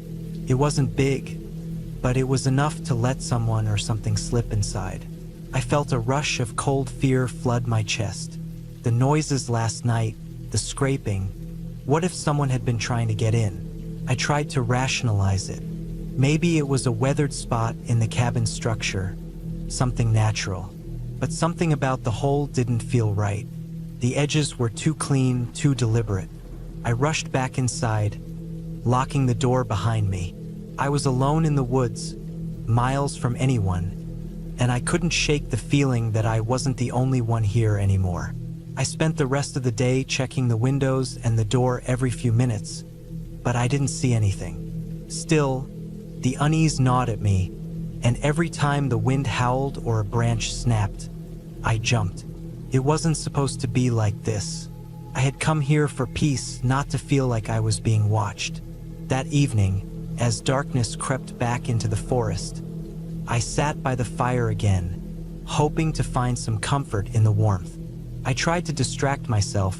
It wasn't big, but it was enough to let someone or something slip inside. I felt a rush of cold fear flood my chest. The noises last night, the scraping. What if someone had been trying to get in? I tried to rationalize it. Maybe it was a weathered spot in the cabin structure, something natural. But something about the hole didn't feel right. The edges were too clean, too deliberate. I rushed back inside, locking the door behind me. I was alone in the woods, miles from anyone, and I couldn't shake the feeling that I wasn't the only one here anymore. I spent the rest of the day checking the windows and the door every few minutes, but I didn't see anything. Still, the unease gnawed at me, and every time the wind howled or a branch snapped, I jumped. It wasn't supposed to be like this. I had come here for peace, not to feel like I was being watched. That evening, as darkness crept back into the forest, I sat by the fire again, hoping to find some comfort in the warmth. I tried to distract myself,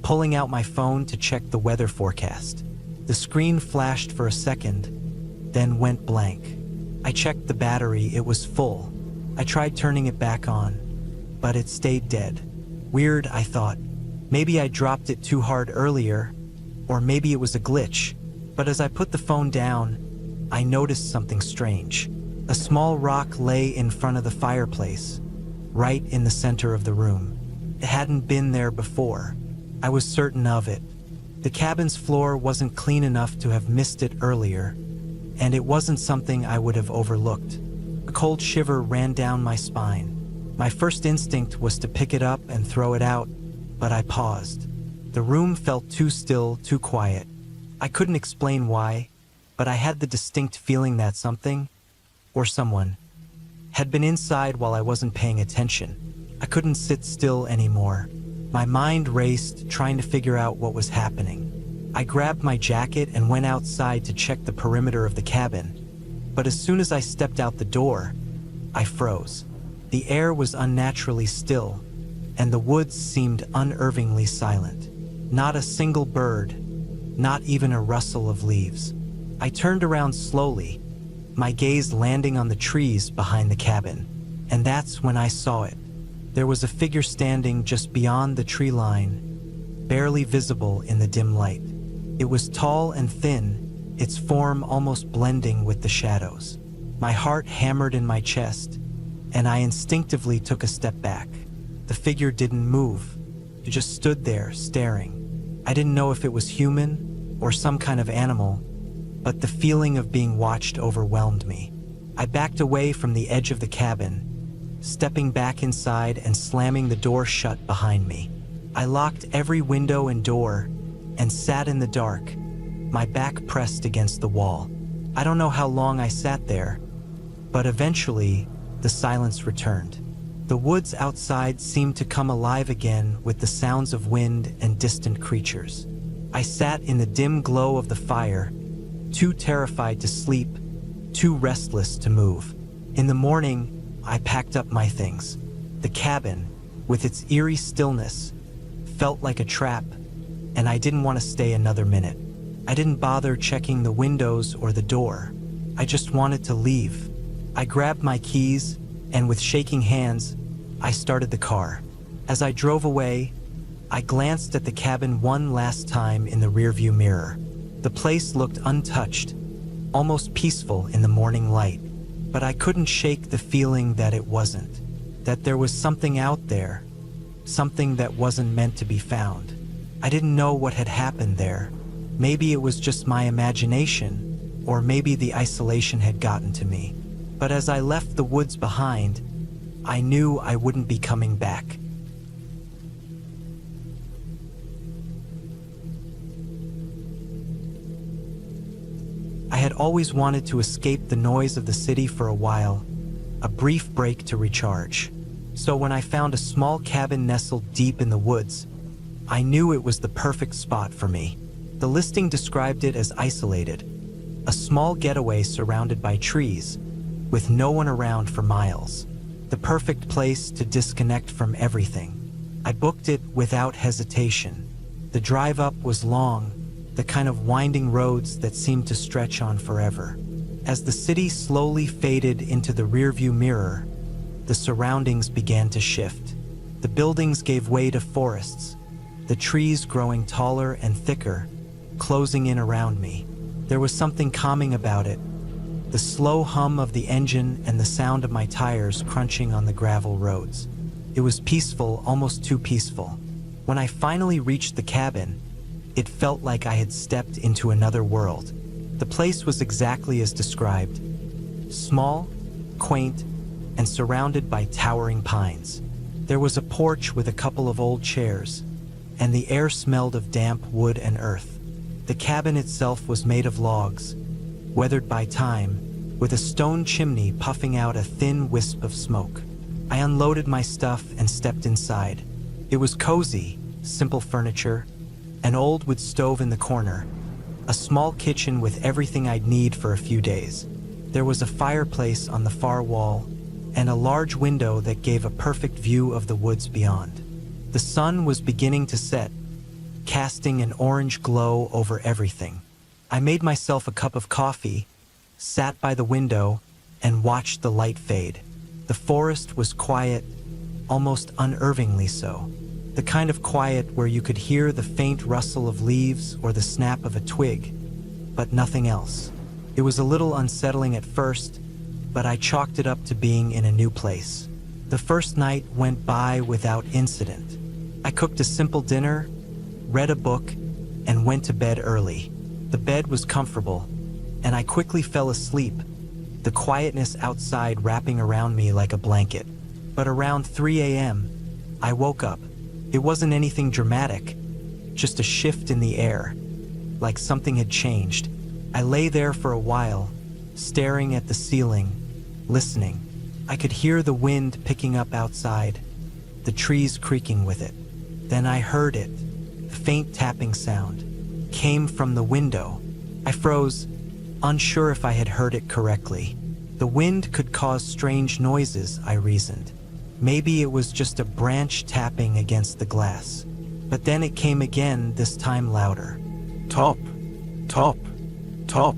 pulling out my phone to check the weather forecast. The screen flashed for a second, then went blank. I checked the battery, it was full. I tried turning it back on, but it stayed dead. Weird, I thought. Maybe I dropped it too hard earlier, or maybe it was a glitch. But as I put the phone down, I noticed something strange. A small rock lay in front of the fireplace, right in the center of the room. It hadn't been there before. I was certain of it. The cabin's floor wasn't clean enough to have missed it earlier, and it wasn't something I would have overlooked. A cold shiver ran down my spine. My first instinct was to pick it up and throw it out, but I paused. The room felt too still, too quiet. I couldn't explain why, but I had the distinct feeling that something, or someone, had been inside while I wasn't paying attention. I couldn't sit still anymore. My mind raced, trying to figure out what was happening. I grabbed my jacket and went outside to check the perimeter of the cabin. But as soon as I stepped out the door, I froze. The air was unnaturally still, and the woods seemed unnervingly silent. Not a single bird, not even a rustle of leaves. I turned around slowly, my gaze landing on the trees behind the cabin, and that's when I saw it. There was a figure standing just beyond the tree line, barely visible in the dim light. It was tall and thin, its form almost blending with the shadows. My heart hammered in my chest, and I instinctively took a step back. The figure didn't move. It just stood there, staring. I didn't know if it was human or some kind of animal, but the feeling of being watched overwhelmed me. I backed away from the edge of the cabin, stepping back inside and slamming the door shut behind me. I locked every window and door and sat in the dark, my back pressed against the wall. I don't know how long I sat there, but eventually the silence returned. The woods outside seemed to come alive again with the sounds of wind and distant creatures. I sat in the dim glow of the fire, too terrified to sleep, too restless to move. In the morning, I packed up my things. The cabin, with its eerie stillness, felt like a trap, and I didn't want to stay another minute. I didn't bother checking the windows or the door. I just wanted to leave. I grabbed my keys, and with shaking hands, I started the car. As I drove away, I glanced at the cabin one last time in the rearview mirror. The place looked untouched, almost peaceful in the morning light, but I couldn't shake the feeling that it wasn't, that there was something out there, something that wasn't meant to be found. I didn't know what had happened there. Maybe it was just my imagination, or maybe the isolation had gotten to me. But as I left the woods behind, I knew I wouldn't be coming back. I had always wanted to escape the noise of the city for a while, a brief break to recharge. So when I found a small cabin nestled deep in the woods, I knew it was the perfect spot for me. The listing described it as isolated, a small getaway surrounded by trees, with no one around for miles. The perfect place to disconnect from everything. I booked it without hesitation. The drive up was long, the kind of winding roads that seemed to stretch on forever. As the city slowly faded into the rearview mirror, the surroundings began to shift. The buildings gave way to forests, the trees growing taller and thicker, closing in around me. There was something calming about it, the slow hum of the engine and the sound of my tires crunching on the gravel roads. It was peaceful, almost too peaceful. When I finally reached the cabin, it felt like I had stepped into another world. The place was exactly as described: small, quaint, and surrounded by towering pines. There was a porch with a couple of old chairs, and the air smelled of damp wood and earth. The cabin itself was made of logs, weathered by time, with a stone chimney puffing out a thin wisp of smoke. I unloaded my stuff and stepped inside. It was cozy, simple furniture, an old wood stove in the corner, a small kitchen with everything I'd need for a few days. There was a fireplace on the far wall, and a large window that gave a perfect view of the woods beyond. The sun was beginning to set, casting an orange glow over everything. I made myself a cup of coffee, sat by the window, and watched the light fade. The forest was quiet, almost unnervingly so. The kind of quiet where you could hear the faint rustle of leaves or the snap of a twig, but nothing else. It was a little unsettling at first, but I chalked it up to being in a new place. The first night went by without incident. I cooked a simple dinner, read a book, and went to bed early. The bed was comfortable, and I quickly fell asleep, the quietness outside wrapping around me like a blanket. But around 3 a.m., I woke up. It wasn't anything dramatic, just a shift in the air, like something had changed. I lay there for a while, staring at the ceiling, listening. I could hear the wind picking up outside, the trees creaking with it. Then I heard it. A faint tapping sound came from the window. I froze, unsure if I had heard it correctly. The wind could cause strange noises, I reasoned. Maybe it was just a branch tapping against the glass. But then it came again, this time louder. Top, top, top.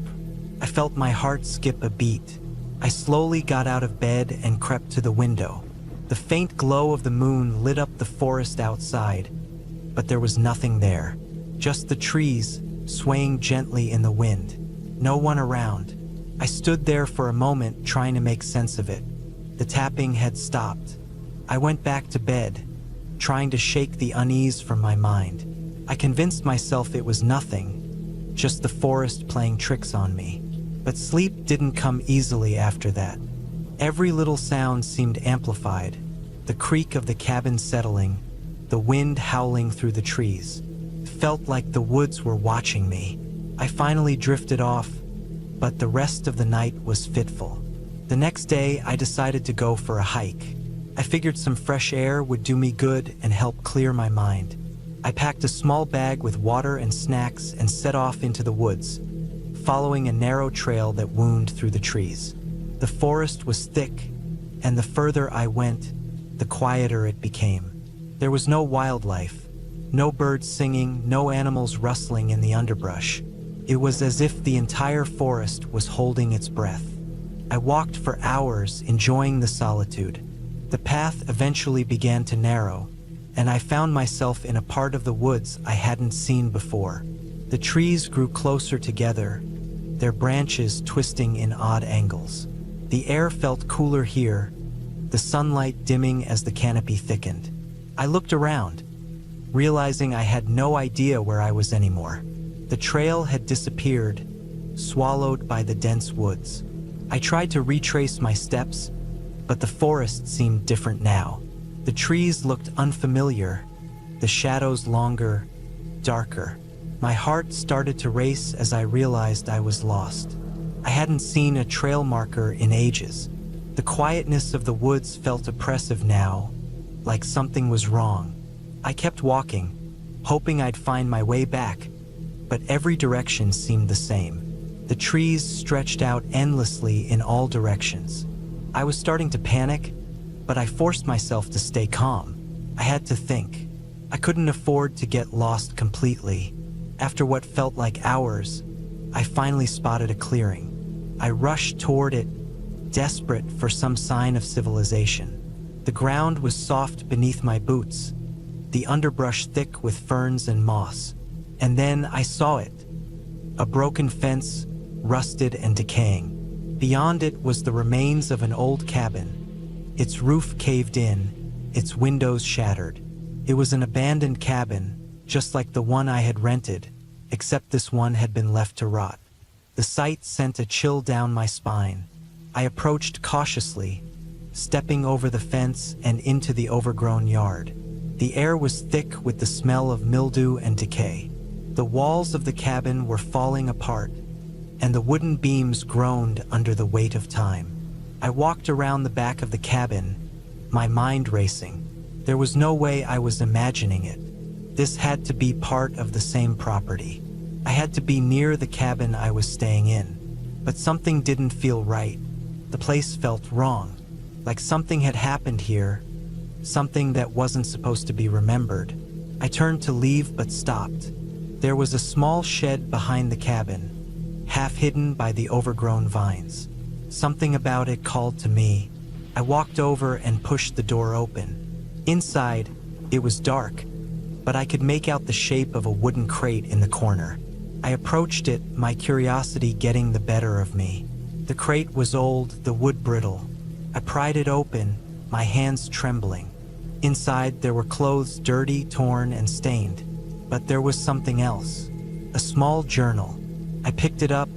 I felt my heart skip a beat. I slowly got out of bed and crept to the window. The faint glow of the moon lit up the forest outside, but there was nothing there. Just the trees, swaying gently in the wind. No one around. I stood there for a moment, trying to make sense of it. The tapping had stopped. I went back to bed, trying to shake the unease from my mind. I convinced myself it was nothing, just the forest playing tricks on me. But sleep didn't come easily after that. Every little sound seemed amplified. The creak of the cabin settling, the wind howling through the trees. It felt like the woods were watching me. I finally drifted off, but the rest of the night was fitful. The next day, I decided to go for a hike. I figured some fresh air would do me good and help clear my mind. I packed a small bag with water and snacks and set off into the woods, following a narrow trail that wound through the trees. The forest was thick, and the further I went, the quieter it became. There was no wildlife, no birds singing, no animals rustling in the underbrush. It was as if the entire forest was holding its breath. I walked for hours, enjoying the solitude. The path eventually began to narrow, and I found myself in a part of the woods I hadn't seen before. The trees grew closer together, their branches twisting in odd angles. The air felt cooler here, the sunlight dimming as the canopy thickened. I looked around, realizing I had no idea where I was anymore. The trail had disappeared, swallowed by the dense woods. I tried to retrace my steps, but the forest seemed different now. The trees looked unfamiliar, the shadows longer, darker. My heart started to race as I realized I was lost. I hadn't seen a trail marker in ages. The quietness of the woods felt oppressive now, like something was wrong. I kept walking, hoping I'd find my way back, but every direction seemed the same. The trees stretched out endlessly in all directions. I was starting to panic, but I forced myself to stay calm. I had to think. I couldn't afford to get lost completely. After what felt like hours, I finally spotted a clearing. I rushed toward it, desperate for some sign of civilization. The ground was soft beneath my boots, the underbrush thick with ferns and moss. And then I saw it. A broken fence, rusted and decaying. Beyond it was the remains of an old cabin. Its roof caved in, its windows shattered. It was an abandoned cabin, just like the one I had rented, except this one had been left to rot. The sight sent a chill down my spine. I approached cautiously, stepping over the fence and into the overgrown yard. The air was thick with the smell of mildew and decay. The walls of the cabin were falling apart, and the wooden beams groaned under the weight of time. I walked around the back of the cabin, my mind racing. There was no way I was imagining it. This had to be part of the same property. I had to be near the cabin I was staying in. But something didn't feel right. The place felt wrong, like something had happened here, something that wasn't supposed to be remembered. I turned to leave but stopped. There was a small shed behind the cabin, half hidden by the overgrown vines. Something about it called to me. I walked over and pushed the door open. Inside, it was dark, but I could make out the shape of a wooden crate in the corner. I approached it, my curiosity getting the better of me. The crate was old, the wood brittle. I pried it open, my hands trembling. Inside, there were clothes dirty, torn, and stained. But there was something else. A small journal. I picked it up,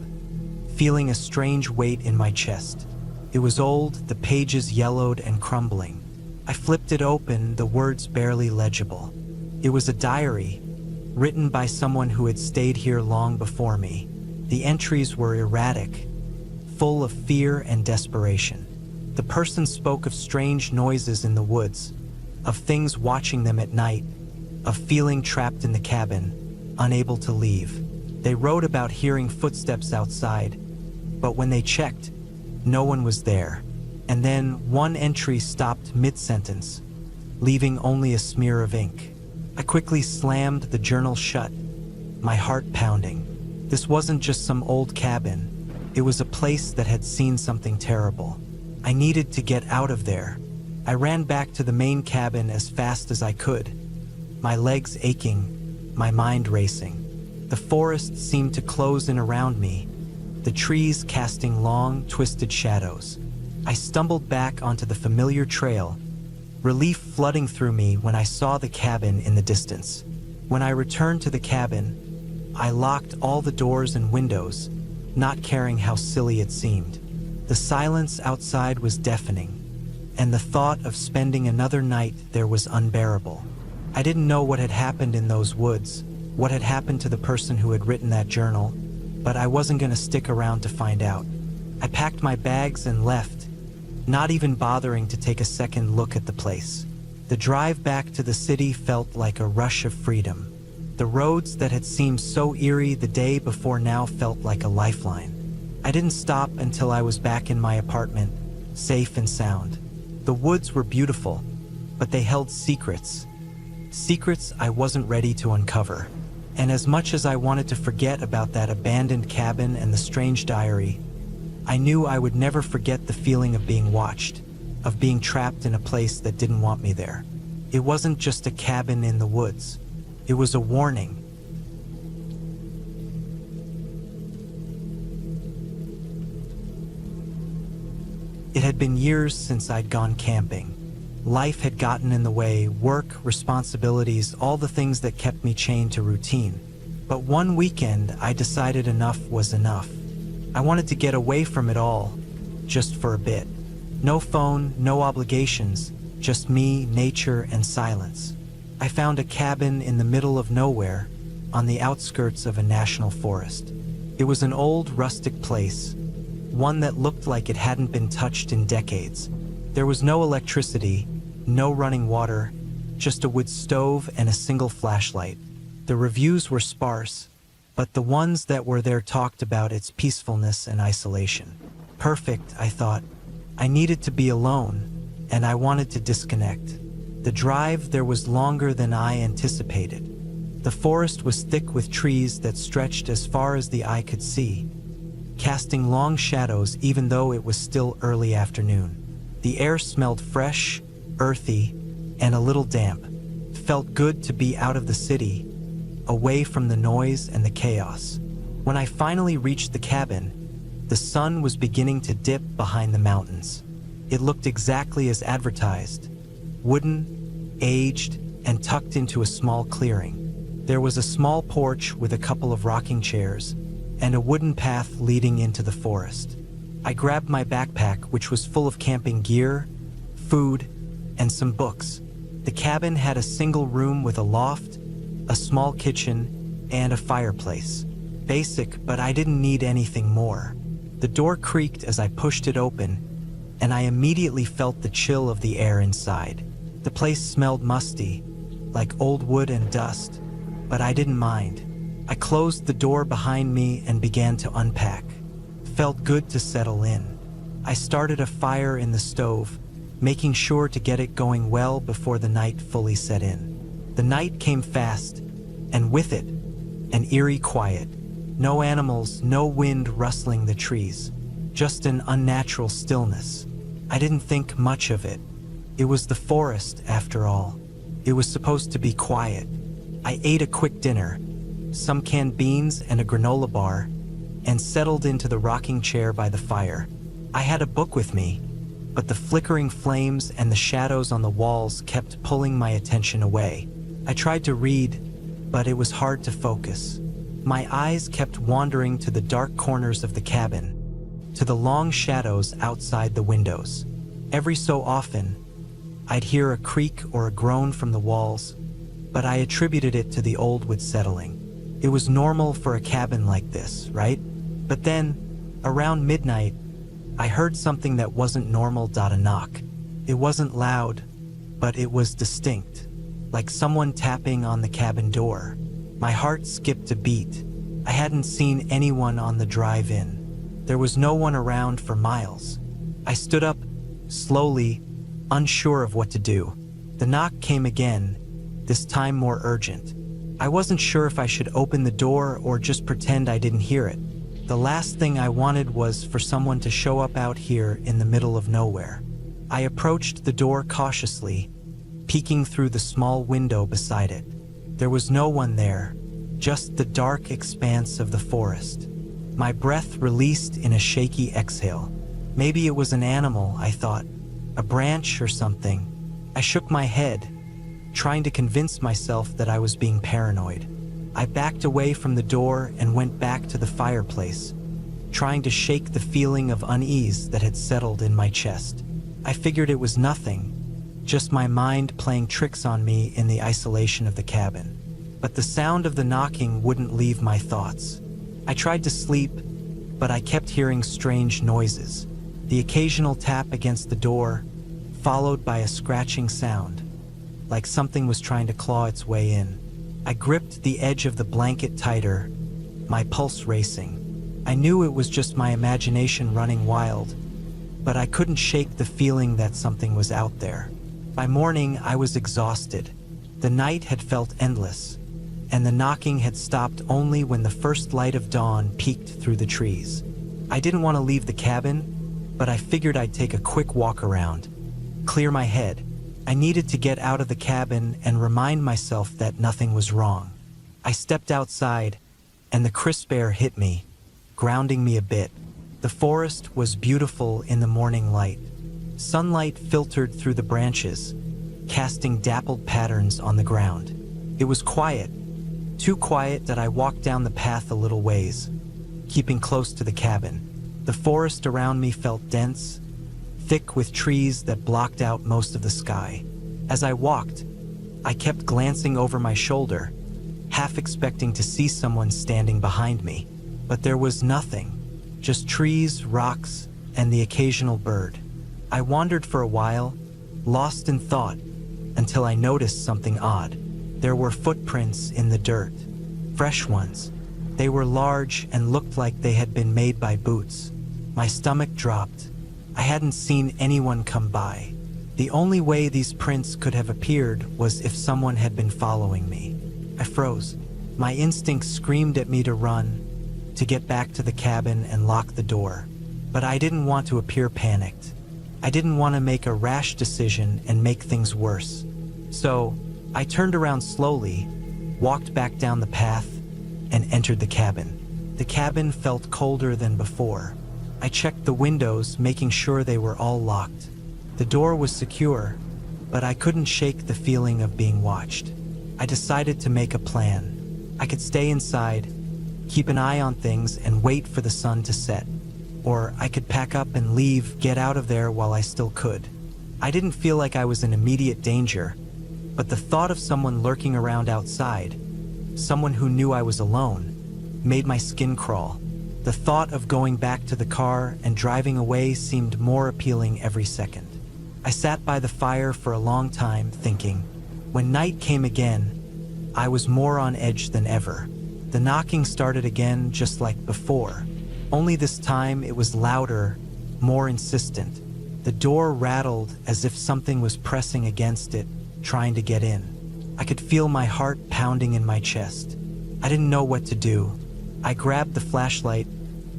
feeling a strange weight in my chest. It was old, the pages yellowed and crumbling. I flipped it open, the words barely legible. It was a diary, written by someone who had stayed here long before me. The entries were erratic, full of fear and desperation. The person spoke of strange noises in the woods, of things watching them at night, of feeling trapped in the cabin, unable to leave. They wrote about hearing footsteps outside, but when they checked, no one was there. And then one entry stopped mid-sentence, leaving only a smear of ink. I quickly slammed the journal shut, my heart pounding. This wasn't just some old cabin. It was a place that had seen something terrible. I needed to get out of there. I ran back to the main cabin as fast as I could, my legs aching, my mind racing. The forest seemed to close in around me, the trees casting long, twisted shadows. I stumbled back onto the familiar trail, relief flooding through me when I saw the cabin in the distance. When I returned to the cabin, I locked all the doors and windows, not caring how silly it seemed. The silence outside was deafening, and the thought of spending another night there was unbearable. I didn't know what had happened in those woods, what had happened to the person who had written that journal, but I wasn't going to stick around to find out. I packed my bags and left, not even bothering to take a second look at the place. The drive back to the city felt like a rush of freedom. The roads that had seemed so eerie the day before now felt like a lifeline. I didn't stop until I was back in my apartment, safe and sound. The woods were beautiful, but they held secrets. Secrets I wasn't ready to uncover. And as much as I wanted to forget about that abandoned cabin and the strange diary, I knew I would never forget the feeling of being watched, of being trapped in a place that didn't want me there. It wasn't just a cabin in the woods. It was a warning. It had been years since I'd gone camping. Life had gotten in the way, work, responsibilities, all the things that kept me chained to routine. But one weekend, I decided enough was enough. I wanted to get away from it all, just for a bit. No phone, no obligations, just me, nature, and silence. I found a cabin in the middle of nowhere, on the outskirts of a national forest. It was an old, rustic place, one that looked like it hadn't been touched in decades. There was no electricity, no running water, just a wood stove and a single flashlight. The reviews were sparse, but the ones that were there talked about its peacefulness and isolation. Perfect, I thought. I needed to be alone, and I wanted to disconnect. The drive there was longer than I anticipated. The forest was thick with trees that stretched as far as the eye could see. casting long shadows even though it was still early afternoon. The air smelled fresh, earthy, and a little damp. It felt good to be out of the city, away from the noise and the chaos. When I finally reached the cabin, the sun was beginning to dip behind the mountains. It looked exactly as advertised, wooden, aged, and tucked into a small clearing. There was a small porch with a couple of rocking chairs and a wooden path leading into the forest. I grabbed my backpack, which was full of camping gear, food, and some books. The cabin had a single room with a loft, a small kitchen, and a fireplace. Basic, but I didn't need anything more. The door creaked as I pushed it open, and I immediately felt the chill of the air inside. The place smelled musty, like old wood and dust, but I didn't mind. I closed the door behind me and began to unpack. Felt good to settle in. I started a fire in the stove, making sure to get it going well before the night fully set in. The night came fast, and with it, an eerie quiet. No animals, no wind rustling the trees, just an unnatural stillness. I didn't think much of it. It was the forest, after all. It was supposed to be quiet. I ate a quick dinner, some canned beans and a granola bar, and settled into the rocking chair by the fire. I had a book with me, but the flickering flames and the shadows on the walls kept pulling my attention away. I tried to read, but it was hard to focus. My eyes kept wandering to the dark corners of the cabin, to the long shadows outside the windows. Every so often, I'd hear a creak or a groan from the walls, but I attributed it to the old wood settling. It was normal for a cabin like this, right? But then, around midnight, I heard something that wasn't normal. A knock. It wasn't loud, but it was distinct, like someone tapping on the cabin door. My heart skipped a beat. I hadn't seen anyone on the drive-in. There was no one around for miles. I stood up, slowly, unsure of what to do. The knock came again, this time more urgent. I wasn't sure if I should open the door or just pretend I didn't hear it. The last thing I wanted was for someone to show up out here in the middle of nowhere. I approached the door cautiously, peeking through the small window beside it. There was no one there, just the dark expanse of the forest. My breath released in a shaky exhale. Maybe it was an animal, I thought, a branch or something. I shook my head, trying to convince myself that I was being paranoid. I backed away from the door and went back to the fireplace, trying to shake the feeling of unease that had settled in my chest. I figured it was nothing, just my mind playing tricks on me in the isolation of the cabin. But the sound of the knocking wouldn't leave my thoughts. I tried to sleep, but I kept hearing strange noises. The occasional tap against the door, followed by a scratching sound, like something was trying to claw its way in. I gripped the edge of the blanket tighter, my pulse racing. I knew it was just my imagination running wild, but I couldn't shake the feeling that something was out there. By morning, I was exhausted. The night had felt endless, and the knocking had stopped only when the first light of dawn peeked through the trees. I didn't want to leave the cabin, but I figured I'd take a quick walk around, clear my head. I needed to get out of the cabin and remind myself that nothing was wrong. I stepped outside, and the crisp air hit me, grounding me a bit. The forest was beautiful in the morning light. Sunlight filtered through the branches, casting dappled patterns on the ground. It was quiet, too quiet that I walked down the path a little ways, keeping close to the cabin. The forest around me felt dense, thick with trees that blocked out most of the sky. As I walked, I kept glancing over my shoulder, half expecting to see someone standing behind me. But there was nothing, just trees, rocks, and the occasional bird. I wandered for a while, lost in thought, until I noticed something odd. There were footprints in the dirt, fresh ones. They were large and looked like they had been made by boots. My stomach dropped. I hadn't seen anyone come by. The only way these prints could have appeared was if someone had been following me. I froze. My instincts screamed at me to run, to get back to the cabin and lock the door. But I didn't want to appear panicked. I didn't want to make a rash decision and make things worse. So, I turned around slowly, walked back down the path, and entered the cabin. The cabin felt colder than before. I checked the windows, making sure they were all locked. The door was secure, but I couldn't shake the feeling of being watched. I decided to make a plan. I could stay inside, keep an eye on things, and wait for the sun to set. Or I could pack up and leave, get out of there while I still could. I didn't feel like I was in immediate danger, but the thought of someone lurking around outside, someone who knew I was alone, made my skin crawl. The thought of going back to the car and driving away seemed more appealing every second. I sat by the fire for a long time, thinking. When night came again, I was more on edge than ever. The knocking started again, just like before. Only this time it was louder, more insistent. The door rattled as if something was pressing against it, trying to get in. I could feel my heart pounding in my chest. I didn't know what to do. I grabbed the flashlight,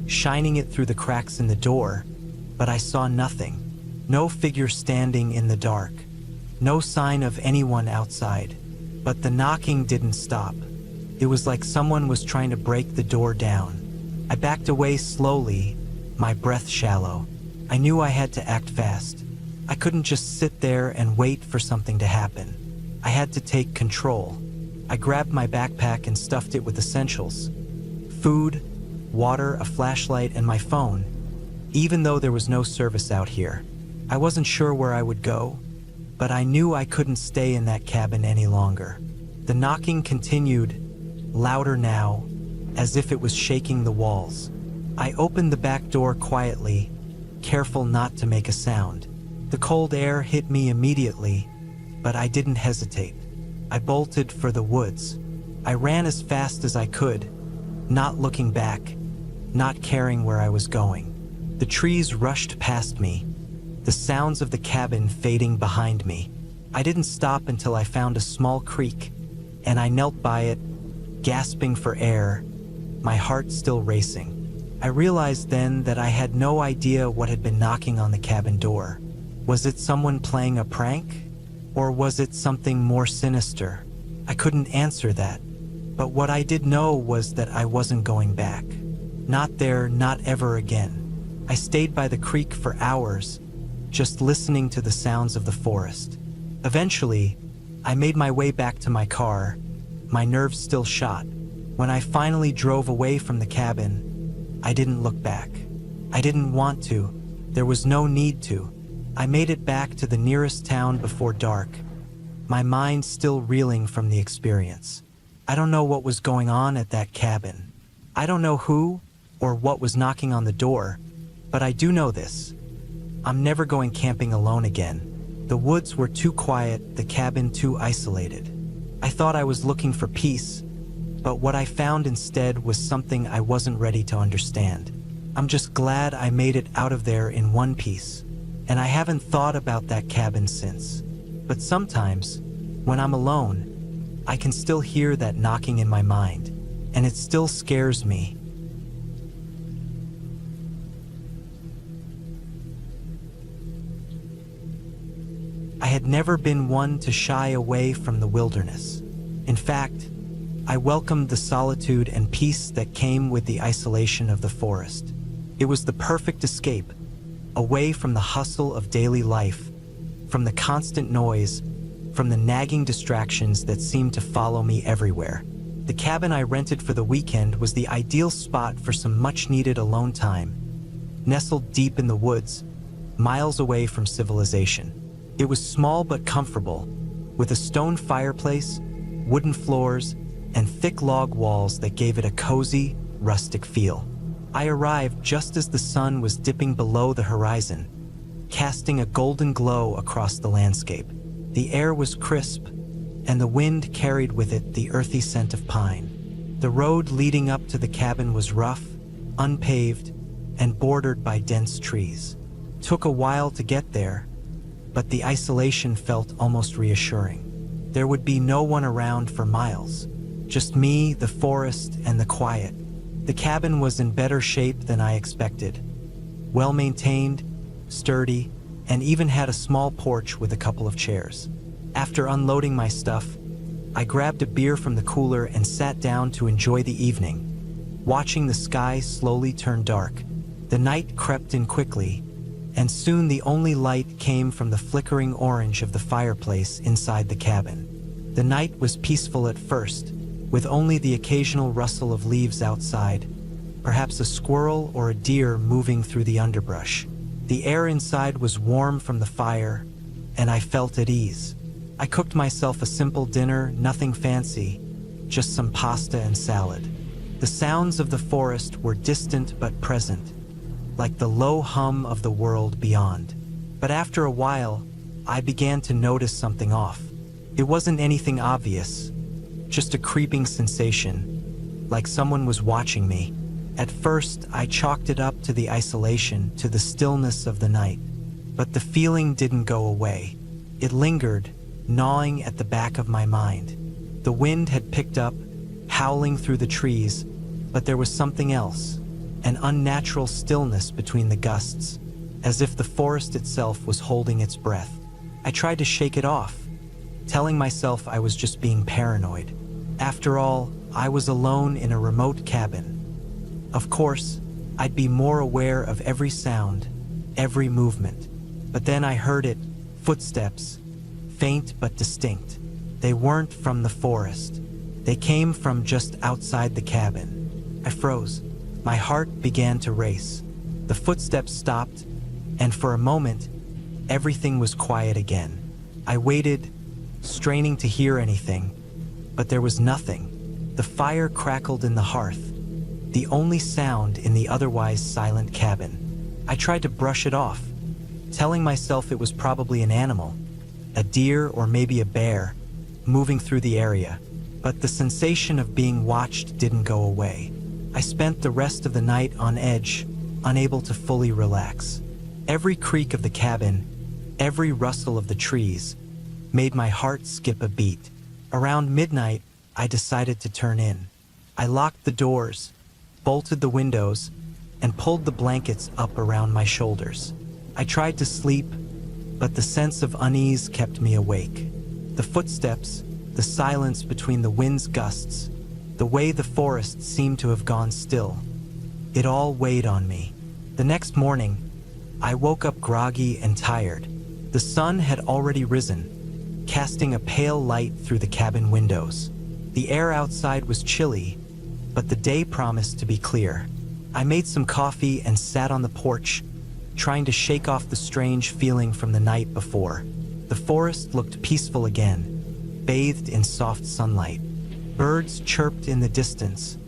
shining it through the cracks in the door, but I saw nothing. No figure standing in the dark. No sign of anyone outside. But the knocking didn't stop. It was like someone was trying to break the door down. I backed away slowly, my breath shallow. I knew I had to act fast. I couldn't just sit there and wait for something to happen. I had to take control. I grabbed my backpack and stuffed it with essentials. Food, water, a flashlight, and my phone, even though there was no service out here. I wasn't sure where I would go, but I knew I couldn't stay in that cabin any longer. The knocking continued, louder now, as if it was shaking the walls. I opened the back door quietly, careful not to make a sound. The cold air hit me immediately, but I didn't hesitate. I bolted for the woods. I ran as fast as I could, not looking back, not caring where I was going. The trees rushed past me, the sounds of the cabin fading behind me. I didn't stop until I found a small creek, and I knelt by it, gasping for air, my heart still racing. I realized then that I had no idea what had been knocking on the cabin door. Was it someone playing a prank? Or was it something more sinister? I couldn't answer that. But what I did know was that I wasn't going back. Not there, not ever again. I stayed by the creek for hours, just listening to the sounds of the forest. Eventually, I made my way back to my car, my nerves still shot. When I finally drove away from the cabin, I didn't look back. I didn't want to. There was no need to. I made it back to the nearest town before dark, my mind still reeling from the experience. I don't know what was going on at that cabin. I don't know who or what was knocking on the door, but I do know this. I'm never going camping alone again. The woods were too quiet, the cabin too isolated. I thought I was looking for peace, but what I found instead was something I wasn't ready to understand. I'm just glad I made it out of there in one piece, and I haven't thought about that cabin since. But sometimes, when I'm alone, I can still hear that knocking in my mind, and it still scares me. I had never been one to shy away from the wilderness. In fact, I welcomed the solitude and peace that came with the isolation of the forest. It was the perfect escape, away from the hustle of daily life, from the constant noise, from the nagging distractions that seemed to follow me everywhere. The cabin I rented for the weekend was the ideal spot for some much-needed alone time, nestled deep in the woods, miles away from civilization. It was small but comfortable, with a stone fireplace, wooden floors, and thick log walls that gave it a cozy, rustic feel. I arrived just as the sun was dipping below the horizon, casting a golden glow across the landscape. The air was crisp, and the wind carried with it the earthy scent of pine. The road leading up to the cabin was rough, unpaved, and bordered by dense trees. It took a while to get there, but the isolation felt almost reassuring. There would be no one around for miles, just me, the forest, and the quiet. The cabin was in better shape than I expected. Well-maintained, sturdy, and even had a small porch with a couple of chairs. After unloading my stuff, I grabbed a beer from the cooler and sat down to enjoy the evening, watching the sky slowly turn dark. The night crept in quickly, and soon the only light came from the flickering orange of the fireplace inside the cabin. The night was peaceful at first, with only the occasional rustle of leaves outside, perhaps a squirrel or a deer moving through the underbrush. The air inside was warm from the fire, and I felt at ease. I cooked myself a simple dinner, nothing fancy, just some pasta and salad. The sounds of the forest were distant but present, like the low hum of the world beyond. But after a while, I began to notice something off. It wasn't anything obvious, just a creeping sensation, like someone was watching me. At first, I chalked it up to the isolation, to the stillness of the night. But the feeling didn't go away. It lingered, gnawing at the back of my mind. The wind had picked up, howling through the trees, but there was something else, an unnatural stillness between the gusts, as if the forest itself was holding its breath. I tried to shake it off, telling myself I was just being paranoid. After all, I was alone in a remote cabin. Of course, I'd be more aware of every sound, every movement. But then I heard it, footsteps, faint but distinct. They weren't from the forest. They came from just outside the cabin. I froze. My heart began to race. The footsteps stopped, and for a moment, everything was quiet again. I waited, straining to hear anything, but there was nothing. The fire crackled in the hearth, the only sound in the otherwise silent cabin. I tried to brush it off, telling myself it was probably an animal, a deer or maybe a bear, moving through the area. But the sensation of being watched didn't go away. I spent the rest of the night on edge, unable to fully relax. Every creak of the cabin, every rustle of the trees, made my heart skip a beat. Around midnight, I decided to turn in. I locked the doors, bolted the windows, and pulled the blankets up around my shoulders. I tried to sleep, but the sense of unease kept me awake. The footsteps, the silence between the wind's gusts, the way the forest seemed to have gone still. It all weighed on me. The next morning, I woke up groggy and tired. The sun had already risen, casting a pale light through the cabin windows. The air outside was chilly, but the day promised to be clear. I made some coffee and sat on the porch, trying to shake off the strange feeling from the night before. The forest looked peaceful again, bathed in soft sunlight. Birds chirped in the distance,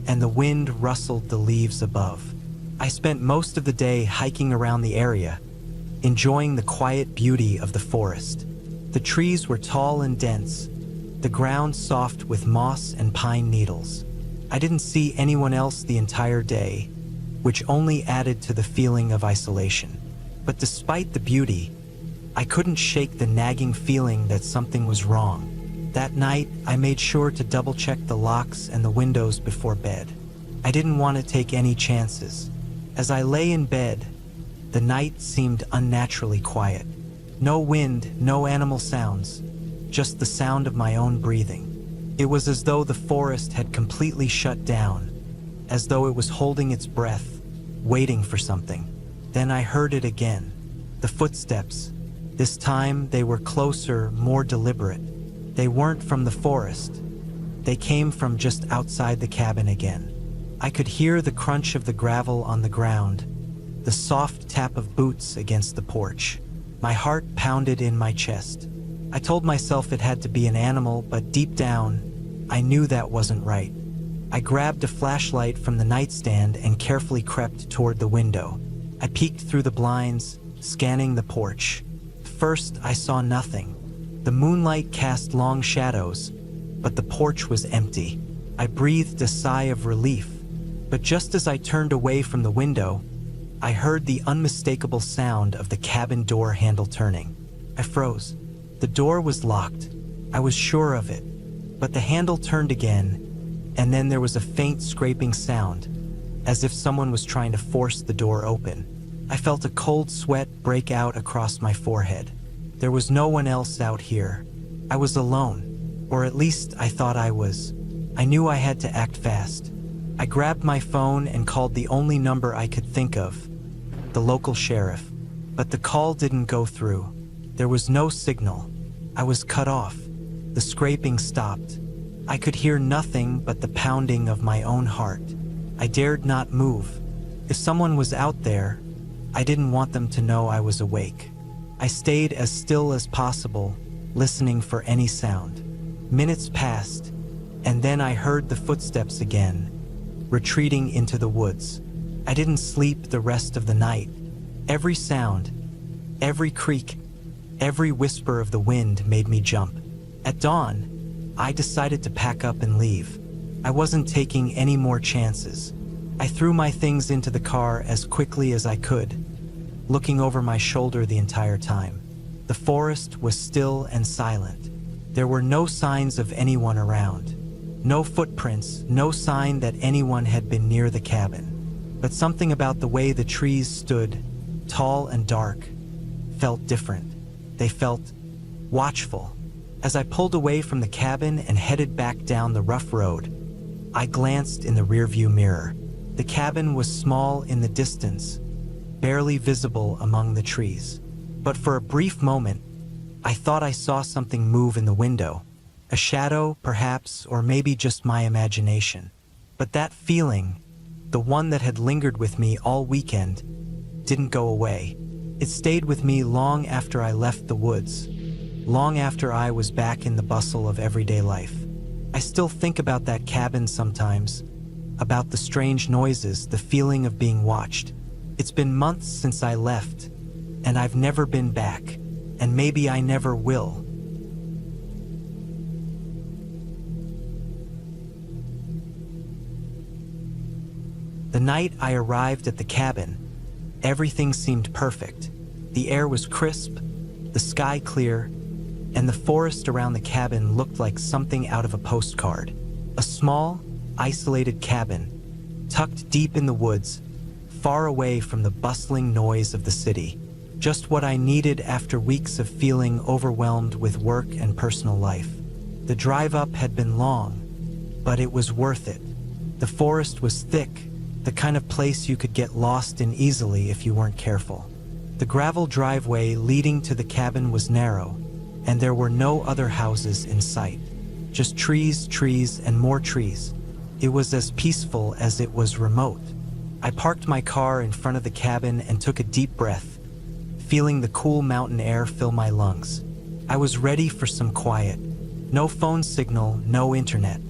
and the wind rustled the leaves above. I spent most of the day hiking around the area, enjoying the quiet beauty of the forest. The trees were tall and dense, the ground soft with moss and pine needles. I didn't see anyone else the entire day, which only added to the feeling of isolation. But despite the beauty, I couldn't shake the nagging feeling that something was wrong. That night, I made sure to double-check the locks and the windows before bed. I didn't want to take any chances. As I lay in bed, the night seemed unnaturally quiet. No wind, no animal sounds, just the sound of my own breathing. It was as though the forest had completely shut down, as though it was holding its breath, waiting for something. Then I heard it again, the footsteps. This time they were closer, more deliberate. They weren't from the forest. They came from just outside the cabin again. I could hear the crunch of the gravel on the ground, the soft tap of boots against the porch. My heart pounded in my chest. I told myself it had to be an animal, but deep down, I knew that wasn't right. I grabbed a flashlight from the nightstand and carefully crept toward the window. I peeked through the blinds, scanning the porch. First, I saw nothing. The moonlight cast long shadows, but the porch was empty. I breathed a sigh of relief, but just as I turned away from the window, I heard the unmistakable sound of the cabin door handle turning. I froze. The door was locked. I was sure of it, but the handle turned again, and then there was a faint scraping sound, as if someone was trying to force the door open. I felt a cold sweat break out across my forehead. There was no one else out here. I was alone, or at least I thought I was. I knew I had to act fast. I grabbed my phone and called the only number I could think of, the local sheriff. But the call didn't go through. There was no signal. I was cut off. The scraping stopped. I could hear nothing but the pounding of my own heart. I dared not move. If someone was out there, I didn't want them to know I was awake. I stayed as still as possible, listening for any sound. Minutes passed, and then I heard the footsteps again, retreating into the woods. I didn't sleep the rest of the night. Every sound, every creak, every whisper of the wind made me jump. At dawn, I decided to pack up and leave. I wasn't taking any more chances. I threw my things into the car as quickly as I could, looking over my shoulder the entire time. The forest was still and silent. There were no signs of anyone around. No footprints, no sign that anyone had been near the cabin. But something about the way the trees stood, tall and dark, felt different. They felt watchful. As I pulled away from the cabin and headed back down the rough road, I glanced in the rearview mirror. The cabin was small in the distance, barely visible among the trees. But for a brief moment, I thought I saw something move in the window. A shadow, perhaps, or maybe just my imagination. But that feeling, the one that had lingered with me all weekend, didn't go away. It stayed with me long after I left the woods, long after I was back in the bustle of everyday life. I still think about that cabin sometimes, about the strange noises, the feeling of being watched. It's been months since I left, and I've never been back, and maybe I never will. The night I arrived at the cabin, everything seemed perfect. The air was crisp, the sky clear, and the forest around the cabin looked like something out of a postcard. A small, isolated cabin, tucked deep in the woods, far away from the bustling noise of the city. Just what I needed after weeks of feeling overwhelmed with work and personal life. The drive up had been long, but it was worth it. The forest was thick, the kind of place you could get lost in easily if you weren't careful. The gravel driveway leading to the cabin was narrow, and there were no other houses in sight. Just trees, trees, and more trees. It was as peaceful as it was remote. I parked my car in front of the cabin and took a deep breath, feeling the cool mountain air fill my lungs. I was ready for some quiet. No phone signal, no internet.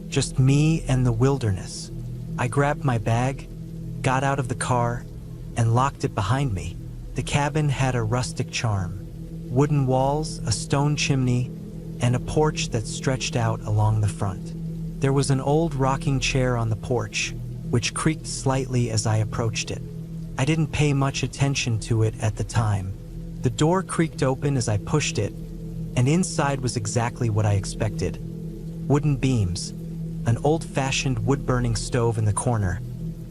Just me and the wilderness. I grabbed my bag, got out of the car, and locked it behind me. The cabin had a rustic charm. Wooden walls, a stone chimney, and a porch that stretched out along the front. There was an old rocking chair on the porch, which creaked slightly as I approached it. I didn't pay much attention to it at the time. The door creaked open as I pushed it, and inside was exactly what I expected. Wooden beams, an old-fashioned wood-burning stove in the corner,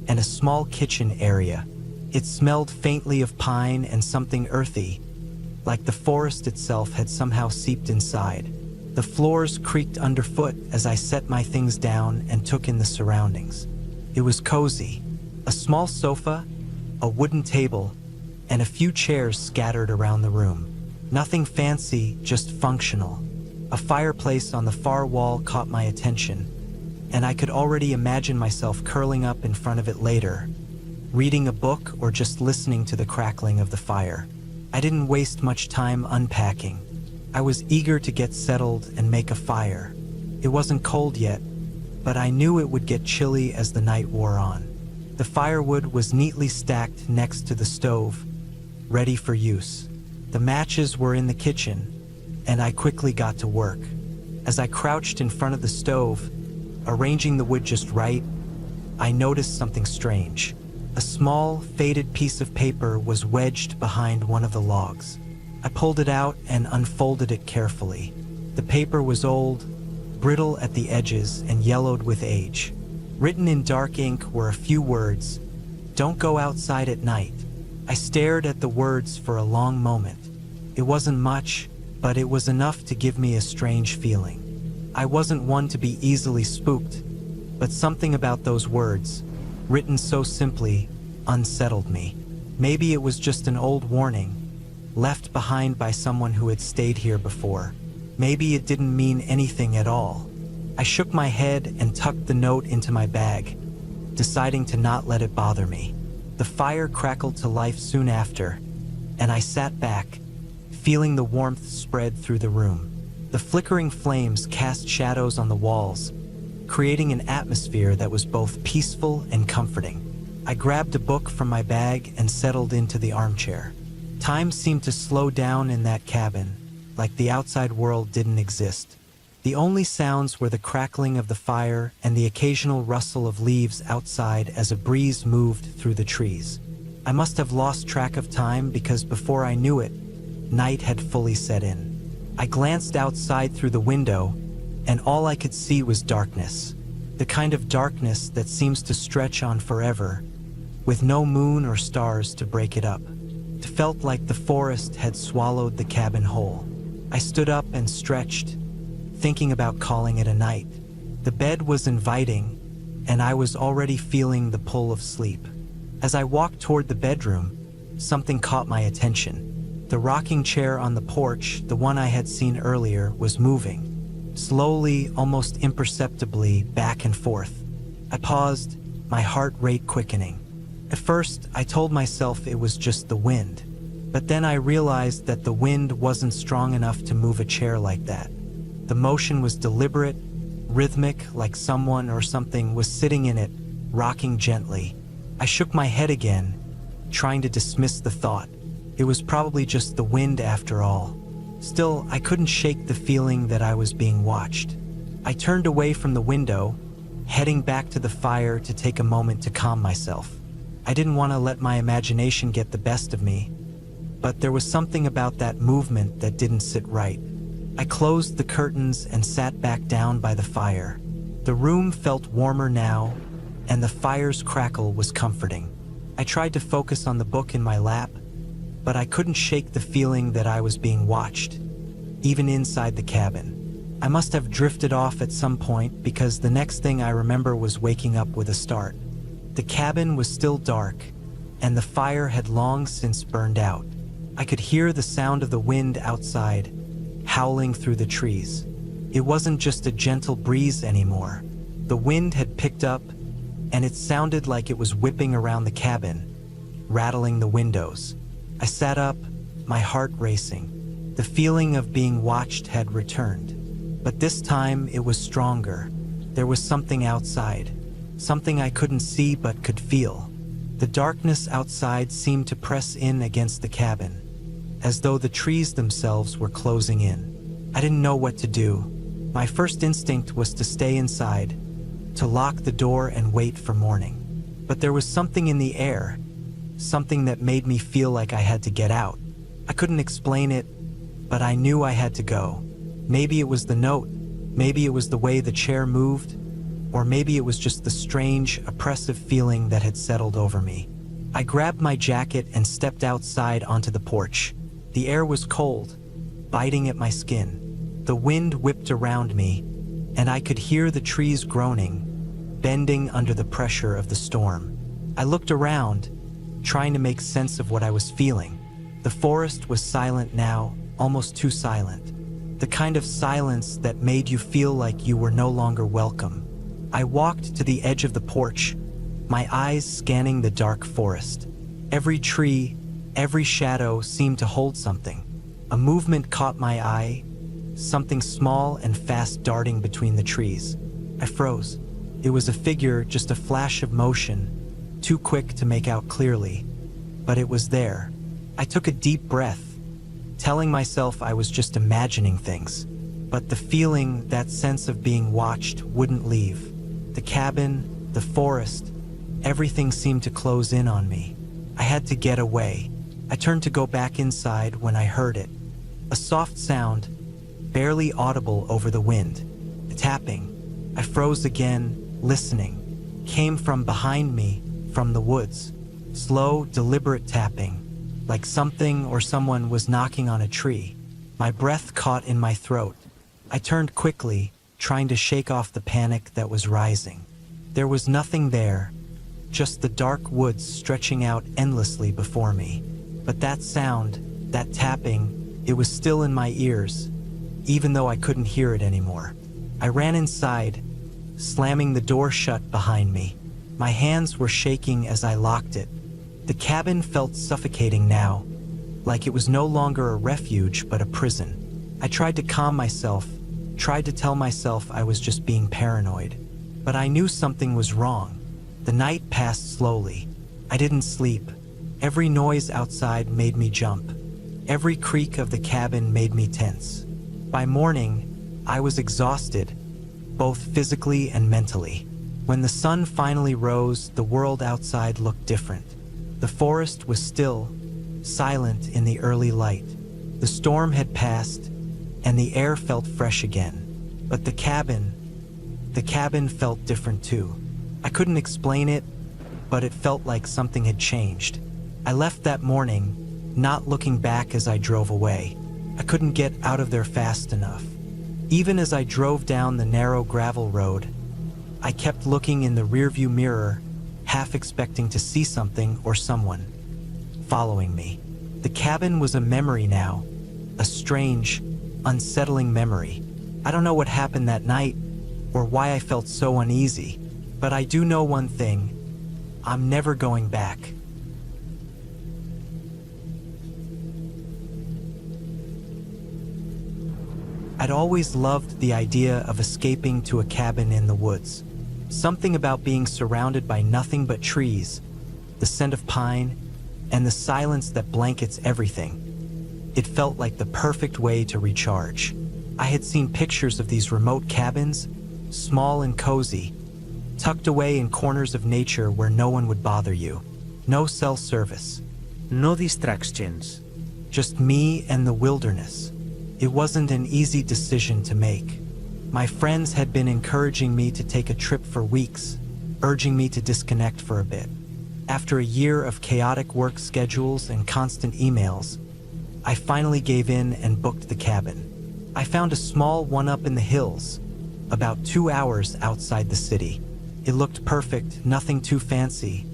and a small kitchen area. It smelled faintly of pine and something earthy, like the forest itself had somehow seeped inside. The floors creaked underfoot as I set my things down and took in the surroundings. It was cozy. A small sofa, a wooden table, and a few chairs scattered around the room. Nothing fancy, just functional. A fireplace on the far wall caught my attention, and I could already imagine myself curling up in front of it later, reading a book or just listening to the crackling of the fire. I didn't waste much time unpacking. I was eager to get settled and make a fire. It wasn't cold yet, but I knew it would get chilly as the night wore on. The firewood was neatly stacked next to the stove, ready for use. The matches were in the kitchen, and I quickly got to work. As I crouched in front of the stove, arranging the wood just right, I noticed something strange. A small, faded piece of paper was wedged behind one of the logs. I pulled it out and unfolded it carefully. The paper was old, brittle at the edges, and yellowed with age. Written in dark ink were a few words: "Don't go outside at night." I stared at the words for a long moment. It wasn't much, but it was enough to give me a strange feeling. I wasn't one to be easily spooked, but something about those words, written so simply, unsettled me. Maybe it was just an old warning, left behind by someone who had stayed here before. Maybe it didn't mean anything at all. I shook my head and tucked the note into my bag, deciding to not let it bother me. The fire crackled to life soon after, and I sat back, feeling the warmth spread through the room. The flickering flames cast shadows on the walls, creating an atmosphere that was both peaceful and comforting. I grabbed a book from my bag and settled into the armchair. Time seemed to slow down in that cabin, like the outside world didn't exist. The only sounds were the crackling of the fire and the occasional rustle of leaves outside as a breeze moved through the trees. I must have lost track of time because before I knew it, night had fully set in. I glanced outside through the window, and all I could see was darkness. The kind of darkness that seems to stretch on forever, with no moon or stars to break it up. It felt like the forest had swallowed the cabin whole. I stood up and stretched, thinking about calling it a night. The bed was inviting, and I was already feeling the pull of sleep. As I walked toward the bedroom, something caught my attention. The rocking chair on the porch, the one I had seen earlier, was moving, slowly, almost imperceptibly, back and forth. I paused, my heart rate quickening. At first, I told myself it was just the wind, but then I realized that the wind wasn't strong enough to move a chair like that. The motion was deliberate, rhythmic, like someone or something was sitting in it, rocking gently. I shook my head again, trying to dismiss the thought. It was probably just the wind after all. Still, I couldn't shake the feeling that I was being watched. I turned away from the window, heading back to the fire to take a moment to calm myself. I didn't want to let my imagination get the best of me, but there was something about that movement that didn't sit right. I closed the curtains and sat back down by the fire. The room felt warmer now, and the fire's crackle was comforting. I tried to focus on the book in my lap, but I couldn't shake the feeling that I was being watched, even inside the cabin. I must have drifted off at some point because the next thing I remember was waking up with a start. The cabin was still dark, and the fire had long since burned out. I could hear the sound of the wind outside, howling through the trees. It wasn't just a gentle breeze anymore. The wind had picked up, and it sounded like it was whipping around the cabin, rattling the windows. I sat up, my heart racing. The feeling of being watched had returned, but this time it was stronger. There was something outside, something I couldn't see but could feel. The darkness outside seemed to press in against the cabin, as though the trees themselves were closing in. I didn't know what to do. My first instinct was to stay inside, to lock the door and wait for morning. But there was something in the air, something that made me feel like I had to get out. I couldn't explain it, but I knew I had to go. Maybe it was the note, maybe it was the way the chair moved, or maybe it was just the strange, oppressive feeling that had settled over me. I grabbed my jacket and stepped outside onto the porch. The air was cold, biting at my skin. The wind whipped around me, and I could hear the trees groaning, bending under the pressure of the storm. I looked around, trying to make sense of what I was feeling. The forest was silent now, almost too silent. The kind of silence that made you feel like you were no longer welcome. I walked to the edge of the porch, my eyes scanning the dark forest. Every tree, every shadow seemed to hold something. A movement caught my eye, something small and fast darting between the trees. I froze. It was a figure, just a flash of motion, too quick to make out clearly, but it was there. I took a deep breath, telling myself I was just imagining things, but the feeling, that sense of being watched, wouldn't leave. The cabin, the forest, everything seemed to close in on me. I had to get away. I turned to go back inside when I heard it. A soft sound, barely audible over the wind. A tapping. I froze again, listening. came from behind me, from the woods. Slow, deliberate tapping, like something or someone was knocking on a tree. My breath caught in my throat. I turned quickly, trying to shake off the panic that was rising. There was nothing there, just the dark woods stretching out endlessly before me. But that sound, that tapping, it was still in my ears, even though I couldn't hear it anymore. I ran inside, slamming the door shut behind me. My hands were shaking as I locked it. The cabin felt suffocating now, like it was no longer a refuge but a prison. I tried to calm myself, tried to tell myself I was just being paranoid. But I knew something was wrong. The night passed slowly. I didn't sleep. Every noise outside made me jump. Every creak of the cabin made me tense. By morning, I was exhausted, both physically and mentally. When the sun finally rose, the world outside looked different. The forest was still, silent in the early light. The storm had passed, and the air felt fresh again. But the cabin felt different too. I couldn't explain it, but it felt like something had changed. I left that morning, not looking back as I drove away. I couldn't get out of there fast enough. Even as I drove down the narrow gravel road, I kept looking in the rearview mirror, half expecting to see something or someone following me. The cabin was a memory now, a strange, unsettling memory. I don't know what happened that night or why I felt so uneasy, but I do know one thing: I'm never going back. I'd always loved the idea of escaping to a cabin in the woods. Something about being surrounded by nothing but trees, the scent of pine, and the silence that blankets everything. It felt like the perfect way to recharge. I had seen pictures of these remote cabins, small and cozy, tucked away in corners of nature where no one would bother you. No cell service. No distractions. Just me and the wilderness. It wasn't an easy decision to make. My friends had been encouraging me to take a trip for weeks, urging me to disconnect for a bit. After a year of chaotic work schedules and constant emails, I finally gave in and booked the cabin. I found a small one up in the hills, about 2 hours outside the city. It looked perfect, nothing too fancy,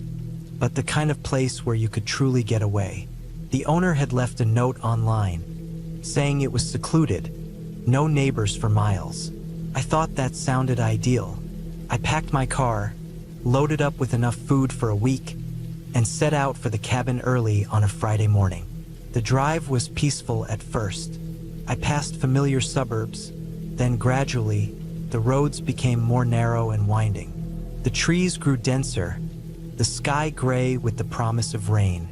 but the kind of place where you could truly get away. The owner had left a note online, saying it was secluded, no neighbors for miles. I thought that sounded ideal. I packed my car, loaded up with enough food for a week, and set out for the cabin early on a Friday morning. The drive was peaceful at first. I passed familiar suburbs, then gradually, the roads became more narrow and winding. The trees grew denser, the sky gray with the promise of rain.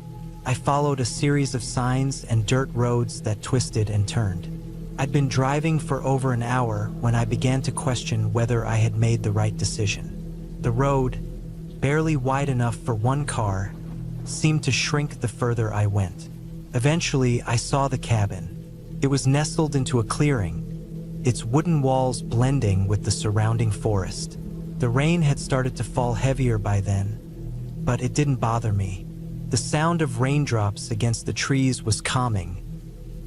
I followed a series of signs and dirt roads that twisted and turned. I'd been driving for over an hour when I began to question whether I had made the right decision. The road, barely wide enough for one car, seemed to shrink the further I went. Eventually, I saw the cabin. It was nestled into a clearing, its wooden walls blending with the surrounding forest. The rain had started to fall heavier by then, but it didn't bother me. The sound of raindrops against the trees was calming,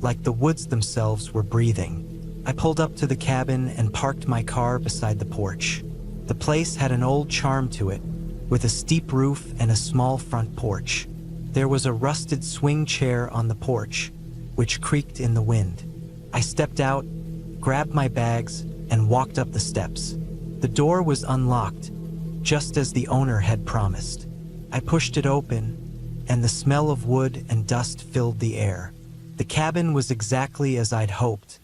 like the woods themselves were breathing. I pulled up to the cabin and parked my car beside the porch. The place had an old charm to it, with a steep roof and a small front porch. There was a rusted swing chair on the porch, which creaked in the wind. I stepped out, grabbed my bags, and walked up the steps. The door was unlocked, just as the owner had promised. I pushed it open, and the smell of wood and dust filled the air. The cabin was exactly as I'd hoped.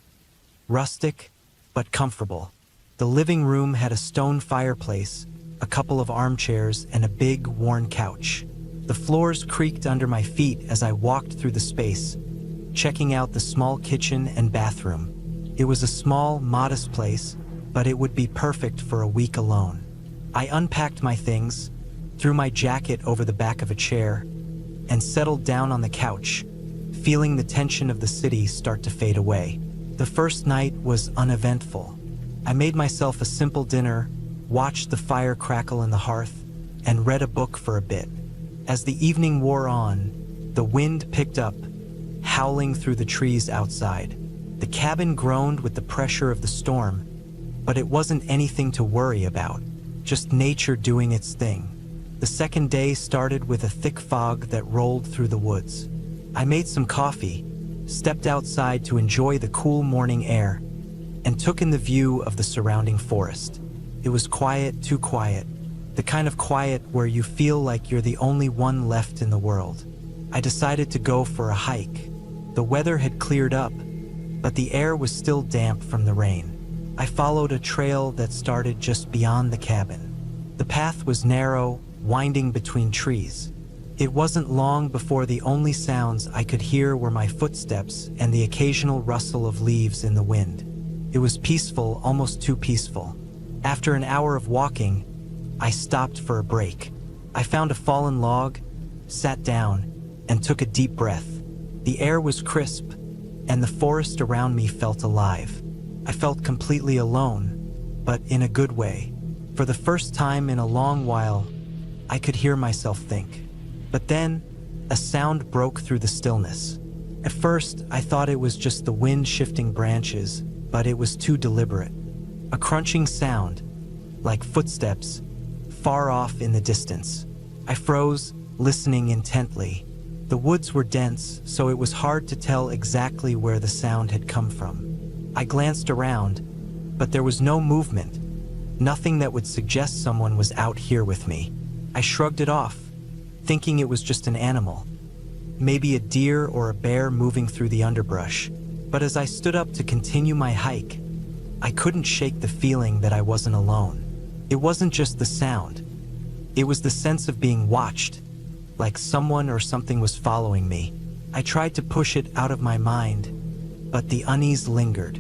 Rustic, but comfortable. The living room had a stone fireplace, a couple of armchairs, and a big, worn couch. The floors creaked under my feet as I walked through the space, checking out the small kitchen and bathroom. It was a small, modest place, but it would be perfect for a week alone. I unpacked my things, threw my jacket over the back of a chair, and settled down on the couch, feeling the tension of the city start to fade away. The first night was uneventful. I made myself a simple dinner, watched the fire crackle in the hearth, and read a book for a bit. As the evening wore on, the wind picked up, howling through the trees outside. The cabin groaned with the pressure of the storm, but it wasn't anything to worry about, just nature doing its thing. The second day started with a thick fog that rolled through the woods. I made some coffee, stepped outside to enjoy the cool morning air, and took in the view of the surrounding forest. It was quiet, too quiet, the kind of quiet where you feel like you're the only one left in the world. I decided to go for a hike. The weather had cleared up, but the air was still damp from the rain. I followed a trail that started just beyond the cabin. The path was narrow, winding between trees. It wasn't long before the only sounds I could hear were my footsteps and the occasional rustle of leaves in the wind. It was peaceful, almost too peaceful. After an hour of walking, I stopped for a break. I found a fallen log, sat down, and took a deep breath. The air was crisp, and the forest around me felt alive. I felt completely alone, but in a good way. For the first time in a long while, I could hear myself think. But then, a sound broke through the stillness. At first, I thought it was just the wind shifting branches, but it was too deliberate. A crunching sound, like footsteps, far off in the distance. I froze, listening intently. The woods were dense, so it was hard to tell exactly where the sound had come from. I glanced around, but there was no movement, nothing that would suggest someone was out here with me. I shrugged it off, thinking it was just an animal, maybe a deer or a bear moving through the underbrush. But as I stood up to continue my hike, I couldn't shake the feeling that I wasn't alone. It wasn't just the sound. It was the sense of being watched, like someone or something was following me. I tried to push it out of my mind, but the unease lingered.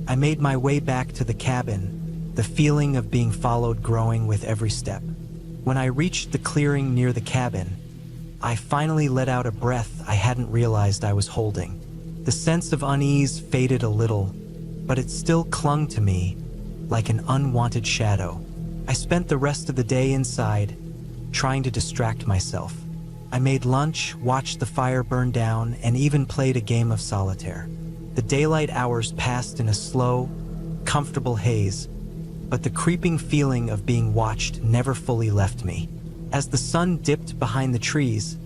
I made my way back to the cabin, the feeling of being followed growing with every step. When I reached the clearing near the cabin, I finally let out a breath I hadn't realized I was holding. The sense of unease faded a little, but it still clung to me like an unwanted shadow. I spent the rest of the day inside, trying to distract myself. I made lunch, watched the fire burn down, and even played a game of solitaire. The daylight hours passed in a slow, comfortable haze, but the creeping feeling of being watched never fully left me. As the sun dipped behind the trees,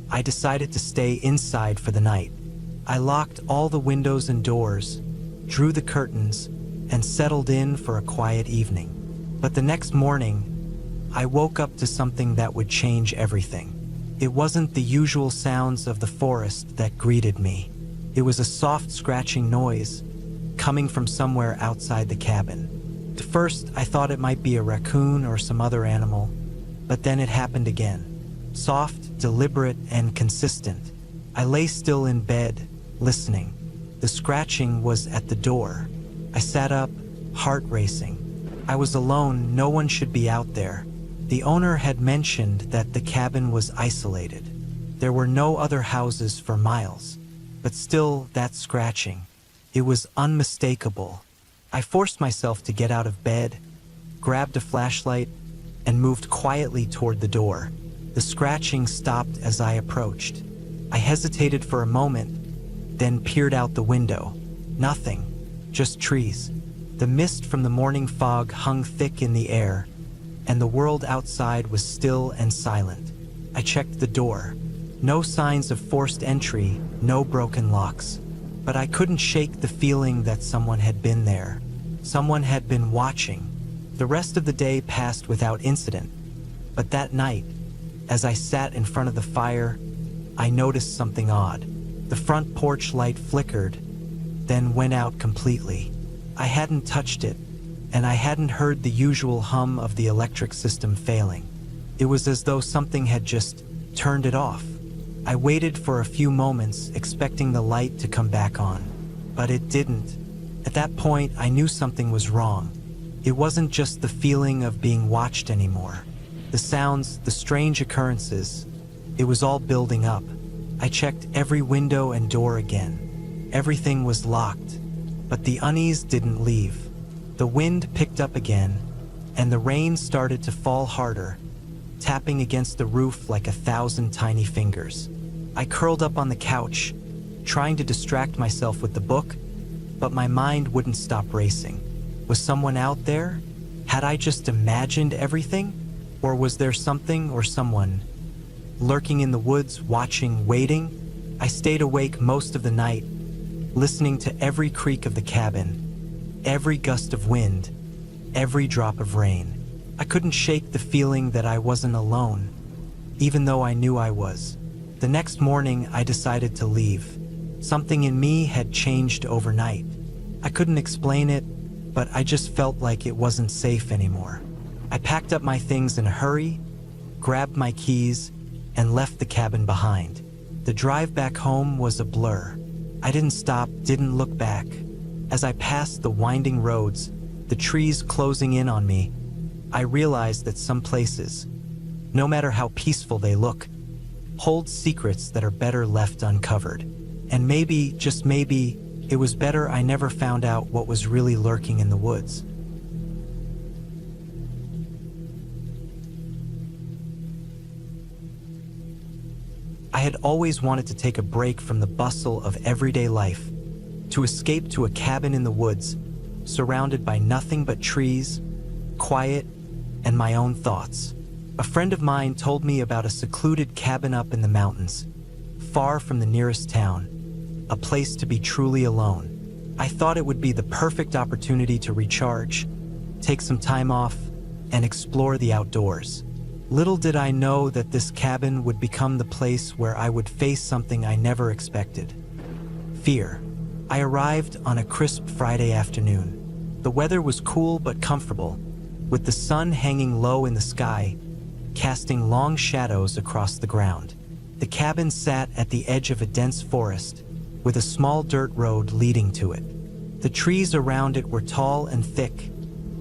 I decided to stay inside for the night. I locked all the windows and doors, drew the curtains, and settled in for a quiet evening. But the next morning, I woke up to something that would change everything. It wasn't the usual sounds of the forest that greeted me. It was a soft scratching noise coming from somewhere outside the cabin. At first, I thought it might be a raccoon or some other animal, but then it happened again. Soft, deliberate, and consistent. I lay still in bed, listening. The scratching was at the door. I sat up, heart racing. I was alone, no one should be out there. The owner had mentioned that the cabin was isolated. There were no other houses for miles. But still, that scratching, it was unmistakable. I forced myself to get out of bed, grabbed a flashlight, and moved quietly toward the door. The scratching stopped as I approached. I hesitated for a moment, then peered out the window. Nothing, just trees. The mist from the morning fog hung thick in the air, and the world outside was still and silent. I checked the door. No signs of forced entry, no broken locks. But I couldn't shake the feeling that someone had been there. Someone had been watching. The rest of the day passed without incident. But that night, as I sat in front of the fire, I noticed something odd. The front porch light flickered, then went out completely. I hadn't touched it, and I hadn't heard the usual hum of the electric system failing. It was as though something had just turned it off. I waited for a few moments, expecting the light to come back on, but it didn't. At that point, I knew something was wrong. It wasn't just the feeling of being watched anymore. The sounds, the strange occurrences, it was all building up. I checked every window and door again. Everything was locked, but the unease didn't leave. The wind picked up again, and the rain started to fall harder, tapping against the roof like 1,000 tiny fingers. I curled up on the couch, trying to distract myself with the book, but my mind wouldn't stop racing. Was someone out there? Had I just imagined everything? Or was there something or someone lurking in the woods, watching, waiting? I stayed awake most of the night, listening to every creak of the cabin, every gust of wind, every drop of rain. I couldn't shake the feeling that I wasn't alone, even though I knew I was. The next morning, I decided to leave. Something in me had changed overnight. I couldn't explain it, but I just felt like it wasn't safe anymore. I packed up my things in a hurry, grabbed my keys, and left the cabin behind. The drive back home was a blur. I didn't stop, didn't look back. As I passed the winding roads, the trees closing in on me, I realized that some places, no matter how peaceful they look, hold secrets that are better left uncovered. And maybe, just maybe, it was better I never found out what was really lurking in the woods. I had always wanted to take a break from the bustle of everyday life, to escape to a cabin in the woods, surrounded by nothing but trees, quiet, and my own thoughts. A friend of mine told me about a secluded cabin up in the mountains, far from the nearest town, a place to be truly alone. I thought it would be the perfect opportunity to recharge, take some time off, and explore the outdoors. Little did I know that this cabin would become the place where I would face something I never expected: fear. I arrived on a crisp Friday afternoon. The weather was cool but comfortable, with the sun hanging low in the sky, casting long shadows across the ground. The cabin sat at the edge of a dense forest, with a small dirt road leading to it. The trees around it were tall and thick,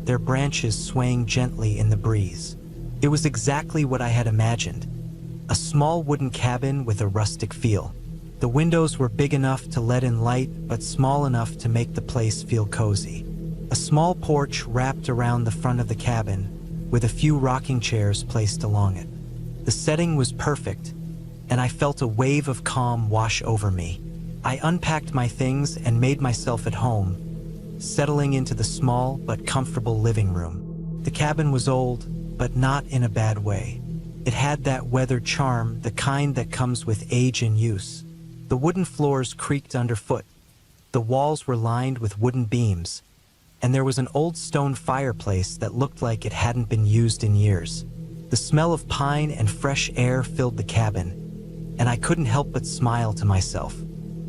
their branches swaying gently in the breeze. It was exactly what I had imagined: a small wooden cabin with a rustic feel. The windows were big enough to let in light, but small enough to make the place feel cozy. A small porch wrapped around the front of the cabin, with a few rocking chairs placed along it. The setting was perfect, and I felt a wave of calm wash over me. I unpacked my things and made myself at home, settling into the small but comfortable living room. The cabin was old, but not in a bad way. It had that weathered charm, the kind that comes with age and use. The wooden floors creaked underfoot, the walls were lined with wooden beams, and there was an old stone fireplace that looked like it hadn't been used in years. The smell of pine and fresh air filled the cabin, and I couldn't help but smile to myself.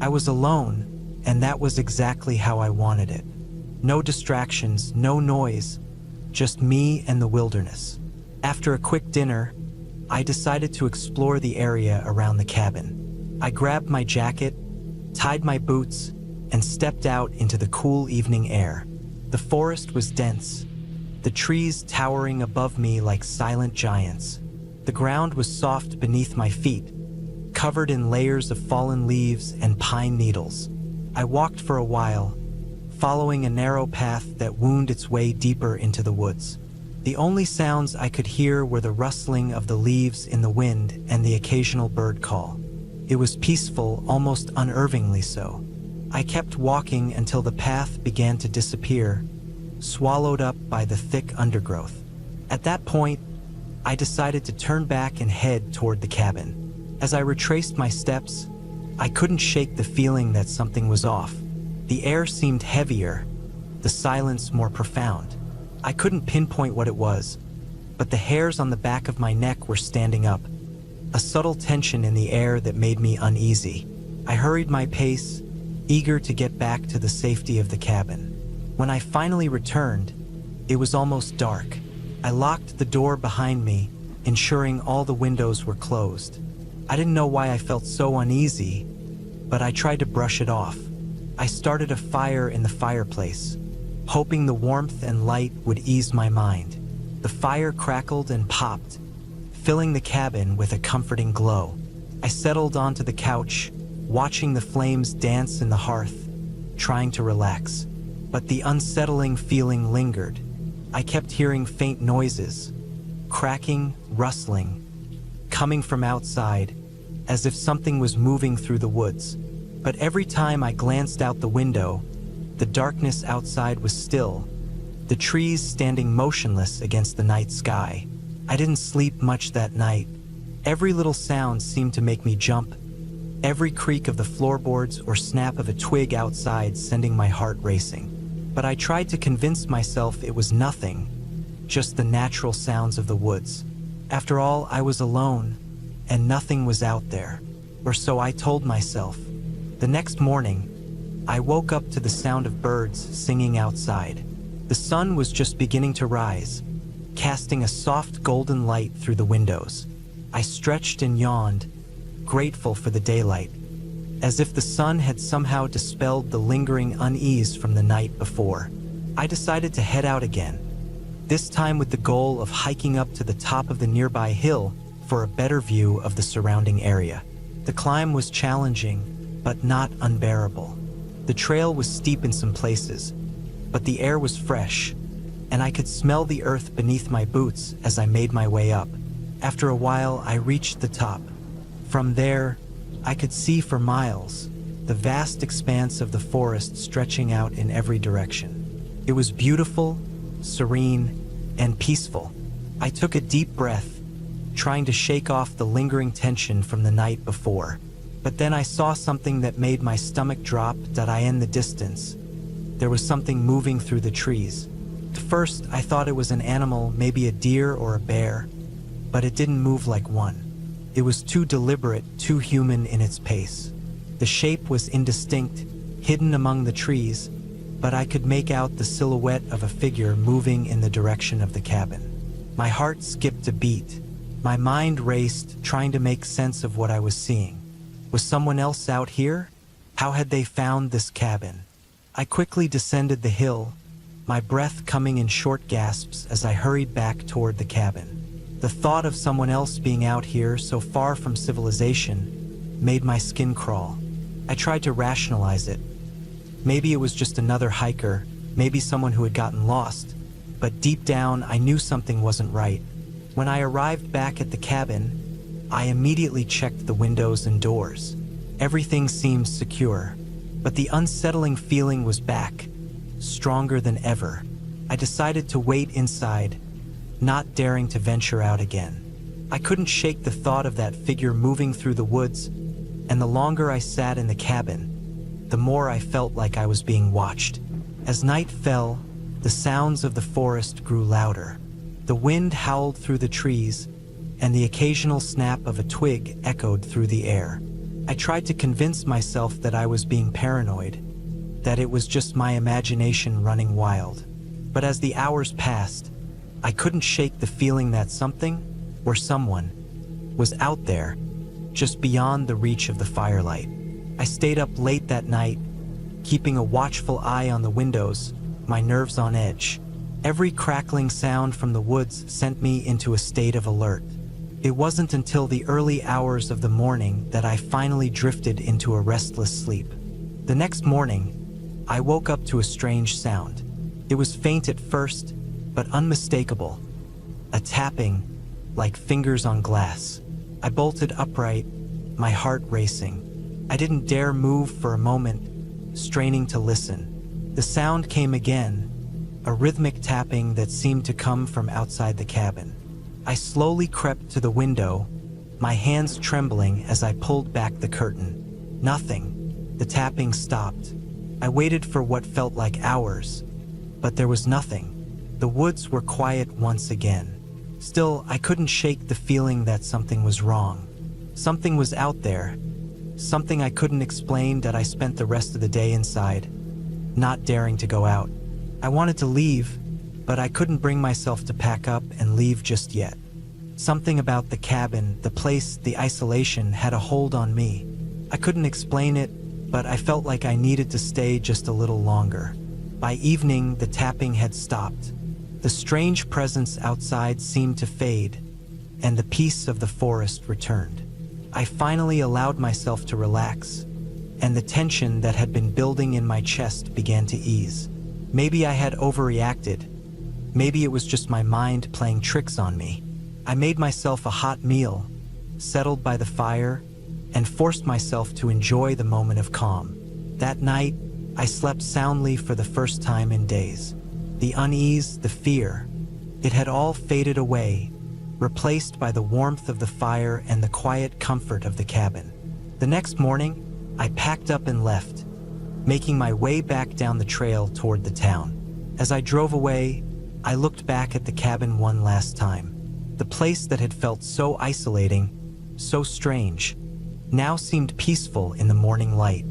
I was alone, and that was exactly how I wanted it. No distractions, no noise, just me and the wilderness. After a quick dinner, I decided to explore the area around the cabin. I grabbed my jacket, tied my boots, and stepped out into the cool evening air. The forest was dense, the trees towering above me like silent giants. The ground was soft beneath my feet, covered in layers of fallen leaves and pine needles. I walked for a while, following a narrow path that wound its way deeper into the woods. The only sounds I could hear were the rustling of the leaves in the wind and the occasional bird call. It was peaceful, almost unnervingly so. I kept walking until the path began to disappear, swallowed up by the thick undergrowth. At that point, I decided to turn back and head toward the cabin. As I retraced my steps, I couldn't shake the feeling that something was off. The air seemed heavier, the silence more profound. I couldn't pinpoint what it was, but the hairs on the back of my neck were standing up, a subtle tension in the air that made me uneasy. I hurried my pace, eager to get back to the safety of the cabin. When I finally returned, it was almost dark. I locked the door behind me, ensuring all the windows were closed. I didn't know why I felt so uneasy, but I tried to brush it off. I started a fire in the fireplace, hoping the warmth and light would ease my mind. The fire crackled and popped, filling the cabin with a comforting glow. I settled onto the couch, watching the flames dance in the hearth, trying to relax. But the unsettling feeling lingered. I kept hearing faint noises, cracking, rustling, coming from outside, as if something was moving through the woods. But every time I glanced out the window, the darkness outside was still, the trees standing motionless against the night sky. I didn't sleep much that night. Every little sound seemed to make me jump, every creak of the floorboards or snap of a twig outside sending my heart racing. But I tried to convince myself it was nothing, just the natural sounds of the woods. After all, I was alone, and nothing was out there, or so I told myself. The next morning, I woke up to the sound of birds singing outside. The sun was just beginning to rise, casting a soft golden light through the windows. I stretched and yawned, grateful for the daylight, as if the sun had somehow dispelled the lingering unease from the night before. I decided to head out again, this time with the goal of hiking up to the top of the nearby hill for a better view of the surrounding area. The climb was challenging, but not unbearable. The trail was steep in some places, but the air was fresh, and I could smell the earth beneath my boots as I made my way up. After a while, I reached the top. From there, I could see for miles the vast expanse of the forest stretching out in every direction. It was beautiful, serene, and peaceful. I took a deep breath, trying to shake off the lingering tension from the night before. But then I saw something that made my stomach drop. In the distance, there was something moving through the trees. At first, I thought it was an animal, maybe a deer or a bear, but it didn't move like one. It was too deliberate, too human in its pace. The shape was indistinct, hidden among the trees, but I could make out the silhouette of a figure moving in the direction of the cabin. My heart skipped a beat. My mind raced, trying to make sense of what I was seeing. Was someone else out here? How had they found this cabin? I quickly descended the hill, my breath coming in short gasps as I hurried back toward the cabin. The thought of someone else being out here so far from civilization made my skin crawl. I tried to rationalize it. Maybe it was just another hiker, maybe someone who had gotten lost, but deep down I knew something wasn't right. When I arrived back at the cabin, I immediately checked the windows and doors. Everything seemed secure, but the unsettling feeling was back, stronger than ever. I decided to wait inside, not daring to venture out again. I couldn't shake the thought of that figure moving through the woods, and the longer I sat in the cabin, the more I felt like I was being watched. As night fell, the sounds of the forest grew louder. The wind howled through the trees, and the occasional snap of a twig echoed through the air. I tried to convince myself that I was being paranoid, that it was just my imagination running wild. But as the hours passed, I couldn't shake the feeling that something, or someone, was out there, just beyond the reach of the firelight. I stayed up late that night, keeping a watchful eye on the windows, my nerves on edge. Every crackling sound from the woods sent me into a state of alert. It wasn't until the early hours of the morning that I finally drifted into a restless sleep. The next morning, I woke up to a strange sound. It was faint at first, but unmistakable. A tapping, like fingers on glass. I bolted upright, my heart racing. I didn't dare move for a moment, straining to listen. The sound came again, a rhythmic tapping that seemed to come from outside the cabin. I slowly crept to the window, my hands trembling as I pulled back the curtain. Nothing. The tapping stopped. I waited for what felt like hours, but there was nothing. The woods were quiet once again. Still, I couldn't shake the feeling that something was wrong. Something was out there, something I couldn't explain. That I spent the rest of the day inside, not daring to go out. I wanted to leave, but I couldn't bring myself to pack up and leave just yet. Something about the cabin, the place, the isolation had a hold on me. I couldn't explain it, but I felt like I needed to stay just a little longer. By evening, the tapping had stopped. The strange presence outside seemed to fade, and the peace of the forest returned. I finally allowed myself to relax, and the tension that had been building in my chest began to ease. Maybe I had overreacted, Maybe it was just my mind playing tricks on me. I made myself a hot meal, settled by the fire, and forced myself to enjoy the moment of calm. That night, I slept soundly for the first time in days. The unease, the fear, it had all faded away, replaced by the warmth of the fire and the quiet comfort of the cabin. The next morning, I packed up and left, making my way back down the trail toward the town. As I drove away, I looked back at the cabin one last time. The place that had felt so isolating, so strange, now seemed peaceful in the morning light.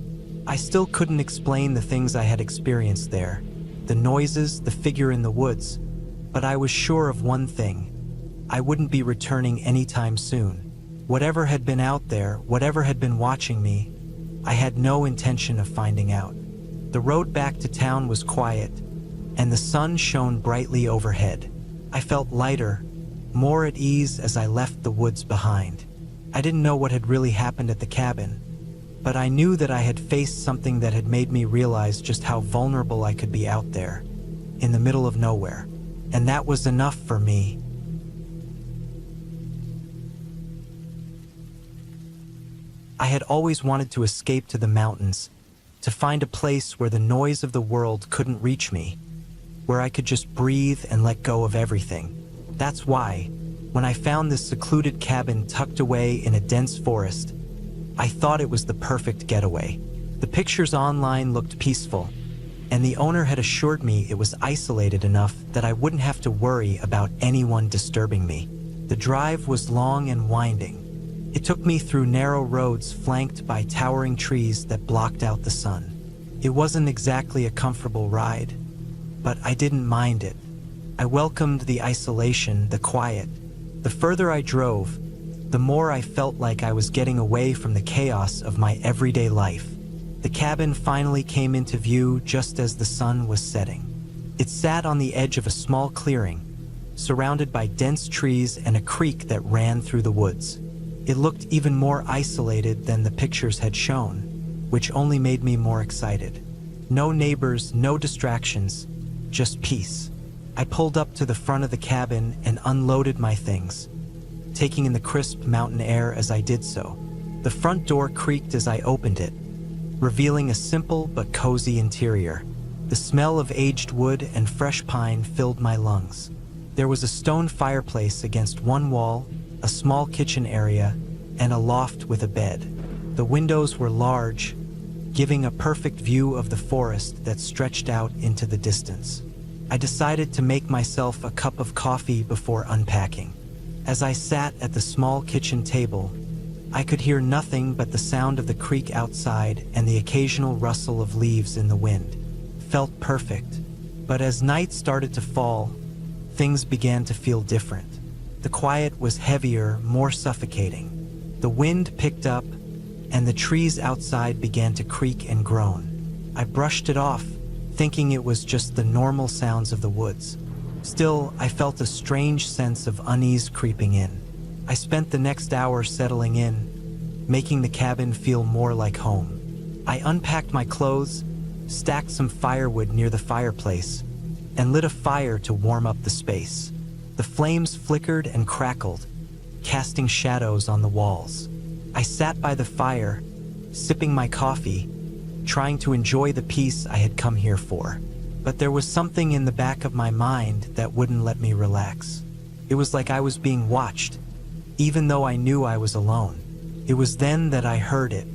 I still couldn't explain the things I had experienced there, the noises, the figure in the woods, but I was sure of one thing: I wouldn't be returning anytime soon. Whatever had been out there, whatever had been watching me, I had no intention of finding out. The road back to town was quiet, and the sun shone brightly overhead. I felt lighter, more at ease as I left the woods behind. I didn't know what had really happened at the cabin, but I knew that I had faced something that had made me realize just how vulnerable I could be out there, in the middle of nowhere. And that was enough for me. I had always wanted to escape to the mountains, to find a place where the noise of the world couldn't reach me, where I could just breathe and let go of everything. That's why, when I found this secluded cabin tucked away in a dense forest, I thought it was the perfect getaway. The pictures online looked peaceful, and the owner had assured me it was isolated enough that I wouldn't have to worry about anyone disturbing me. The drive was long and winding. It took me through narrow roads flanked by towering trees that blocked out the sun. It wasn't exactly a comfortable ride, but I didn't mind it. I welcomed the isolation, the quiet. The further I drove, the more I felt like I was getting away from the chaos of my everyday life. The cabin finally came into view just as the sun was setting. It sat on the edge of a small clearing, surrounded by dense trees and a creek that ran through the woods. It looked even more isolated than the pictures had shown, which only made me more excited. No neighbors, no distractions, just peace. I pulled up to the front of the cabin and unloaded my things, taking in the crisp mountain air as I did so. The front door creaked as I opened it, revealing a simple but cozy interior. The smell of aged wood and fresh pine filled my lungs. There was a stone fireplace against one wall, a small kitchen area, and a loft with a bed. The windows were large, giving a perfect view of the forest that stretched out into the distance. I decided to make myself a cup of coffee before unpacking. As I sat at the small kitchen table, I could hear nothing but the sound of the creek outside and the occasional rustle of leaves in the wind. Felt perfect. But as night started to fall, things began to feel different. The quiet was heavier, more suffocating. The wind picked up, and the trees outside began to creak and groan. I brushed it off, thinking it was just the normal sounds of the woods. Still, I felt a strange sense of unease creeping in. I spent the next hour settling in, making the cabin feel more like home. I unpacked my clothes, stacked some firewood near the fireplace, and lit a fire to warm up the space. The flames flickered and crackled, casting shadows on the walls. I sat by the fire, sipping my coffee, trying to enjoy the peace I had come here for. But there was something in the back of my mind that wouldn't let me relax. It was like I was being watched, even though I knew I was alone. It was then that I heard it,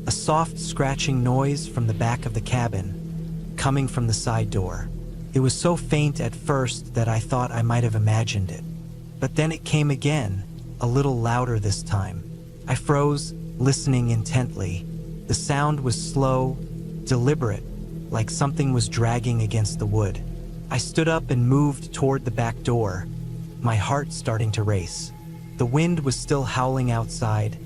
a soft scratching noise from the back of the cabin, coming from the side door. It was so faint at first that I thought I might have imagined it. But then it came again, a little louder this time. I froze, listening intently. The sound was slow, deliberate, like something was dragging against the wood. I stood up and moved toward the back door, my heart starting to race. The wind was still howling outside,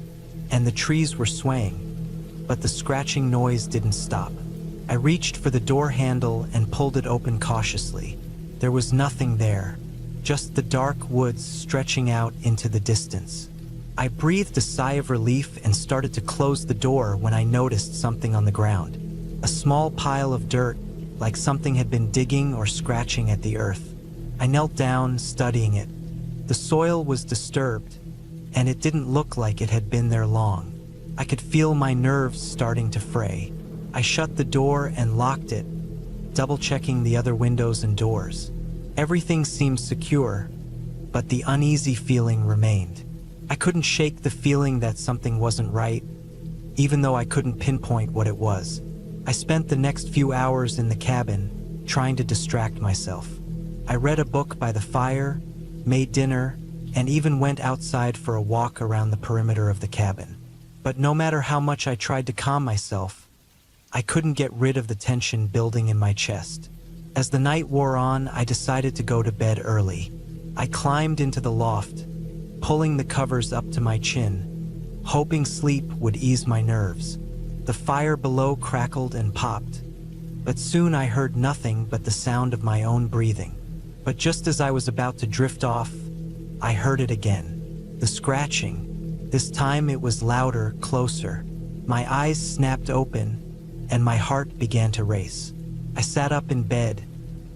and the trees were swaying, but the scratching noise didn't stop. I reached for the door handle and pulled it open cautiously. There was nothing there, just the dark woods stretching out into the distance. I breathed a sigh of relief and started to close the door when I noticed something on the ground. A small pile of dirt, like something had been digging or scratching at the earth. I knelt down, studying it. The soil was disturbed, and it didn't look like it had been there long. I could feel my nerves starting to fray. I shut the door and locked it, double-checking the other windows and doors. Everything seemed secure, but the uneasy feeling remained. I couldn't shake the feeling that something wasn't right, even though I couldn't pinpoint what it was. I spent the next few hours in the cabin, trying to distract myself. I read a book by the fire, made dinner, and even went outside for a walk around the perimeter of the cabin. But no matter how much I tried to calm myself, I couldn't get rid of the tension building in my chest. As the night wore on, I decided to go to bed early. I climbed into the loft, pulling the covers up to my chin, hoping sleep would ease my nerves. The fire below crackled and popped, but soon I heard nothing but the sound of my own breathing. But just as I was about to drift off, I heard it again. The scratching. This time it was louder, closer. My eyes snapped open, and my heart began to race. I sat up in bed,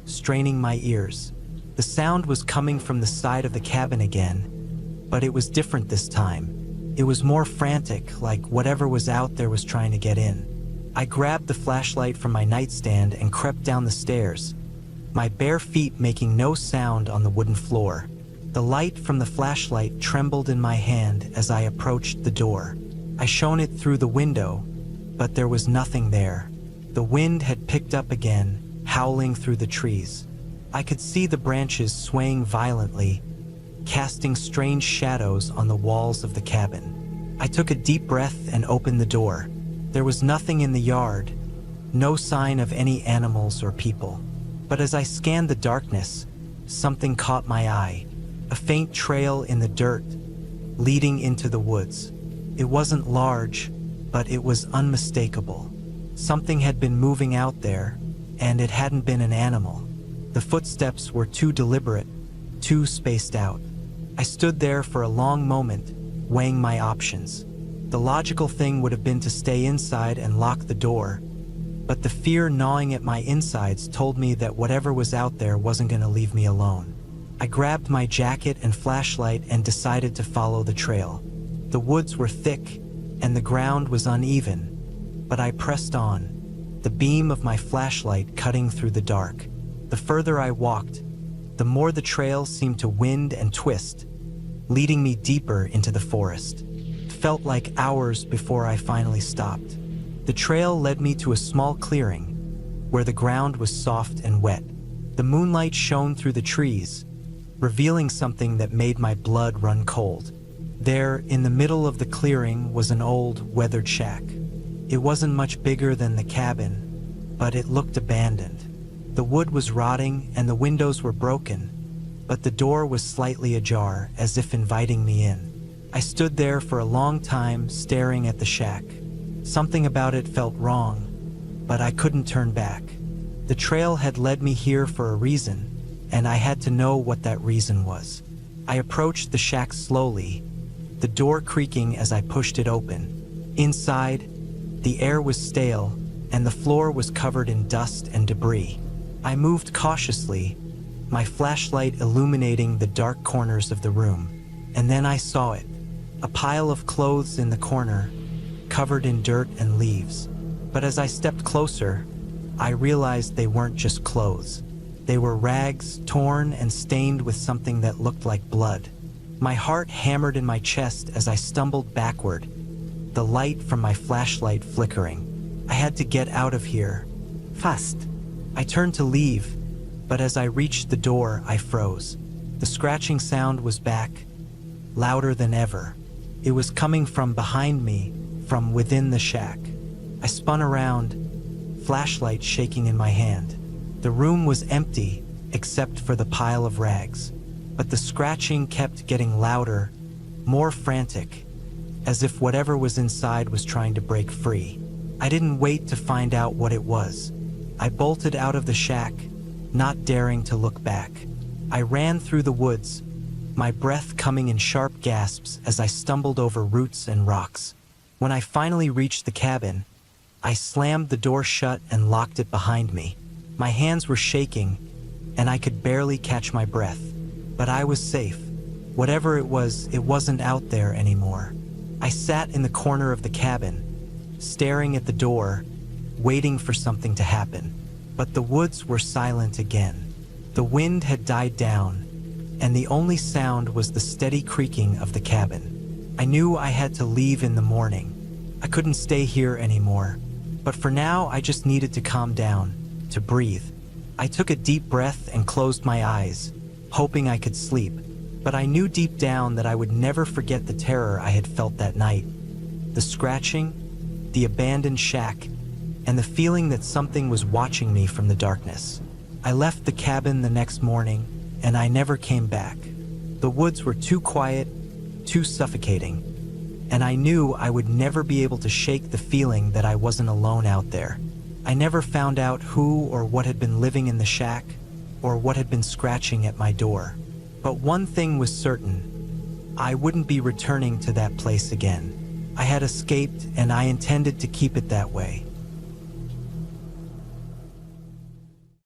straining my ears. The sound was coming from the side of the cabin again, but it was different this time. It was more frantic, like whatever was out there was trying to get in. I grabbed the flashlight from my nightstand and crept down the stairs, my bare feet making no sound on the wooden floor. The light from the flashlight trembled in my hand as I approached the door. I shone it through the window, but there was nothing there. The wind had picked up again, howling through the trees. I could see the branches swaying violently, casting strange shadows on the walls of the cabin. I took a deep breath and opened the door. There was nothing in the yard, no sign of any animals or people. But as I scanned the darkness, something caught my eye. A faint trail in the dirt, leading into the woods. It wasn't large, but it was unmistakable. Something had been moving out there, and it hadn't been an animal. The footsteps were too deliberate, too spaced out. I stood there for a long moment, weighing my options. The logical thing would have been to stay inside and lock the door, but the fear gnawing at my insides told me that whatever was out there wasn't going to leave me alone. I grabbed my jacket and flashlight and decided to follow the trail. The woods were thick, and the ground was uneven, but I pressed on, the beam of my flashlight cutting through the dark. The further I walked, the more the trail seemed to wind and twist, leading me deeper into the forest. It felt like hours before I finally stopped. The trail led me to a small clearing, where the ground was soft and wet. The moonlight shone through the trees, revealing something that made my blood run cold. There, in the middle of the clearing, was an old, weathered shack. It wasn't much bigger than the cabin, but it looked abandoned. The wood was rotting and the windows were broken, but the door was slightly ajar, as if inviting me in. I stood there for a long time, staring at the shack. Something about it felt wrong, but I couldn't turn back. The trail had led me here for a reason, and I had to know what that reason was. I approached the shack slowly, the door creaking as I pushed it open. Inside, the air was stale, and the floor was covered in dust and debris. I moved cautiously, my flashlight illuminating the dark corners of the room, and then I saw it, a pile of clothes in the corner, covered in dirt and leaves. But as I stepped closer, I realized they weren't just clothes. They were rags, torn and stained with something that looked like blood. My heart hammered in my chest as I stumbled backward, the light from my flashlight flickering. I had to get out of here, fast. I turned to leave, but as I reached the door, I froze. The scratching sound was back, louder than ever. It was coming from behind me, from within the shack. I spun around, flashlight shaking in my hand. The room was empty, except for the pile of rags. But the scratching kept getting louder, more frantic, as if whatever was inside was trying to break free. I didn't wait to find out what it was. I bolted out of the shack, not daring to look back. I ran through the woods, my breath coming in sharp gasps as I stumbled over roots and rocks. When I finally reached the cabin, I slammed the door shut and locked it behind me. My hands were shaking, and I could barely catch my breath. But I was safe. Whatever it wasn't out there anymore. I sat in the corner of the cabin, staring at the door, waiting for something to happen. But the woods were silent again. The wind had died down, and the only sound was the steady creaking of the cabin. I knew I had to leave in the morning. I couldn't stay here anymore. But for now, I just needed to calm down, to breathe. I took a deep breath and closed my eyes, hoping I could sleep. But I knew deep down that I would never forget the terror I had felt that night. The scratching, the abandoned shack, and the feeling that something was watching me from the darkness. I left the cabin the next morning, and I never came back. The woods were too quiet, too suffocating, and I knew I would never be able to shake the feeling that I wasn't alone out there. I never found out who or what had been living in the shack, or what had been scratching at my door. But one thing was certain: I wouldn't be returning to that place again. I had escaped, and I intended to keep it that way.